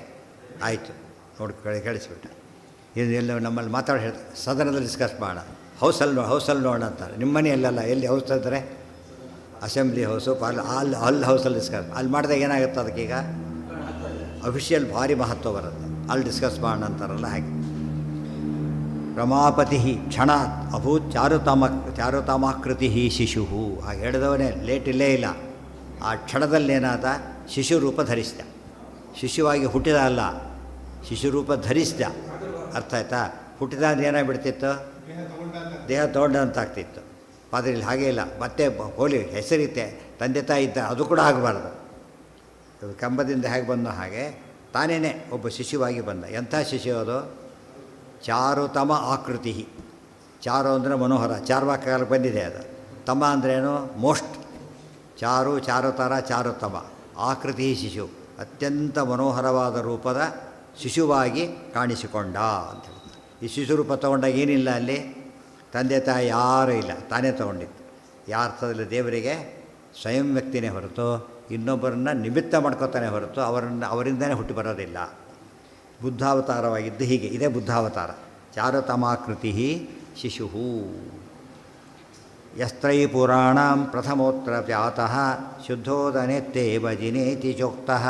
ಆಯಿತು ನೋಡಿ ಕೇಳಿಸ್ಬಿಟ್ಟ. ಇದು ಎಲ್ಲ ನಮ್ಮಲ್ಲಿ ಮಾತಾಡಿ ಹೇಳ್ತಾರೆ, ಸದನದಲ್ಲಿ ಡಿಸ್ಕಸ್ ಮಾಡೋಣ, ಹೌಸಲ್ಲಿ ನೋಡೋಣ ಅಂತಾರೆ. ನಿಮ್ಮ ಮನೆಯಲ್ಲೆಲ್ಲ ಎಲ್ಲಿ ಹೌಸ್ ಅಂದರೆ ಅಸೆಂಬ್ಲಿ ಹೌಸು, ಅಲ್ಲಿ ಹೌಸಲ್ಲಿ ಡಿಸ್ಕಸ್. ಅಲ್ಲಿ ಮಾಡಿದಾಗ ಏನಾಗುತ್ತೆ? ಅದಕ್ಕೀಗ ಅಫಿಷಿಯಲ್ ಭಾರಿ ಮಹತ್ವ ಬರುತ್ತೆ. ಅಲ್ಲಿ ಡಿಸ್ಕಸ್ ಮಾಡೋಣ ಅಂತಾರಲ್ಲ ಹಾಗೆ. ರಮಾಪತಿ ಕ್ಷಣಾತ್ ಅಭೂತ್ ಚಾರುತಾಮಾಕೃತಿ ಶಿಶು. ಹಾಗೆ ಹೇಳಿದವನೇ ಲೇಟ್ ಇಲ್ಲೇ ಇಲ್ಲ. ಆ ಕ್ಷಣದಲ್ಲೇನಾದ? ಶಿಶು ರೂಪ ಧರಿಸಿದ. ಶಿಶುವಾಗಿ ಹುಟ್ಟಿದ ಅಲ್ಲ, ಶಿಶು ರೂಪ ಧರಿಸಿದ. ಅರ್ಥ ಆಯ್ತಾ? ಹುಟ್ಟಿದ ಅಂದ್ರೆ ಏನಾಗ್ಬಿಡ್ತಿತ್ತು? ದೇಹ ತೊಗೊಂಡಂತಾಗ್ತಿತ್ತು. ಆದರೆ ಇಲ್ಲಿ ಹಾಗೇ ಇಲ್ಲ. ಮತ್ತೆ ಹೋಲಿ ಹೆಸರಿತ್ತೆ, ತಂದೆ ತಾಯಿ ಇದ್ದ, ಅದು ಕೂಡ ಆಗಬಾರ್ದು. ಕಂಬದಿಂದ ಹೇಗೆ ಬಂದೋ ಹಾಗೆ ತಾನೇನೆ ಒಬ್ಬ ಶಿಶುವಾಗಿ ಬಂದ. ಎಂಥ ಶಿಶು ಅದು? ಚಾರುತಮ ಆಕೃತಿ. ಚಾರು ಅಂದರೆ ಮನೋಹರ, ಚಾರ್ವಾಕಕಾಲಕ್ಕೆ ಬಂದಿದೆ ಅದು. ತಮ ಅಂದ್ರೇನು? ಮೋಸ್ಟ್. ಚಾರುತರ ಚಾರುತಮ ಆಕೃತಿ ಶಿಶು. ಅತ್ಯಂತ ಮನೋಹರವಾದ ರೂಪದ ಶಿಶುವಾಗಿ ಕಾಣಿಸಿಕೊಂಡ ಅಂತ ಹೇಳ್ತಾರೆ. ಈ ಶಿಶು ರೂಪ ತೊಗೊಂಡಾಗ ಏನಿಲ್ಲ ಅಲ್ಲಿ? ತಂದೆ ತಾಯಿ ಯಾರೂ ಇಲ್ಲ, ತಾನೇ ತೊಗೊಂಡಿದ್ದು. ಯಾರ ಅರ್ಥದಲ್ಲಿ ದೇವರಿಗೆ ಸ್ವಯಂ ವ್ಯಕ್ತಿನೇ ಹೊರತು ಇನ್ನೊಬ್ಬರನ್ನ ನಿಮಿತ್ತ ಮಾಡ್ಕೋತಾನೆ ಹೊರತು ಅವರಿಂದನೇ ಹುಟ್ಟಿ ಬರೋದಿಲ್ಲ. ಬುದ್ಧಾವತಾರವಾಗಿದ್ದು ಹೀಗೆ. ಇದೇ ಬುದ್ಧಾವತಾರ. ಚಾರುತಮಾಕೃತಿ ಶಿಶು. ಯಸ್ತ್ರೈ ಪುರಾಣಂ ಪ್ರಥಮೋತ್ರ ವ್ಯಾತಃ ಶುದ್ಧೋದನೆತ್ತೇವ ಜಿನೇತಿ ಚೋಕ್ತಃ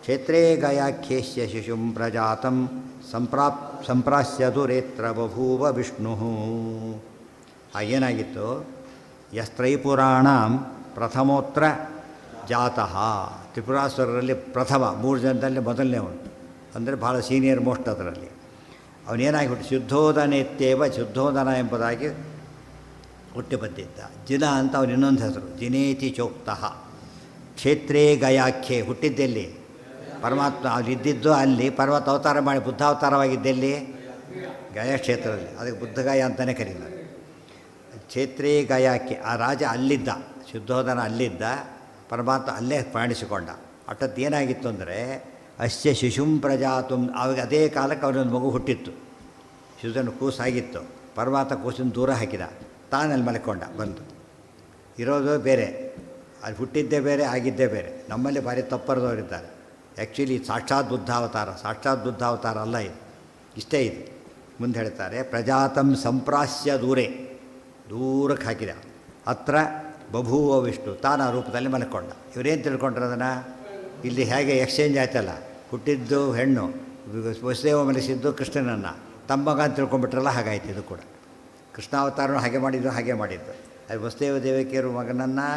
ಕ್ಷೇತ್ರೇ ಗಯಾಖ್ಯೇಶ್ಯ ಶಿಶುಂ ಪ್ರಜಾತಂ ಸಂಪ್ರಾಸ್ಯ ದುರೇತ್ರ ಬಭೂವ ವಿಷ್ಣು. ಏನಾಗಿತ್ತು? ಯಸ್ತ್ರೈ ಪುರಾಣಂ ಪ್ರಥಮೋತ್ರ ಜಾತಃ. ತ್ರಿಪುರಾಸುರರಲ್ಲಿ ಪ್ರಥಮ 3 ಜನದಲ್ಲಿ ಮೊದಲನೇವನು ಅಂದರೆ ಭಾಳ ಸೀನಿಯರ್ ಮೋಸ್ಟ್. ಅದರಲ್ಲಿ ಅವನೇನಾಗಿ ಹುಟ್ಟು ಶುದ್ಧೋದನೆತ್ತೇವ, ಶುದ್ಧೋದನ ಎಂಬುದಾಗಿ ಹುಟ್ಟಿ ಬಂದಿದ್ದ. ಜಿನ ಅಂತ ಅವನು ಇನ್ನೊಂದು ಹೆಸರು, ಜಿನೇತಿ ಚೋಕ್ತಃ. ಕ್ಷೇತ್ರೇ ಗಯಾಖ್ಯೆ. ಹುಟ್ಟಿದ್ದೆಲ್ಲಿ? ಪರಮಾತ್ಮ ಅವನಿದ್ದಿದ್ದು ಅಲ್ಲಿ. ಪರ್ವತ ಅವತಾರ ಮಾಡಿ ಬುದ್ಧಾವತಾರವಾಗಿದ್ದೆಲ್ಲಿ? ಗಯಾ ಕ್ಷೇತ್ರದಲ್ಲಿ. ಅದಕ್ಕೆ ಬುದ್ಧಗಯ ಅಂತಲೇ ಕರೀತಾರೆ. ಕ್ಷೇತ್ರೇ ಗಯಾಖ್ಯೆ. ಆ ರಾಜ ಅಲ್ಲಿದ್ದ, ಶುದ್ಧೋದನ ಅಲ್ಲಿದ್ದ, ಪರಮಾತ್ಮ ಅಲ್ಲೇ ಕಾಣಿಸಿಕೊಂಡ. ಅಷ್ಟೊತ್ತು ಏನಾಗಿತ್ತು ಅಂದರೆ ಅಸ್ಯ ಶಿಶುಂ ಪ್ರಜಾತುಂ. ಆವಾಗ ಅದೇ ಕಾಲಕ್ಕೆ ಅವನೊಂದು ಮಗು ಹುಟ್ಟಿತ್ತು. ಶಿಶುವನ್ನು ಕೂಸಾಗಿತ್ತು. ಪರಮಾತ್ಮ ಕೂಸಿನ ದೂರ ಹಾಕಿದ, ತಾನಲ್ಲಿ ಮಲ್ಕೊಂಡ ಬಂದು. ಇರೋದು ಬೇರೆ, ಅಲ್ಲಿ ಹುಟ್ಟಿದ್ದೇ ಬೇರೆ, ಆಗಿದ್ದೇ ಬೇರೆ. ನಮ್ಮಲ್ಲಿ ಭಾರಿ ತಪ್ಪರದವರಿದ್ದಾರೆ. ಆ್ಯಕ್ಚುಲಿ ಸಾಕ್ಷಾತ್ ಬುದ್ಧಾವತಾರ ಅಲ್ಲ ಇದು. ಇಷ್ಟೇ ಇದು. ಮುಂದೆ ಹೇಳ್ತಾರೆ, ಪ್ರಜಾತಂ ಸಂಪ್ರಾಸ್ಯ ದೂರಕ್ಕೆ ಹಾಕಿದ. ಹತ್ರ ಬಭೂವ ವಿಷ್ಣು. ತಾನು ಆ ರೂಪದಲ್ಲಿ ಮಲ್ಕೊಂಡ. ಇವರೇನು ತಿಳ್ಕೊಂಡ್ರು ಅದನ್ನು? ಇಲ್ಲಿ ಹೇಗೆ ಎಕ್ಸ್ಚೇಂಜ್ ಆಯ್ತಲ್ಲ, ಹುಟ್ಟಿದ್ದು ಹೆಣ್ಣು, ವಸುದೇವ ಮನಸ್ಸಿದ್ದು ಕೃಷ್ಣನನ್ನು, ತಮ್ಮ ಮಗ ಅಂತ ತಿಳ್ಕೊಂಡ್ಬಿಟ್ರಲ್ಲ, ಹಾಗಾಯ್ತು ಇದು ಕೂಡ. ಕೃಷ್ಣಾವತಾರನೂ ಹಾಗೆ ಮಾಡಿದ್ದು. ಅದು ವಸುದೇವ ದೇವಕಿಯರು ಮಗನನ್ನು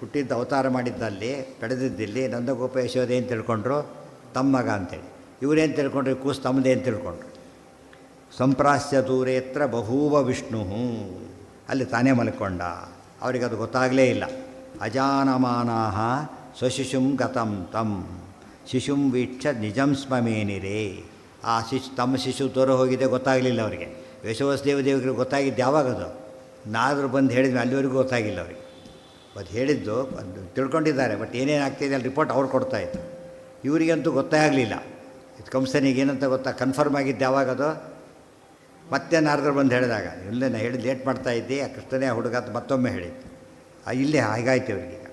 ಹುಟ್ಟಿದ್ದು ಅವತಾರ ಮಾಡಿದ್ದಲ್ಲಿ, ಪಡೆದಿದ್ದಲ್ಲಿ ನಂದಗೋಪ ಯಶೋದೆ ಏನು ತಿಳ್ಕೊಂಡ್ರು? ತಮ್ಮ ಮಗ ಅಂತೇಳಿ. ಇವರೇನು ತಿಳ್ಕೊಂಡ್ರು? ಕೂಸು ತಮ್ಮದೇ ಅಂತ ತಿಳ್ಕೊಂಡ್ರು. ಸಂಪ್ರಾಸ್ಯ ದೂರೇತ್ರ ಬಭೂವ ವಿಷ್ಣು. ಅಲ್ಲಿ ತಾನೇ ಮಲ್ಕೊಂಡ. ಅವರಿಗೆ ಅದು ಗೊತ್ತಾಗಲೇ ಇಲ್ಲ. ಅಜಾನಮಾನಾಹ ಸ್ವಶಿಶುಂ ಗತಂ ತಂ ಶಿಶುಂ ವೀಕ್ಷ ನಿಜಂ ಸ್ಮಮೇನಿರೇ. ಆ ತಮ್ಮ ಶಿಶು ದೂರ ಹೋಗಿದೆ ಗೊತ್ತಾಗಲಿಲ್ಲ ಅವರಿಗೆ. ದೇವರಿಗೆ ಗೊತ್ತಾಗಿದ್ದು ಯಾವಾಗದು? ನಾದರೂ ಬಂದು ಹೇಳಿದ್ವಿ, ಅಲ್ಲಿವರೆಗೂ ಗೊತ್ತಾಗಿಲ್ಲ ಅವರಿಗೆ. ಅದು ಹೇಳಿದ್ದು ಅದು ತಿಳ್ಕೊಂಡಿದ್ದಾರೆ, ಬಟ್ ಏನೇನಾಗ್ತಿದೆ ಅಲ್ಲಿ ರಿಪೋರ್ಟ್ ಅವ್ರು ಕೊಡ್ತಾಯಿತ್ತು. ಇವರಿಗಂತೂ ಗೊತ್ತೇ ಆಗಲಿಲ್ಲ. ಇದು ಕಂಸನಿಗೆ ಏನಂತ ಗೊತ್ತಾ ಕನ್ಫರ್ಮ್ ಆಗಿದ್ದು ಯಾವಾಗದು? ಮತ್ತೆ ನಾರದರು ಬಂದು ಹೇಳಿದಾಗ, ಇಲ್ಲೇ ನಾ ಹೇಳಿದ್ದು ಲೇಟ್ ಮಾಡ್ತಾಯಿದ್ದೆ, ಆ ಕೃಷ್ಣನೇ ಆ ಹುಡುಗ ಅಂತ ಮತ್ತೊಮ್ಮೆ ಹೇಳಿದ್ದು. ಇಲ್ಲೇ ಹಾಗಾಯ್ತು ಇವರಿಗೀಗ.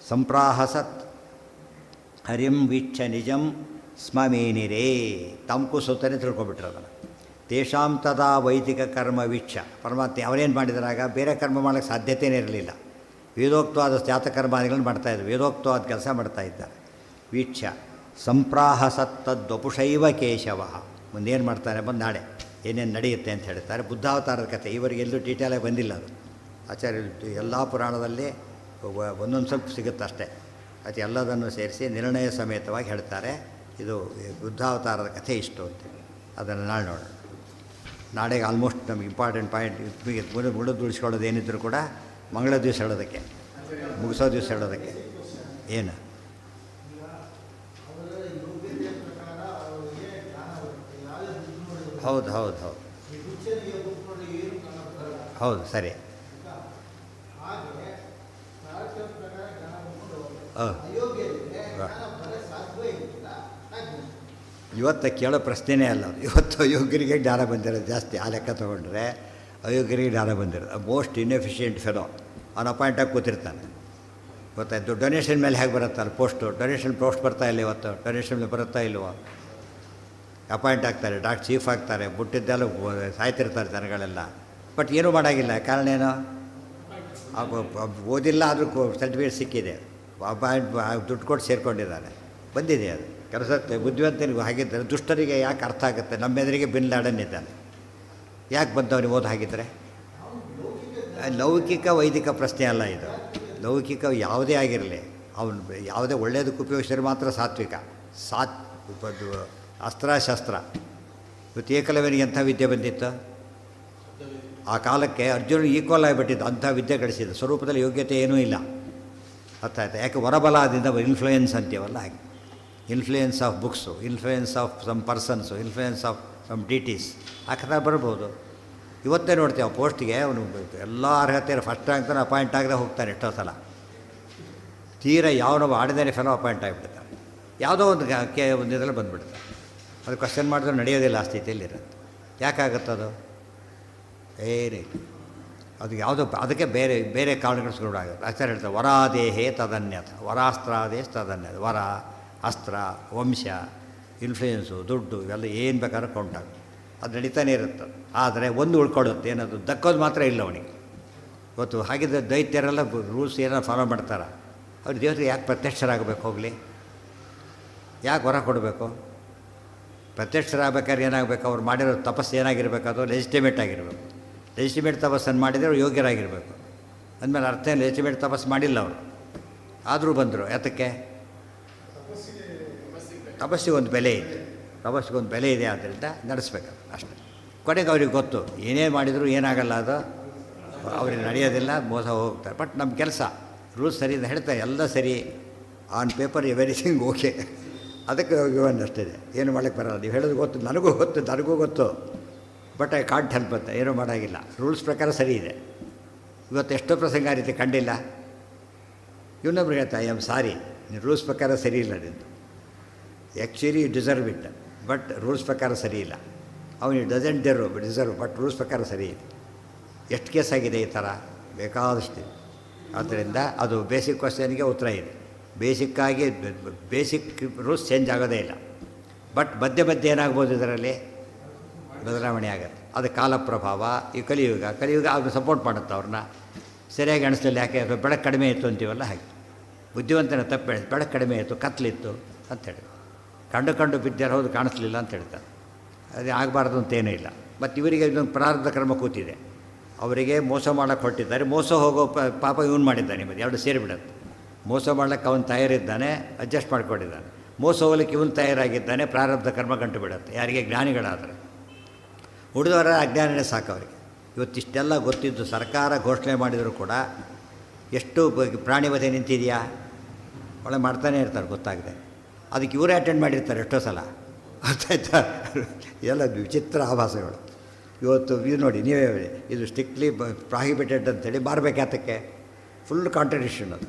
ಸಂಪ್ರಾಹಸತ್ ಹರಿಂ ವೀಕ್ಷ ನಿಜಂ ಸ್ಮಮೇನಿರೇ, ತಮಕು ಸುತ್ತನೇ ತಿಳ್ಕೊಬಿಟ್ರು ಅದನ್ನು. ತೇಷಾಂ ತದಾ ವೈದಿಕ ಕರ್ಮ ವೀಕ್ಷ, ಪರಮಾತ್ಮ ಅವರೇನು ಮಾಡಿದ್ರಾಗ ಬೇರೆ ಕರ್ಮ ಮಾಡೋಕ್ಕೆ ಸಾಧ್ಯತೆಯೇ ಇರಲಿಲ್ಲ. ವೇದೋಕ್ತವಾದ ಜಾತಕರ್ಮಾದಿಗಳನ್ನು ಮಾಡ್ತಾಯಿದ್ರು, ವೇದೋಕ್ತವಾದ ಕೆಲಸ ಮಾಡ್ತಾಯಿದ್ದಾರೆ. ವೀಕ್ಷ ಸಂಪ್ರಾಹಸತ್ತದ್ವಪುಷೈವ ಕೇಶವ, ಮುಂದೇನು ಮಾಡ್ತಾನೆ ಬಂದು ನಾಳೆ ಏನೇನು ನಡೆಯುತ್ತೆ ಅಂತ ಹೇಳ್ತಾರೆ. ಬುದ್ಧಾವತಾರದ ಕಥೆ ಇವರಿಗೆಲ್ಲೂ ಡೀಟೇಲಾಗಿ ಬಂದಿಲ್ಲ. ಅದು ಆಚಾರ್ಯರು ಎಲ್ಲ ಪುರಾಣದಲ್ಲಿ ಒಂದೊಂದು ಸ್ವಲ್ಪ ಸಿಗುತ್ತೆ ಅಷ್ಟೇ. ಅದು ಎಲ್ಲದನ್ನು ಸೇರಿಸಿ ನಿರ್ಣಯ ಸಮೇತವಾಗಿ ಹೇಳ್ತಾರೆ. ಇದು ಬುದ್ಧಾವತಾರದ ಕಥೆ ಇಷ್ಟು ಅಂತೇಳಿ. ಅದನ್ನು ನಾಳೆ ನೋಡೋಣ. ನಾಳೆಗೆ ಆಲ್ಮೋಸ್ಟ್ ನಮಗೆ ಇಂಪಾರ್ಟೆಂಟ್ ಪಾಯಿಂಟ್ ಉಳಿಸ್ಕೊಳ್ಳೋದು ಏನಿದ್ರು ಕೂಡ ಮಂಗಳ ದಿವಸ ಹೇಳೋದಕ್ಕೆ, ಮುಗಿಸೋ ದಿವಸ ಹೇಳೋದಕ್ಕೆ. ಏನು ಹೌದು ಹೌದು ಹೌದು ಹೌದು ಸರಿ. ಇವತ್ತು ಕೇಳೋ ಪ್ರಶ್ನೆನೇ ಅಲ್ಲ ಅದು. ಇವತ್ತು ಅಯೋಗ್ಯರಿಗೆ ಜ್ಞಾನ ಬಂದಿರೋದು ಜಾಸ್ತಿ. ಆ ಲೆಕ್ಕ ತೊಗೊಂಡ್ರೆ ಅಯೋಗ್ಯರಿಗೆ ಜ್ಞಾನ ಬಂದಿರೋದು. ಮೋಸ್ಟ್ ಇನ್ಎಫಿಷಿಯೆಂಟ್ ಫೆಲೋ ಅವನು ಅಪಾಯಿಂಟಾಗಿ ಕೂತಿರ್ತಾನೆ. ಗೊತ್ತಾಯ್ತು. ಡೊನೇಷನ್ ಮೇಲೆ ಹೇಗೆ ಬರುತ್ತಲ್ಲ ಪೋಸ್ಟು, ಡೊನೇಷನ್ ಪೋಸ್ಟ್ ಬರ್ತಾ ಇಲ್ಲ ಇವತ್ತು, ಡೊನೇಷನ್ ಬರುತ್ತಾ ಇಲ್ವೋ, ಅಪಾಯಿಂಟ್ ಆಗ್ತಾರೆ, ಚೀಫ್ ಆಗ್ತಾರೆ, ಬುಟ್ಟಿದ್ದೆಲ್ಲ ಸಾಯ್ತಿರ್ತಾರೆ ಜನಗಳೆಲ್ಲ. ಬಟ್ ಏನೂ ಮಾಡೋಂಗಿಲ್ಲ. ಕಾರಣ ಏನು? ಓದಿಲ್ಲ, ಆದರೂ ಸರ್ಟಿಫಿಕೇಟ್ ಸಿಕ್ಕಿದೆ, ಅಪಾಯಿಂಟ್ ದುಡ್ಡು ಕೊಟ್ಟು ಸೇರಿಕೊಂಡಿದ್ದಾನೆ, ಬಂದಿದೆ. ಅದು ಕೆಲಸ ಬುದ್ಧಿವಂತನಿಗೂ ಹಾಗಿದ್ದರೆ ದುಷ್ಟರಿಗೆ ಯಾಕೆ ಅರ್ಥ ಆಗುತ್ತೆ? ನಮ್ಮೆದುರಿಗೆ ಬಿನ್ ಲಾಡನ್ ಇದ್ದಾನೆ, ಯಾಕೆ ಬಂದವನಿಗೆ ಓದು ಹಾಗಿದ್ದರೆ? ಲೌಕಿಕ ವೈದಿಕ ಪ್ರಶ್ನೆ ಅಲ್ಲ ಇದು. ಲೌಕಿಕ ಯಾವುದೇ ಆಗಿರಲಿ, ಅವನು ಯಾವುದೇ ಒಳ್ಳೆಯದಕ್ಕೆ ಉಪಯೋಗಿಸಿದ್ರೆ ಮಾತ್ರ ಸಾತ್ವಿಕ. ಅಸ್ತ್ರಶಸ್ತ್ರ. ಇವತ್ತು ಏಕಲವ್ಯನಿಗೆ ಎಂಥ ವಿದ್ಯೆ ಬಂದಿತ್ತು? ಆ ಕಾಲಕ್ಕೆ ಅರ್ಜುನ ಈಕ್ವಲ್ ಆಗಿಬಿಟ್ಟಿದ್ದು, ಅಂಥ ವಿದ್ಯೆ ಗಳಿಸಿದ್ದು. ಸ್ವರೂಪದಲ್ಲಿ ಯೋಗ್ಯತೆ ಏನೂ ಇಲ್ಲ. ಅರ್ಥ ಆಯ್ತಾ? ಯಾಕೆ ಹೊರಬಲದಿಂದ ಇನ್ಫ್ಲೂಯೆನ್ಸ್ ಅಂತೀವಲ್ಲ ಹಾಗೆ. Influence of books, influence of some persons, influence of some deities, ಆ ಥರ ಬರ್ಬೋದು. ಇವತ್ತೇ ನೋಡ್ತೀವಿ ಆ ಪೋಸ್ಟಿಗೆ ಅವನು ಎಲ್ಲ ಅರ್ಹತೆ ಫಸ್ಟ್ ಆಗ್ತಾನೆ, ಅಪಾಯಿಂಟ್ ಆಗದೆ ಹೋಗ್ತಾನೆ ಎಷ್ಟೋ ಸಲ. ತೀರ ಯಾವನೋ ಆಡಿದಾನೆ ಫೆಲೋ ಅಪಾಯಿಂಟ್ ಆಗಿಬಿಡ್ತಾನೆ, ಯಾವುದೋ ಒಂದು ಒಂದು ಇದರಲ್ಲಿ ಬಂದುಬಿಡ್ತಾನೆ. ಅದು ಕ್ವಶನ್ ಮಾಡಿದ್ರೆ ನಡೆಯೋದಿಲ್ಲ, ಆ ಸ್ಥಿತಿಯಲ್ಲಿರುತ್ತೆ. ಯಾಕಾಗುತ್ತದು? ಏನೇ ಅದು ಯಾವುದೋ ಅದಕ್ಕೆ ಬೇರೆ ಬೇರೆ ಕಾರಣಗಳು ಶುರುವಾಗುತ್ತೆ. ಆಚಾರ್ಯ ಹೇಳ್ತಾರೆ ವರಾದೇಹೇ ತದನ್ಯಥ, ವರಾಸ್ತ್ರಾದೇಶ ತದನ್ಯಥ. ವರ, ಅಸ್ತ್ರ, ವಂಶ, ಇನ್ಫ್ಲೂಯೆನ್ಸು, ದುಡ್ಡು, ಇವೆಲ್ಲ ಏನು ಬೇಕಾದ್ರೂ ಕೌಂಟಾಗುತ್ತೆ. ಅದು ನಡೀತಾನೆ ಇರುತ್ತೆ. ಆದರೆ ಒಂದು ಉಳ್ಕೊಳ್ಳುತ್ತೆ, ಏನದು ದಕ್ಕೋದು ಮಾತ್ರ ಇಲ್ಲ ಅವನಿಗೆ. ಇವತ್ತು ಹಾಗಿದ್ದರೆ ದೈತ್ಯರೆಲ್ಲ ರೂಲ್ಸ್ ಏನೋ ಫಾಲೋ ಮಾಡ್ತಾರೆ. ಅವ್ರು ದೇವರಿಗೆ ಯಾಕೆ ಪ್ರತ್ಯಕ್ಷರಾಗಬೇಕು? ಹೋಗಲಿ, ಯಾಕೆ ಹೊರ ಕೊಡಬೇಕು? ಪ್ರತ್ಯಕ್ಷರಾಗಬೇಕಾದ್ರೆ ಏನಾಗಬೇಕು? ಅವ್ರು ಮಾಡಿರೋ ತಪಸ್ಸು ಏನಾಗಿರಬೇಕು? ಅದು ಲೆಜಿಟಿಮೇಟ್ ಆಗಿರಬೇಕು. ಲೆಜಿಟಿಮೇಟ್ ತಪಸ್ಸನ್ನು ಮಾಡಿದರೆ ಅವ್ರು ಯೋಗ್ಯರಾಗಿರಬೇಕು. ಅಂದಮೇಲೆ ಅರ್ಥ ಏನು? ಲೆಜಿಟಿಮೇಟ್ ತಪಸ್ಸು ಮಾಡಿಲ್ಲ ಅವರು, ಆದರೂ ಬಂದರು. ಯಾತಕ್ಕೆ? ತಪಸ್ಸಿಗೊಂದು ಬೆಲೆ ಇದೆ, ತಪಸ್ಸಿಗೊಂದು ಬೆಲೆ ಇದೆ, ಆದ್ದರಿಂದ ನಡೆಸ್ಬೇಕು ಅಷ್ಟೇ. ಕೊನೆಗೆ ಅವ್ರಿಗೆ ಗೊತ್ತು ಏನೇ ಮಾಡಿದರೂ ಏನಾಗಲ್ಲ, ಅದು ಅವ್ರಿಗೆ ನಡೆಯೋದಿಲ್ಲ, ಮೋಸ ಹೋಗ್ತಾರೆ. ಬಟ್ ನಮ್ಮ ಕೆಲಸ ರೂಲ್ಸ್ ಸರಿ ಅಂತ ಹೇಳ್ತಾರೆ, ಎಲ್ಲ ಸರಿ ಆನ್ ಪೇಪರ್ ಎವ್ರಿಥಿಂಗ್ ಓಕೆ. ಅದಕ್ಕೆ ಇವನ್ ಅಷ್ಟಿದೆ, ಏನು ಮಾಡೋಕ್ಕೆ ಬರೋಲ್ಲ. ನೀವು ಹೇಳೋದು ಗೊತ್ತು, ನನಗೂ ಗೊತ್ತು, ಬಟ್ ಐ ಕಾಂಟ್ ಹೆಲ್ಪ್ ಅಂತ. ಏನೂ ಮಾಡೋಂಗಿಲ್ಲ, ರೂಲ್ಸ್ ಪ್ರಕಾರ ಸರಿ ಇದೆ. ಇವತ್ತು ಎಷ್ಟೋ ಪ್ರಸಂಗ ಆ ರೀತಿ ಕಂಡಿಲ್ಲ. ಇವನೊಬ್ರು ಹೇಳ್ತಾ ಐ ಆಮ್ ಸಾರಿ, ನೀನು ರೂಲ್ಸ್ ಪ್ರಕಾರ ಸರಿ ಇಲ್ಲ, ನಿಂದು actually you deserve it, but rules ಪ್ರಕಾರ ಸರಿ ಇಲ್ಲ. ಅವನು ಡಸಂಟ್ ಡಿಸರ್ವ್, ಬಟ್ ರೂಲ್ಸ್ ಪ್ರಕಾರ ಸರಿ ಇದೆ. ಎಷ್ಟು ಕೇಸ್ ಆಗಿದೆ ಈ ಥರ? ಬೇಕಾದಷ್ಟಿದೆ. ಆದ್ದರಿಂದ ಅದು ಬೇಸಿಕ್ ಕ್ವಶನ್ಗೆ ಉತ್ತರ ಇದೆ. ಬೇಸಿಕ್ಕಾಗಿ ಬೇಸಿಕ್ ರೂಲ್ಸ್ ಚೇಂಜ್ ಆಗೋದೇ ಇಲ್ಲ. ಬಟ್ ಮಧ್ಯೆ ಏನಾಗ್ಬೋದು ಇದರಲ್ಲಿ? ಬದಲಾವಣೆ ಆಗುತ್ತೆ. ಅದು ಕಾಲ ಪ್ರಭಾವ. ಈ ಕಲಿಯುಗ ಅದು ಸಪೋರ್ಟ್ ಮಾಡುತ್ತೆ ಅವ್ರನ್ನ. ಸರಿಯಾಗಿ ಅನಿಸ್ಲಿಲ್ಲ, ಯಾಕೆ ಬೆಳಕು ಕಡಿಮೆ ಇತ್ತು ಅಂತೀವಲ್ಲ ಹಾಗೆ. ಬುದ್ಧಿವಂತನ ತಪ್ಪು ಹೇಳಿ, ಬೆಳಕು ಕಡಿಮೆ ಇತ್ತು, ಕತ್ಲಿತ್ತು ಅಂತೇಳಿ. ಕಂಡು ಬಿದ್ದರೆ ಹೌದು ಕಾಣಿಸ್ಲಿಲ್ಲ ಅಂತ ಹೇಳ್ತಾರೆ. ಅದೇ ಆಗಬಾರ್ದು ಅಂತೇನೂ ಇಲ್ಲ. ಮತ್ತು ಇವರಿಗೆ ಇದೊಂದು ಪ್ರಾರಬ್ಧ ಕರ್ಮ ಕೂತಿದೆ. ಅವರಿಗೆ ಮೋಸ ಮಾಡೋಕ್ಕೆ ಹೊರಟಿದ್ದಾರೆ, ಮೋಸ ಹೋಗೋ ಪಾಪ ಇವನು ಮಾಡಿದ್ದಾನೆ. ನಿಮ್ಮದು ಎರಡು ಸೇರಿಬಿಡುತ್ತೆ. ಮೋಸ ಮಾಡ್ಲಿಕ್ಕೆ ಅವನು ತಯಾರಿದ್ದಾನೆ, ಅಡ್ಜಸ್ಟ್ ಮಾಡ್ಕೊಂಡಿದ್ದಾನೆ. ಮೋಸ ಹೋಗ್ಲಿಕ್ಕೆ ಇವನು ತಯಾರಾಗಿದ್ದಾನೆ, ಪ್ರಾರಬ್ಧ ಕರ್ಮ ಗಂಟು ಬಿಡುತ್ತೆ. ಯಾರಿಗೆ? ಜ್ಞಾನಿಗಳಾದರೆ. ಉಳಿದವರ ಅಜ್ಞಾನನೇ ಸಾಕು ಅವರಿಗೆ. ಇವತ್ತಿಷ್ಟೆಲ್ಲ ಗೊತ್ತಿದ್ದು ಸರ್ಕಾರ ಘೋಷಣೆ ಮಾಡಿದರೂ ಕೂಡ ಎಷ್ಟು ಪ್ರಾಣಿವಧೆ ನಿಂತಿದೆಯಾ? ಒಳ್ಳೆ ಮಾಡ್ತಾನೆ ಇರ್ತಾರೆ ಗೊತ್ತಾಗದೆ. ಅದಕ್ಕೆ ಇವರೇ ಅಟೆಂಡ್ ಮಾಡಿರ್ತಾರೆ ಎಷ್ಟೋ ಸಲ. ಗೊತ್ತಾಯ್ತಾ? ಎಲ್ಲ ವಿಚಿತ್ರ ಆಭಾಸಗಳು. ಇವತ್ತು ಇದು ನೋಡಿ, ನೀವೇ ಹೇಳಿ, ಇದು ಸ್ಟ್ರಿಕ್ಟ್ಲಿ ಪ್ರಾಹಿಬಿಟೆಡ್ ಅಂತೇಳಿ ಮಾರಬೇಕಾತಕ್ಕೆ ಫುಲ್ ಕಾಂಟ್ರಡಿಕ್ಷನ್ ಅದು.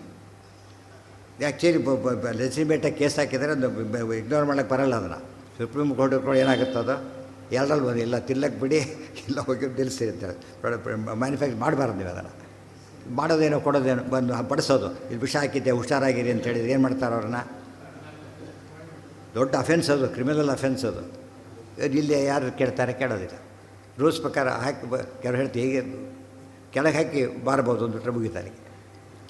ಆ್ಯಕ್ಚುಲಿ ಲೆಜಿಸ್ಲೇಟಾಗಿ ಕೇಸ್ ಹಾಕಿದರೆ ಅದು ಇಗ್ನೋರ್ ಮಾಡೋಕ್ಕೆ ಬರಲ್ಲ ಅದನ್ನು. ಸುಪ್ರೀಂ ಕೋರ್ಟ್ ಏನಾಗುತ್ತೆ ಅದು, ಎರಡರಲ್ಲಿ ಬಂದು ಇಲ್ಲ ತಿಲ್ಲಕ್ಕೆ ಬಿಡಿ, ಇಲ್ಲ ಹೋಗಿ ನಿಲ್ಲಿಸಿ ಅಂತೇಳಿ ಮ್ಯಾನುಫ್ಯಾಕ್ಚರ್ ಮಾಡಬಾರ್ದು. ನೀವು ಅದನ್ನು ಮಾಡೋದೇನೋ ಕೊಡೋದೇನೋ ಬಂದು ಬಡಿಸೋದು, ಇದು ವಿಷ ಹಾಕಿದ್ದೆ ಹುಷಾರಾಗಿರಿ ಅಂತ ಹೇಳಿದ್ರೆ ಏನು ಮಾಡ್ತಾರೆ ಅವ್ರನ್ನ? ದೊಡ್ಡ ಅಫೆನ್ಸ್ ಅದು, ಕ್ರಿಮಿನಲ್ ಅಫೆನ್ಸ್ ಅದು. ಇಲ್ಲಿ ಯಾರು ಕೇಳ್ತಾರೆ? ಕೇಳೋದಿಲ್ಲ. ರೂಲ್ಸ್ ಪ್ರಕಾರ ಹಾಕಿ ಕೆಲವು ಹೇಳ್ತೀವಿ, ಹೇಗೆ ಕೆಳಗೆ ಹಾಕಿ ಬಾರ್ಬೋದು ಅಂದ್ಬಿಟ್ರೆ ಮುಗಿತಾರೆ.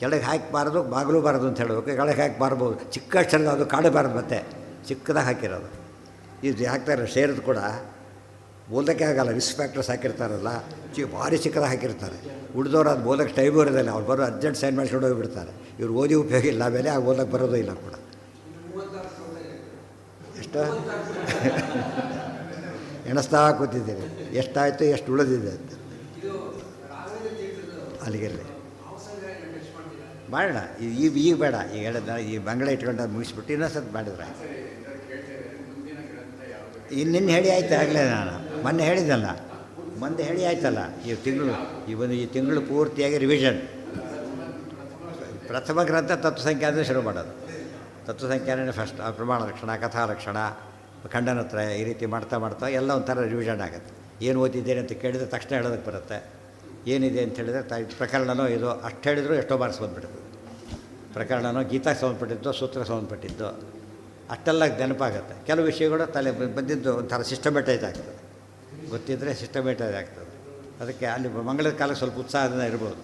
ಕೆಳಗೆ ಹಾಕಿ ಬಾರದು, ಬಾಗಿಲು ಬಾರದು ಅಂತ ಹೇಳಬೇಕು. ಕೆಳಗೆ ಹಾಕಿ ಬಾರ್ಬೋದು, ಚಿಕ್ಕ ಅಕ್ಷರದ ಅದು ಕಾಡಬಾರ್ದು, ಮತ್ತೆ ಚಿಕ್ಕದಾಗಿ ಹಾಕಿರೋದು. ಇದು ಹಾಕ್ತಾರೆ ಸೇರಿದು ಕೂಡ ಓದೋಕ್ಕೆ ಆಗಲ್ಲ, ರಿಸ್ಕ್ ಫ್ಯಾಕ್ಟರ್ಸ್ ಹಾಕಿರ್ತಾರಲ್ಲ, ಭಾರಿ ಚಿಕ್ಕದಾಗಿ ಹಾಕಿರ್ತಾರೆ. ಉಳಿದವ್ರು ಅದು ಓದೋಕ್ಕೆ ಟೈಮು ಇರೋದಿಲ್ಲ, ಅವ್ರು ಬರೋ ಅರ್ಜೆಂಟ್ ಸೈನ್ ಮಾಡಿಸ್ಕೊಂಡು ಹೋಗಿಬಿಡ್ತಾರೆ. ಇವ್ರು ಓದಿ ಉಪಯೋಗ ಇಲ್ಲ, ಆಮೇಲೆ ಆಗ ಓದೋಕ್ಕೆ ಬರೋದು ಇಲ್ಲ ಕೂಡ. ಎಷ್ಟು ಎಣಿಸ್ತಾ ಕೂತಿದ್ದೀರಿ, ಎಷ್ಟಾಯಿತು ಎಷ್ಟು ಉಳಿದಿದೆ ಅಂತ. ಅಲ್ಲಿಗೆ ಮಾಡೋಣ, ಈಗ ಬೇಡ. ಈಗ ಹೇಳಿದ ಈ ಮಂಗಳ ಇಟ್ಕೊಂಡು ಅದು ಮುಗಿಸ್ಬಿಟ್ಟು ಇನ್ನೊಂದ್ಸತಿ ಮಾಡಿದ್ರೆ ನಿನ್ನೆ ಹೇಳಿ ಆಯ್ತು. ಆಗಲೇ ನಾನು ಮೊನ್ನೆ ಹೇಳಿದ್ದಲ್ಲ, ಮೊನ್ನೆ ಹೇಳಿ ಆಯ್ತಲ್ಲ. ಈ ತಿಂಗಳು ಪೂರ್ತಿಯಾಗಿ ರಿವಿಷನ್. ಪ್ರಥಮ ಗ್ರಂಥ ತತ್ವಸಂಖ್ಯಾನೇ ಶುರು ಮಾಡೋದು. ತತ್ವಸಂಖ್ಯಾನೇ ಫಸ್ಟ್, ಪ್ರಮಾಣ ಲಕ್ಷಣ, ಕಥಾ ಲಕ್ಷಣ, ಖಂಡನತ್ರಯ, ಈ ರೀತಿ ಮಾಡ್ತಾ ಮಾಡ್ತಾ ಎಲ್ಲ ಒಂಥರ ರಿವಿಷನ್ ಆಗುತ್ತೆ. ಏನು ಓದಿದ್ದೇನೆ ಅಂತ ಕೇಳಿದರೆ ತಕ್ಷಣ ಹೇಳೋದಕ್ಕೆ ಬರುತ್ತೆ. ಏನಿದೆ ಅಂತ ಹೇಳಿದರೆ ಪ್ರಕರಣನೋ ಇದು ಅಷ್ಟು ಹೇಳಿದ್ರು ಎಷ್ಟೋ ಮಾರ್ಕ್ಸ್ ಬಂದುಬಿಡುತ್ತೆ. ಪ್ರಕರಣನೋ ಗೀತಾಗೆ ಸಂಬಂಧಪಟ್ಟಿದ್ದು, ಸೂತ್ರಕ್ಕೆ ಸಂಬಂಧಪಟ್ಟಿದ್ದು ಅಷ್ಟೆಲ್ಲ ನೆನಪಾಗುತ್ತೆ. ಕೆಲವು ವಿಷಯಗಳು ತಲೆ ಬಂದಿದ್ದು ಒಂಥರ ಸಿಸ್ಟಮೆಟೈಸ್ ಆಗ್ತದೆ, ಗೊತ್ತಿದ್ದರೆ ಸಿಸ್ಟಮೆಟೈಸ್ ಆಗ್ತದೆ. ಅದಕ್ಕೆ ಅಲ್ಲಿ ಮಂಗಳದ ಕಾಲಕ್ಕೆ ಸ್ವಲ್ಪ ಉತ್ಸಾಹದಿಂದ ಇರ್ಬೋದು.